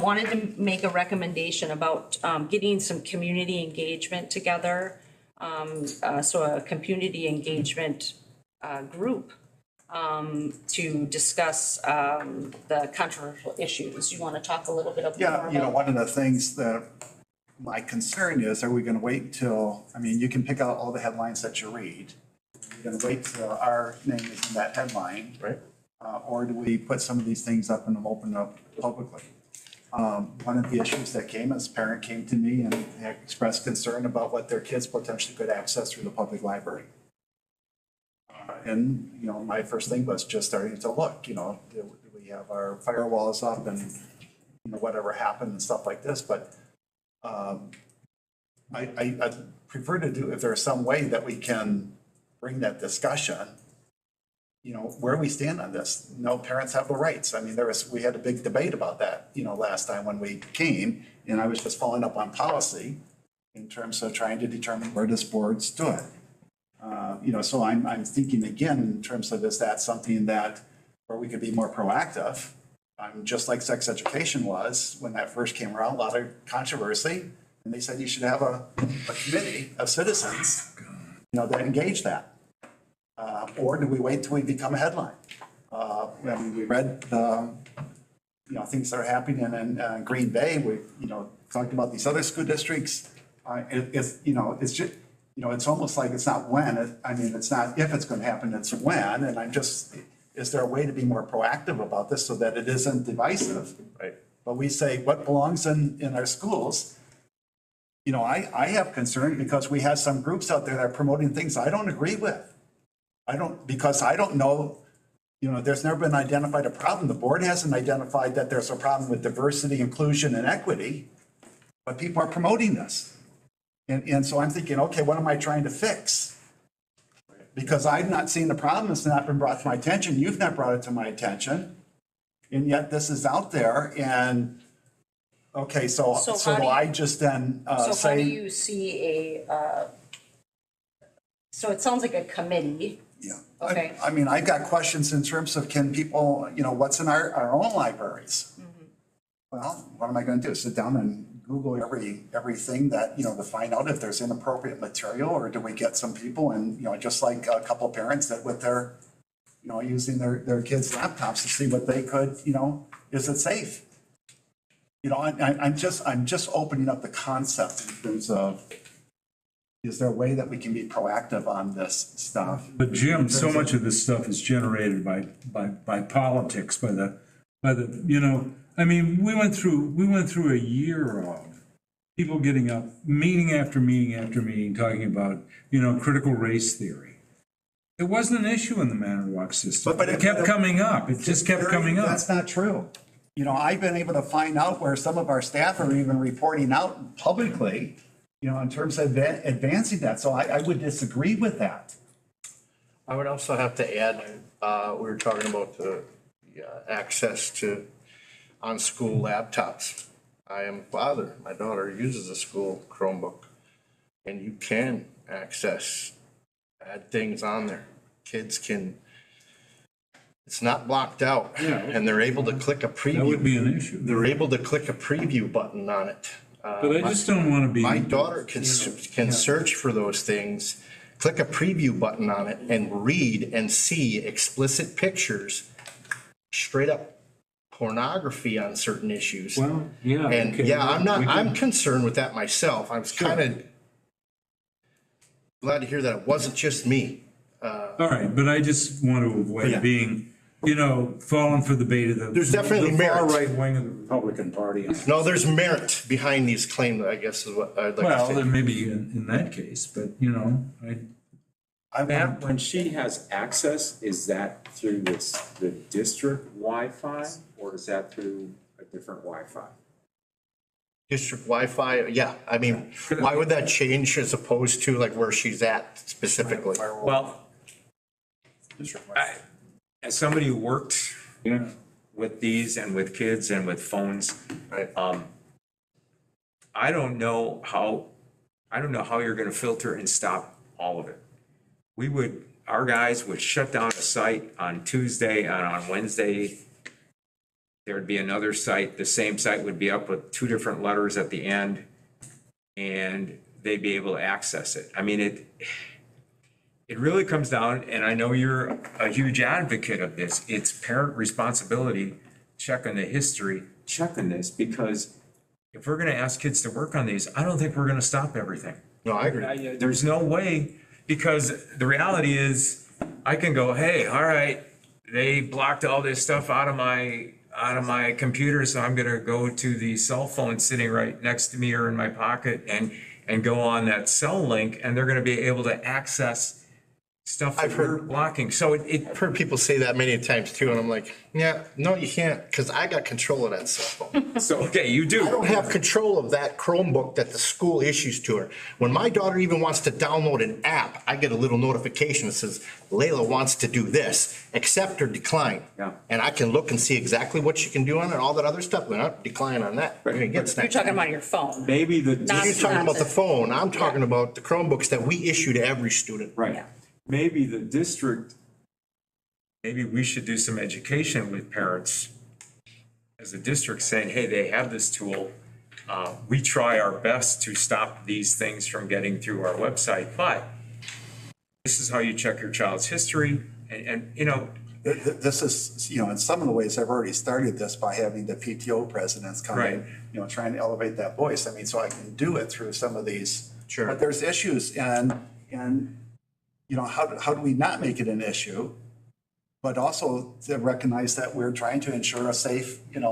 Wanted to make a recommendation about, getting some community engagement together. So a community engagement, group to discuss the controversial issues. You want to talk a little bit about? Yeah, you know, one of the things that my concern is, are we gonna wait until, I mean, you can pick out all the headlines that you read. You're gonna wait till our name is in that headline. Right. Or do we put some of these things up and open up publicly? One of the issues that came, as a parent came to me and expressed concern about what their kids potentially could access through the public library. And, you know, my first thing was just starting to look, you know, do we have our firewalls up and, you know, whatever happened and stuff like this, but I prefer to do, if there's some way that we can bring that discussion, you know, where we stand on this. No, parents have the rights. I mean, we had a big debate about that, you know, last time when we came, and I was just following up on policy in terms of trying to determine where this board stood. You know, so I'm thinking again, in terms of, is that something that, where we could be more proactive? Just like sex education was, when that first came around, a lot of controversy, and they said you should have a committee of citizens, you know, that engage that. Or do we wait till we become a headline? I mean, we read the, you know, things that are happening in Green Bay. We, you know, talked about these other school districts. It's, you know, it's just, you know, it's almost like it's not when, I mean, it's not if it's going to happen, it's when. And I'm just, is there a way to be more proactive about this so that it isn't divisive? Right. But we say what belongs in our schools. You know, I have concern because we have some groups out there that are promoting things I don't agree with. Because I don't know, you know, there's never been identified a problem. The board hasn't identified that there's a problem with diversity, inclusion, and equity, but people are promoting this. And so I'm thinking, okay, what am I trying to fix? Because I've not seen the problem, it's not been brought to my attention, you've not brought it to my attention, and yet this is out there, and, okay, so So do how do you- I just then So how do say, you see so it sounds like a committee. yeah. Okay. I mean, I've got questions in terms of can people, you know, what's in our own libraries? Well, what am I gonna do, sit down and Google everything that, you know, to find out if there's inappropriate material, or do we get some people and, you know, just like a couple parents that with their, you know, using their kids' laptops to see what they could, you know, is it safe? You know, I'm just opening up the concept in terms of, is there a way that we can be proactive on this stuff? But Jim, so much of this stuff is generated by politics, by the, you know, I mean, we went through a year of people getting up, meeting after meeting after meeting, talking about, you know, critical race theory. It wasn't an issue in the Manitowoc system, but it kept coming up. It just kept coming up. That's not true. You know, I've been able to find out where some of our staff are even reporting out publicly, you know, in terms of advancing that. So I would disagree with that. I would also have to add, we were talking about the access to on-school laptops. I am a father, my daughter uses a school Chromebook, and you can add things on there. Kids can, it's not blocked out, and they're able to click a preview. That would be an issue. They're able to click a preview button on it. But I just don't want to be. My daughter can search for those things, click a preview button on it, and read and see explicit pictures, straight up pornography on certain issues. Well, yeah. And okay, I'm concerned with that myself. I was kind of glad to hear that it wasn't just me. All right, but I just want to avoid being, falling for the bait of the. There's definitely the far merit. right wing of the Republican Party. No, there's merit behind these claims, I guess is what I'd like Well, to there say. may be in that case, but, Matt, when she has access, is that through the district Wi-Fi, or is that through a different Wi-Fi? District Wi-Fi, yeah, I mean, why would that change as opposed to like where she's at specifically? Well, as somebody who worked with these and with kids and with phones, Right. I don't know how you're gonna filter and stop all of it. Our guys would shut down a site on Tuesday, and on Wednesday, there'd be another site, the same site would be up with two different letters at the end, and they'd be able to access it. I mean, it really comes down, and I know you're a huge advocate of this, it's parent responsibility, checking the history, checking this, because if we're gonna ask kids to work on these, I don't think we're gonna stop everything. No, I agree. There's no way, because the reality is, I can go, hey, all right, they blocked all this stuff out of my computer, so I'm gonna go to the cell phone sitting right next to me or in my pocket and go on that cell link, and they're gonna be able to access stuff that I've heard- we're blocking. So I've heard people say that many times too, and I'm like, yeah, no, you can't, because I got control of that cell phone. So, okay, you do. I don't have control of that Chromebook that the school issues to her. When my daughter even wants to download an app, I get a little notification that says, Layla wants to do this, accept or decline. Yeah. And I can look and see exactly what she can do on it, all that other stuff, but not decline on that. You're gonna get You're talking about your phone. Maybe the. Not- You're talking about the the- phone, I'm talking about the Chromebooks that we issue to every student. Right. Yeah. Maybe the district, Maybe we should do some education with parents as a district saying, hey, they have this tool. We try our best to stop these things from getting through our website, but this is how you check your child's history and This is, in some of the ways, I've already started this by having the PTO presidents come in, trying to elevate that voice. I mean, so I can do it through some of these. Sure. But there's issues and how do we not make it an issue? But also to recognize that we're trying to ensure a safe, and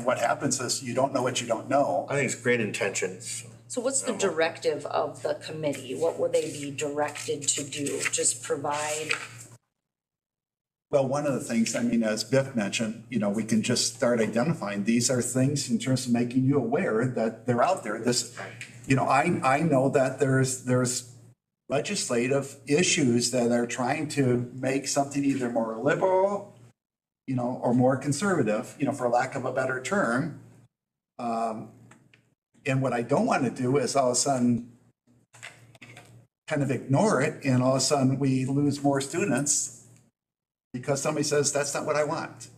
what happens is you don't know what you don't know. I think it's great intentions. So what's the directive of the committee? What would they be directed to do? Just provide? Well, one of the things, as Biff mentioned, we can just start identifying, these are things in terms of making you aware that they're out there. I know that there's legislative issues that are trying to make something either more liberal, or more conservative, for lack of a better term. And what I don't want to do is all of a sudden kind of ignore it, and all of a sudden we lose more students because somebody says, that's not what I want.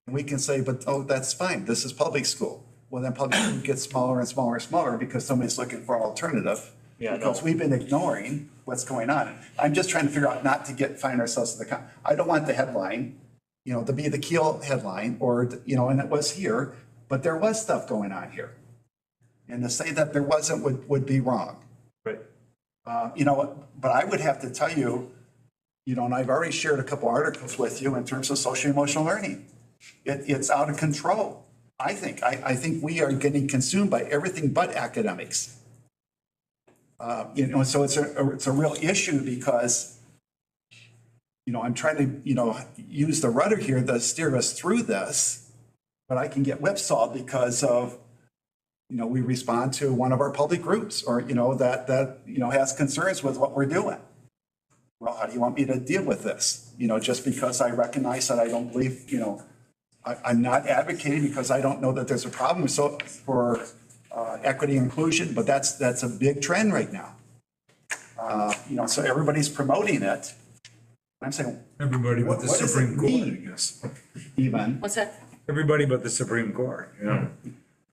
And we can say, but, that's fine, this is public school. Well, then public school gets smaller and smaller and smaller because somebody's looking for an alternative. Yeah, Because we've been ignoring what's going on. I'm just trying to figure out not to find ourselves in the, I don't want the headline, to be the Keel headline or, and it was here, but there was stuff going on here. And to say that there wasn't would be wrong. Right. But I would have to tell you, and I've already shared a couple articles with you in terms of social emotional learning. It's out of control. I think we are getting consumed by everything but academics. So it's a real issue because, I'm trying to, use the rudder here to steer us through this, but I can get whipsawed because of, we respond to one of our public groups or, that has concerns with what we're doing. well, how do you want me to deal with this? You know, just because I recognize that I don't believe, you know, I'm not advocating because I don't know that there's a problem so for equity and inclusion, but that's a big trend right now. You know, so everybody's promoting it. I'm saying, Everybody but the What does it Supreme Court, I mean? guess. even, What's that? Everybody but the Supreme Court, you know?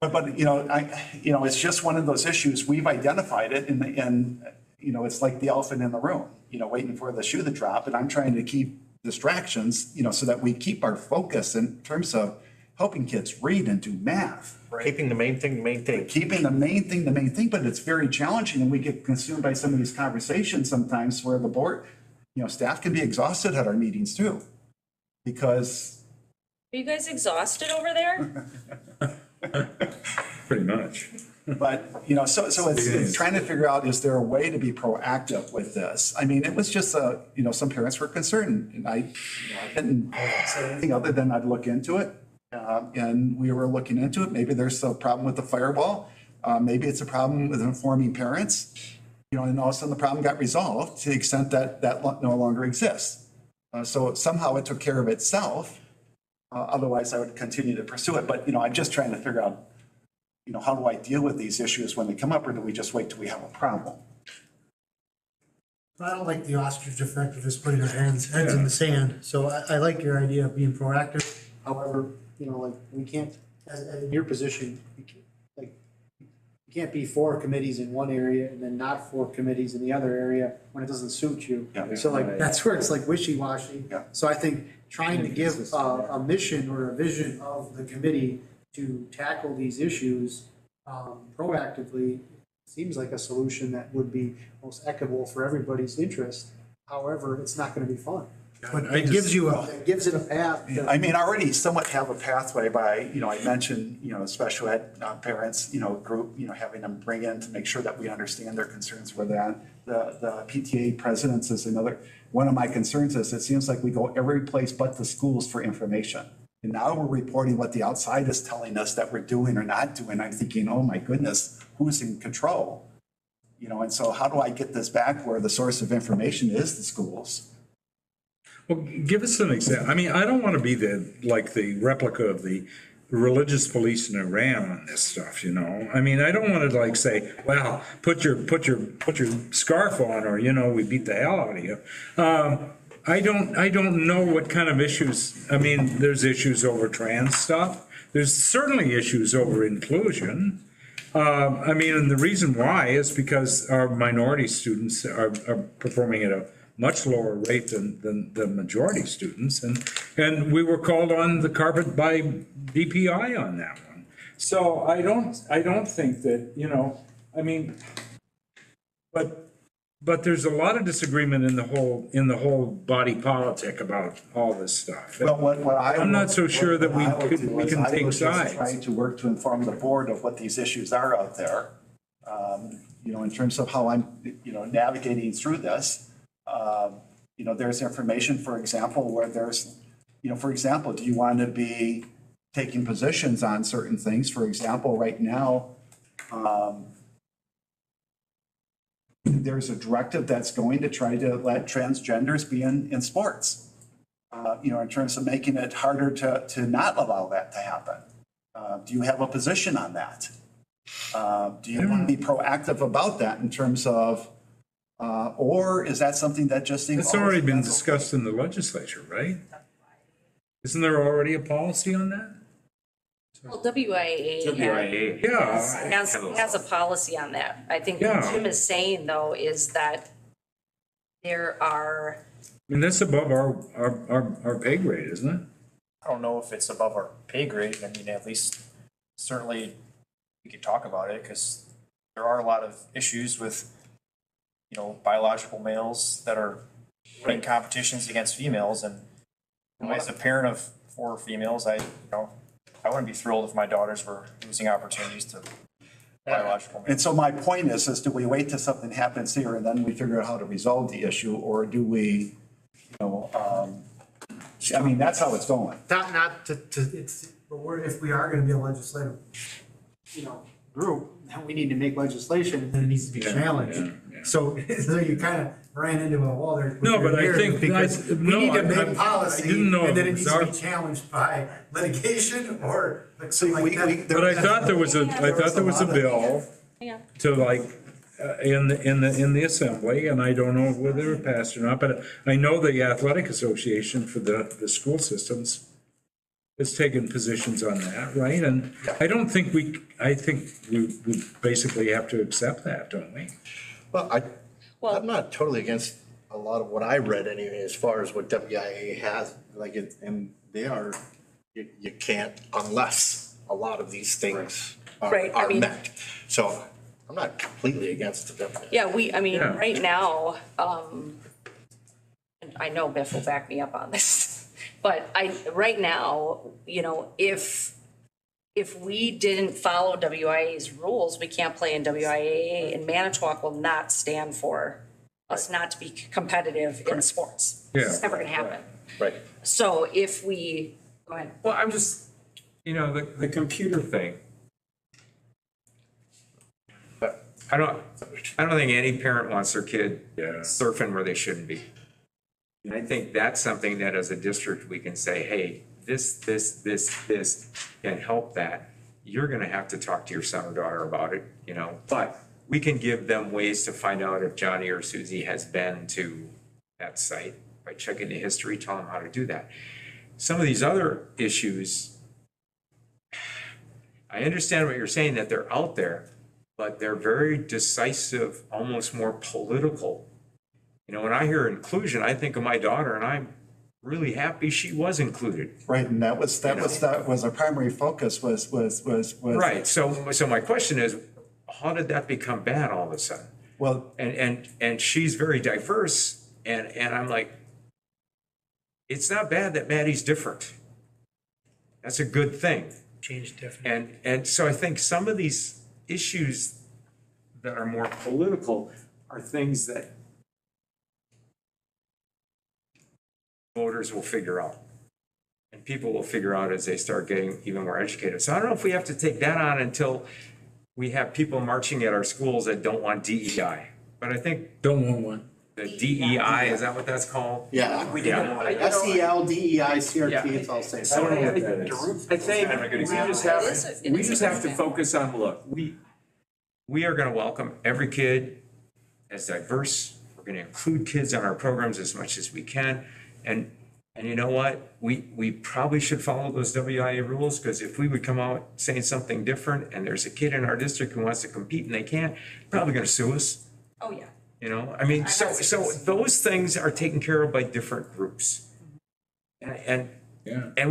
but, you know, it's just one of those issues. We've identified it and, you know, it's like the elephant in the room, you know, waiting for the shoe to drop. And I'm trying to keep distractions, you know, so that we keep our focus in terms of helping kids read and do math. Keeping the main thing, the main thing. Keeping the main thing, but it's very challenging and we get consumed by some of these conversations sometimes where the board, you know, staff can be exhausted at our meetings too. Because Are you guys exhausted over there? Pretty much. But, you know, so it's trying to figure out, is there a way to be proactive with this? I mean, it was just you know, some parents were concerned and I didn't say anything other than I'd look into it. And we were looking into it. Maybe there's a problem with the firewall. Maybe it's a problem with informing parents. You know, and all of a sudden the problem got resolved to the extent that no longer exists. So somehow it took care of itself. Otherwise I would continue to pursue it. But, you know, I'm just trying to figure out, you know, how do I deal with these issues when they come up, or do we just wait till we have a problem? I don't like the ostrich effect of just putting our heads in the sand. So I like your idea of being proactive. However, you know, like, we can't, in your position, you can't be for committees in one area and then not for committees in the other area when it doesn't suit you. Yeah. So like, that's where it's like wishy-washy. Yeah. So I think trying to give a mission or a vision of the committee to tackle these issues proactively seems like a solution that would be most equitable for everybody's interest. However, it's not gonna be fun. But it gives it a path. I mean, I already somewhat have a pathway by, you know, I mentioned, you know, special ed parents, you know, group, you know, having them bring in to make sure that we understand their concerns with that. The PTA presidents is another, one of my concerns is it seems like we go every place but the schools for information. And now we're reporting what the outside is telling us that we're doing or not doing. I'm thinking, oh my goodness, who's in control? You know, and so how do I get this back where the source of information is the schools? Well, give us an example. I mean, I don't want to be like the replica of the religious police in Iran on this stuff, you know? I mean, I don't want to like say, well, put your scarf on, or, you know, we beat the hell out of you. I don't know what kind of issues. I mean, there's issues over trans stuff. There's certainly issues over inclusion. I mean, and the reason why is because our minority students are performing at a much lower rate than the majority students. And we were called on the carpet by DPI on that one. So I don't think that, you know, I mean, but there's a lot of disagreement in the whole body politic about all this stuff. Well, I'm not so sure that we can take sides. Trying to work to inform the board of what these issues are out there. You know, in terms of how I'm, you know, navigating through this. You know, there's information, for example, where there's, you know, for example, do you want to be taking positions on certain things? For example, right now, there's a directive that's going to try to let transgenders be in sports. You know, in terms of making it harder to not allow that to happen. Do you have a position on that? Do you want to be proactive about that in terms of, or is that something that just seems? It's already been discussed in the legislature, right? Isn't there already a policy on that? Well, WIA has a policy on that. I think what Jim is saying, though, is that there are. I mean, that's above our pay grade, isn't it? I don't know if it's above our pay grade. I mean, at least certainly we could talk about it, because there are a lot of issues with, you know, biological males that are running competitions against females. And as a parent of 4 females, I wouldn't be thrilled if my daughters were losing opportunities to biological males. And so my point is do we wait till something happens here and then we figure out how to resolve the issue, or do we, you know, I mean, that's how it's going. Not to it's, but if we are gonna be a legislative, you know, group, then we need to make legislation and then it needs to be challenged. So you kind of ran into a wall there. No, but I think- Because we no, need to I make policy, didn't know and then it it was needs to be our- challenged by litigation or like See, something like that. But I thought there was a bill Yeah. to like, in the assembly, and I don't know whether it passed or not, but I know the athletic association for the school systems has taken positions on that, right? And I think we basically have to accept that, don't we? Well, I'm not totally against a lot of what I read anyway, as far as what WIA has, like it, and they are, you can't unless a lot of these things Right, I are mean- met. So I'm not completely against the WIA. Yeah, right now, and I know Biff will back me up on this, but right now, if we didn't follow WIA's rules, we can't play in WIAA, and Manitowoc will not stand for us not to be competitive in sports. Yeah. It's never gonna happen. Right. So if we, go ahead. Well, I'm just, the computer thing. I don't think any parent wants their kid surfing where they shouldn't be. And I think that's something that as a district, we can say, hey, this can help that. You're gonna have to talk to your son or daughter about it, but we can give them ways to find out if Johnny or Susie has been to that site by checking the history, tell them how to do that. Some of these other issues, I understand what you're saying, that they're out there, but they're very decisive, almost more political. When I hear inclusion, I think of my daughter, and I'm really happy she was included. Right, and that was our primary focus was. Right, so my question is, how did that become bad all of a sudden? Well, And she's very diverse, and I'm like, it's not bad that Maddie's different. That's a good thing. Change different. And so I think some of these issues that are more political are things that voters will figure out. And people will figure out as they start getting even more educated. So I don't know if we have to take that on until we have people marching at our schools that don't want DEI. But I think Don't want one. the DEI, is that what that's called? Yeah. Yeah. SEL, DEI, CRT, it's all same. I don't know what that is. I think we just have to focus on, look, We are gonna welcome every kid as diverse. We're gonna include kids on our programs as much as we can. And you know what? We probably should follow those WIA rules, because if we would come out saying something different and there's a kid in our district who wants to compete and they can't, probably gonna sue us. Oh, yeah. I mean, so those things are taken care of by different groups. And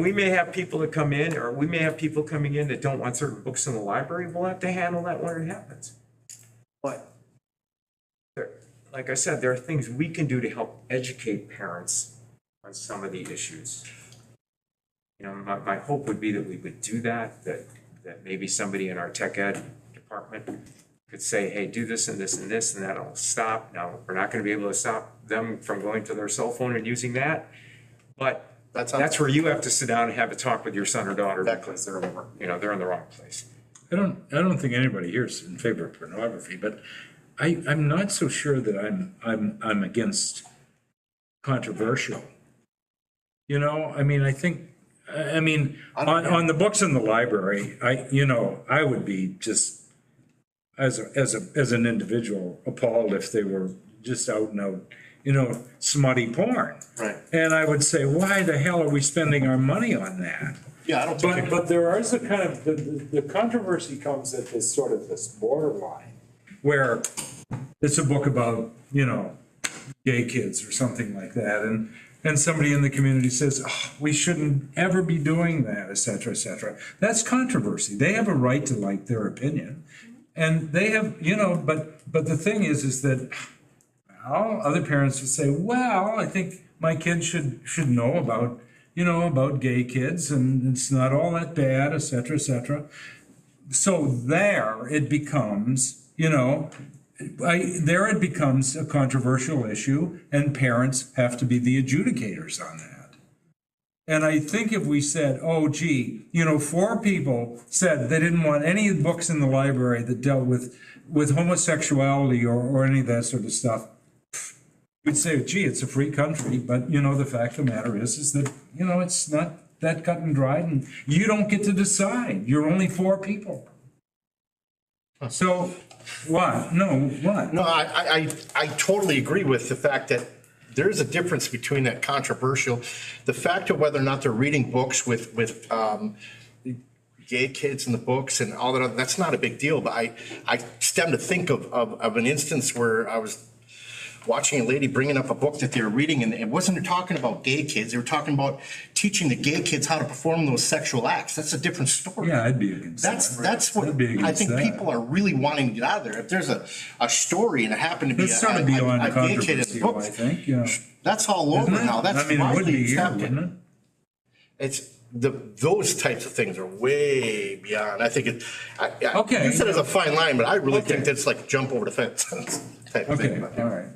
we may have people that come in, or we may have people coming in that don't want certain books in the library. We'll have to handle that when it happens. But like I said, there are things we can do to help educate parents on some of the issues. My hope would be that we would do that maybe somebody in our tech ed department could say, hey, do this and this and this, and that'll stop. Now, we're not gonna be able to stop them from going to their cell phone and using that, but that's where you have to sit down and have a talk with your son or daughter, because they're in the wrong place. I don't think anybody here is in favor of pornography, but I'm not so sure that I'm against controversial. I think, on the books in the library, I would be just, as an individual, appalled if they were just out and out, smutty porn. Right. And I would say, why the hell are we spending our money on that? Yeah, I don't think. But there is a kind of, the controversy comes at this sort of this borderline, where it's a book about, gay kids or something like that, and somebody in the community says, oh, we shouldn't ever be doing that, et cetera, et cetera. That's controversy. They have a right to like their opinion. And they have, but the thing is that, well, other parents would say, well, I think my kid should know about, about gay kids, and it's not all that bad, et cetera, et cetera. So there it becomes, there it becomes a controversial issue, and parents have to be the adjudicators on that. And I think if we said, oh, gee, 4 people said they didn't want any books in the library that dealt with homosexuality or any of that sort of stuff, we'd say, gee, it's a free country, but the fact of the matter is that, it's not that cut and dried, and you don't get to decide. You're only 4 people. So, what? No, what? No, I totally agree with the fact that there's a difference between that controversial, the fact of whether or not they're reading books with gay kids in the books and all that, that's not a big deal, but I stem to think of an instance where I was watching a lady bringing up a book that they were reading, and it wasn't talking about gay kids, they were talking about teaching the gay kids how to perform those sexual acts. That's a different story. Yeah, I'd be against that. That's what I'd be against I think that. people are really wanting to get out of there. If there's a story and it happened to be It's sort of beyond a gay kid in the controversial, book, I think, yeah. that's all Isn't over it? now. That's I mean, it would be widely here, accepted. wouldn't it? It's those types of things are way beyond. I think it. Okay. You said it's a fine line, but I really Okay. think that's like jump over the fence type of Okay, thing. all right.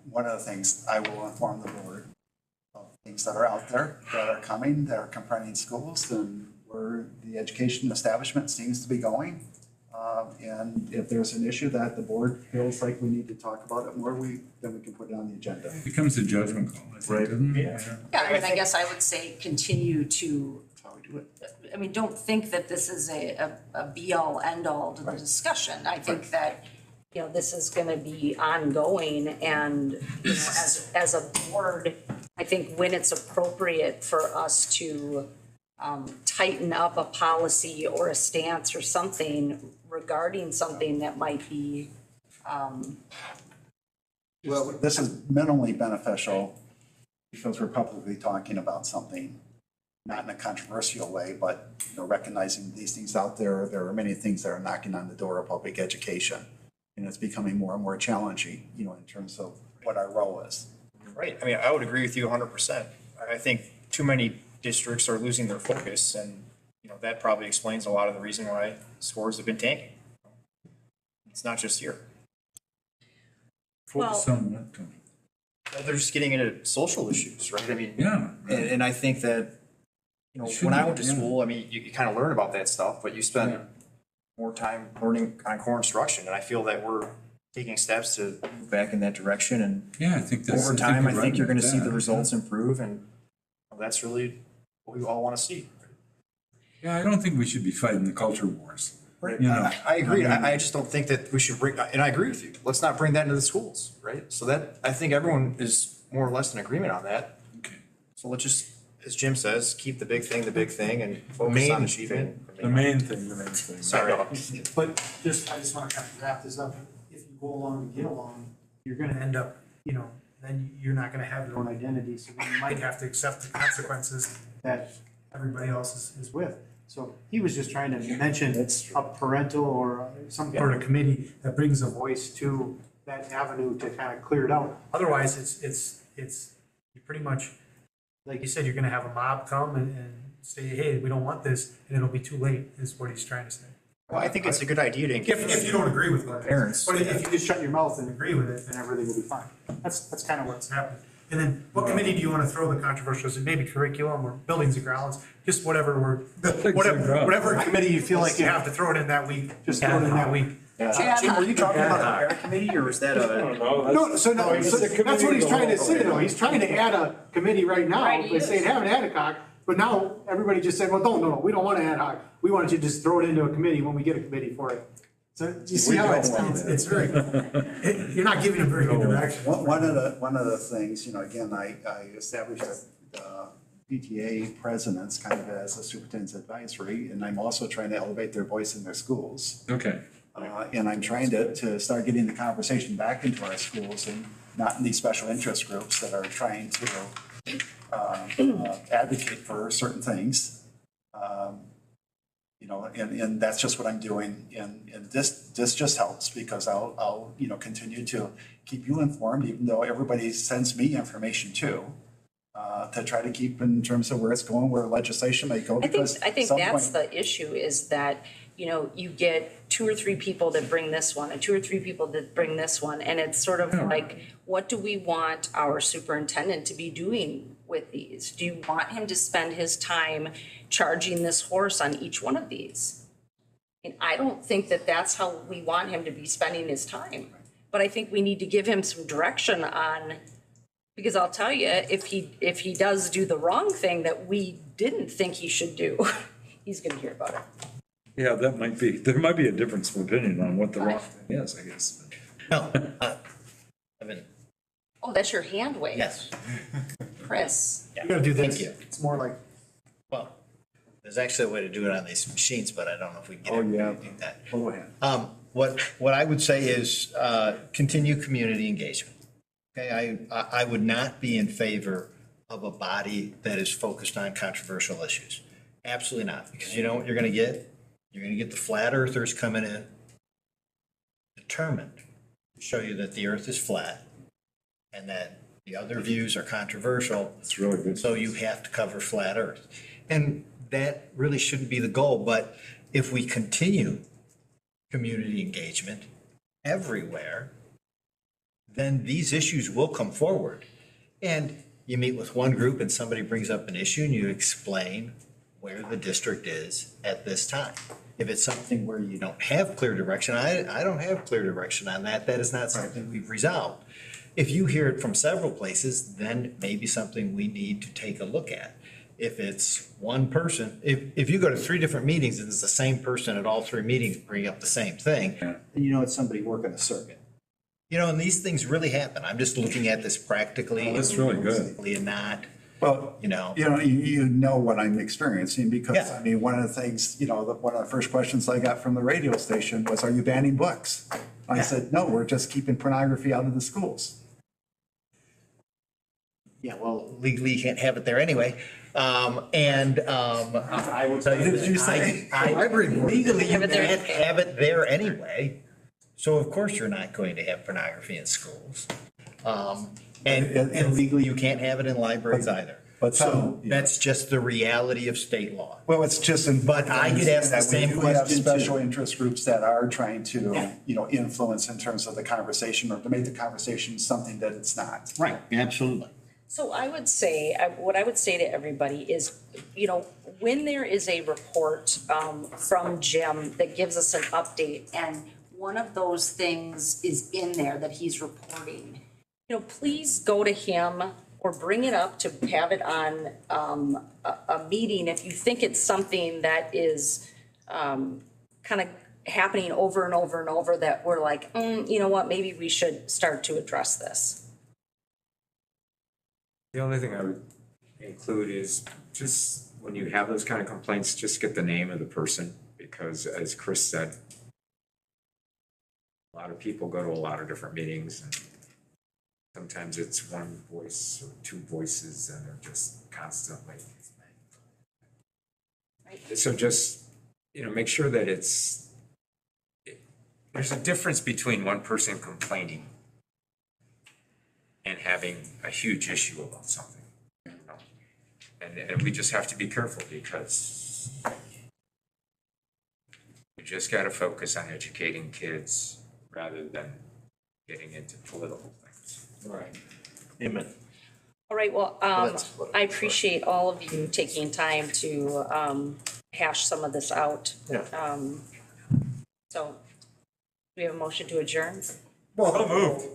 One of the things I will inform the board of things that are out there that are coming, that are confronting schools and where the education establishment seems to be going. And if there's an issue that the board feels like we need to talk about it more, then we can put it on the agenda. It becomes a judgment call, I think, doesn't it? Yeah, I mean, I guess I would say continue to, That's how we do it. I mean, don't think that this is a be-all, end-all to the discussion. I think that, this is gonna be ongoing, and, as a board, I think when it's appropriate for us to tighten up a policy or a stance or something regarding something that might be, Well, this is minimally beneficial because we're publicly talking about something, not in a controversial way, but, recognizing these things out there. There are many things that are knocking on the door of public education. And it's becoming more and more challenging, in terms of what our role is. Right, I mean, I would agree with you 100%. I think too many districts are losing their focus, and, that probably explains a lot of the reason why scores have been tanking. It's not just here. Focus on what, Tony? They're just getting into social issues, right? I mean, Yeah. and I think that, when I went to school, I mean, you kind of learn about that stuff, but you spend more time learning on core instruction, and I feel that we're taking steps to move back in that direction, and Yeah, I think that's. over time, I you're think right you're gonna with see that. the results improve, and that's really what we all want to see. Yeah, I don't think we should be fighting the culture wars. I agree. I just don't think that we should bring, and I agree with you. Let's not bring that into the schools, right? So that, I think everyone is more or less in agreement on that. Okay. So let's just, as Jim says, keep the big thing and focus on achieving. The main thing. Sorry. But I just want to kind of wrap this up. If you go along and get along, you're going to end up, then you're not going to have your own identity. So you might have to accept the consequences that everybody else is with. So he was just trying to mention a parental or some sort of committee that brings a voice to that avenue to kind of clear it out. Otherwise, it's you pretty much, like you said, you're gonna have a mob come and say, hey, we don't want this, and it'll be too late, is what he's trying to say. Well, I think it's a good idea to engage. If you don't agree with it. Parents. But if you just shut your mouth and agree with it, then everything will be fine. That's kind of what's happening. And then what committee do you want to throw the controversial, is it maybe curriculum or buildings and grounds, just whatever whatever committee you feel like you have to throw it in that week, just throw it in that week. Jim, were you talking about the parent committee, or was that a? So that's what he's trying to say though, he's trying to add a committee right now, Right, he by saying is. have an ad hoc, but now everybody just said, well, no, we don't want an ad hoc, we want you to just throw it into a committee when we get a committee for it. So you see how it's very, you're not giving a very good direction. One of the things, again, I established the PTA presidents kind of as a superintendent's advisory, and I'm also trying to elevate their voice in their schools. Okay. And I'm trying to start getting the conversation back into our schools and not in these special interest groups that are trying to advocate for certain things. And that's just what I'm doing. And this just helps because I'll continue to keep you informed, even though everybody sends me information too, to try to keep in terms of where it's going, where legislation may go. I Because think at some that's point- the issue, is that, you get 2 or 3 people that bring this one and 2 or 3 people that bring this one. And it's sort of like, what do we want our superintendent to be doing with these? Do you want him to spend his time charging this horse on each one of these? And I don't think that that's how we want him to be spending his time. But I think we need to give him some direction on, because I'll tell you, if he does do the wrong thing that we didn't think he should do, he's gonna hear about it. Yeah, there might be a difference of opinion on what the wrong thing is, I guess. No, Evan, Oh, that's your hand wave. yes. Chris. You gotta do this. Thank you. It's more like, Well, there's actually a way to do it on these machines, but I don't know if we can get Oh, everybody yeah. to do that. Go ahead. What I would say is, continue community engagement. Okay, I would not be in favor of a body that is focused on controversial issues. Absolutely not, because you know what you're gonna get? You're gonna get the flat earthers coming in, determined to show you that the earth is flat and that the other views are controversial. It's really good. So you have to cover flat earth. And that really shouldn't be the goal, but if we continue community engagement everywhere, then these issues will come forward. And you meet with one group and somebody brings up an issue and you explain where the district is at this time. If it's something where you don't have clear direction, I don't have clear direction on that. That is not something we've resolved. If you hear it from several places, then maybe something we need to take a look at. If it's one person, if you go to 3 different meetings and it's the same person at all 3 meetings bringing up the same thing, then you know it's somebody working a circuit. You know, and these things really happen. I'm just looking at this practically. That's really good. And not, Well, you know. you know what I'm experiencing because, Yeah. I mean, one of the things, one of the first questions I got from the radio station was, are you banning books? I said, no, we're just keeping pornography out of the schools. Yeah, well, legally you can't have it there anyway. I will tell you. What did you say? Legally, you Have it there. can't have it there anyway. So of course you're not going to have pornography in schools. And legally you can't have it in libraries either. But So that's just the reality of state law. Well, it's just. But I get asked the that same we do have question, too. special interest groups that are trying to, influence in terms of the conversation or to make the conversation something that it's not. Right, absolutely. So I would say, what I would say to everybody is, when there is a report from Jim that gives us an update and one of those things is in there that he's reporting, please go to him or bring it up to have it on a meeting if you think it's something that is kind of happening over and over and over that we're like, you know what, maybe we should start to address this. The only thing I would include is just when you have those kind of complaints, just get the name of the person, because as Chris said, a lot of people go to a lot of different meetings and sometimes it's one voice or 2 voices and they're just constantly. So just, make sure that there's a difference between one person complaining and having a huge issue about something. And we just have to be careful because we just gotta focus on educating kids rather than getting into political things. Right. Amen. All right, well, that's what I appreciate all of you taking time to hash some of this out. Yeah. So, do we have a motion to adjourn? So moved.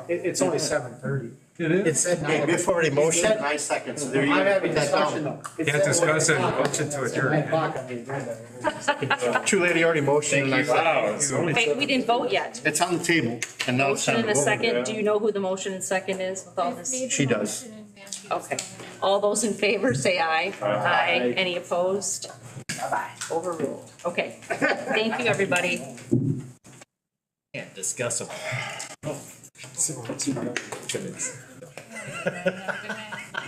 it's only 7:30. It is. It said, before already motion, I second, so there you go. I'm having Put that down. discussion though. Can't discuss it, motion to adjourn. 9 o'clock on the agenda. True lady already motioned and I second. Wow, it's only Wait, we didn't vote yet. It's on the table and now it's Motion time and to a vote. second, do you know who the motion and second is with all this? She does. Okay, all those in favor say aye. Aye. Any opposed? Aye. Overruled. Okay, thank you, everybody. Can't discuss them. Good night.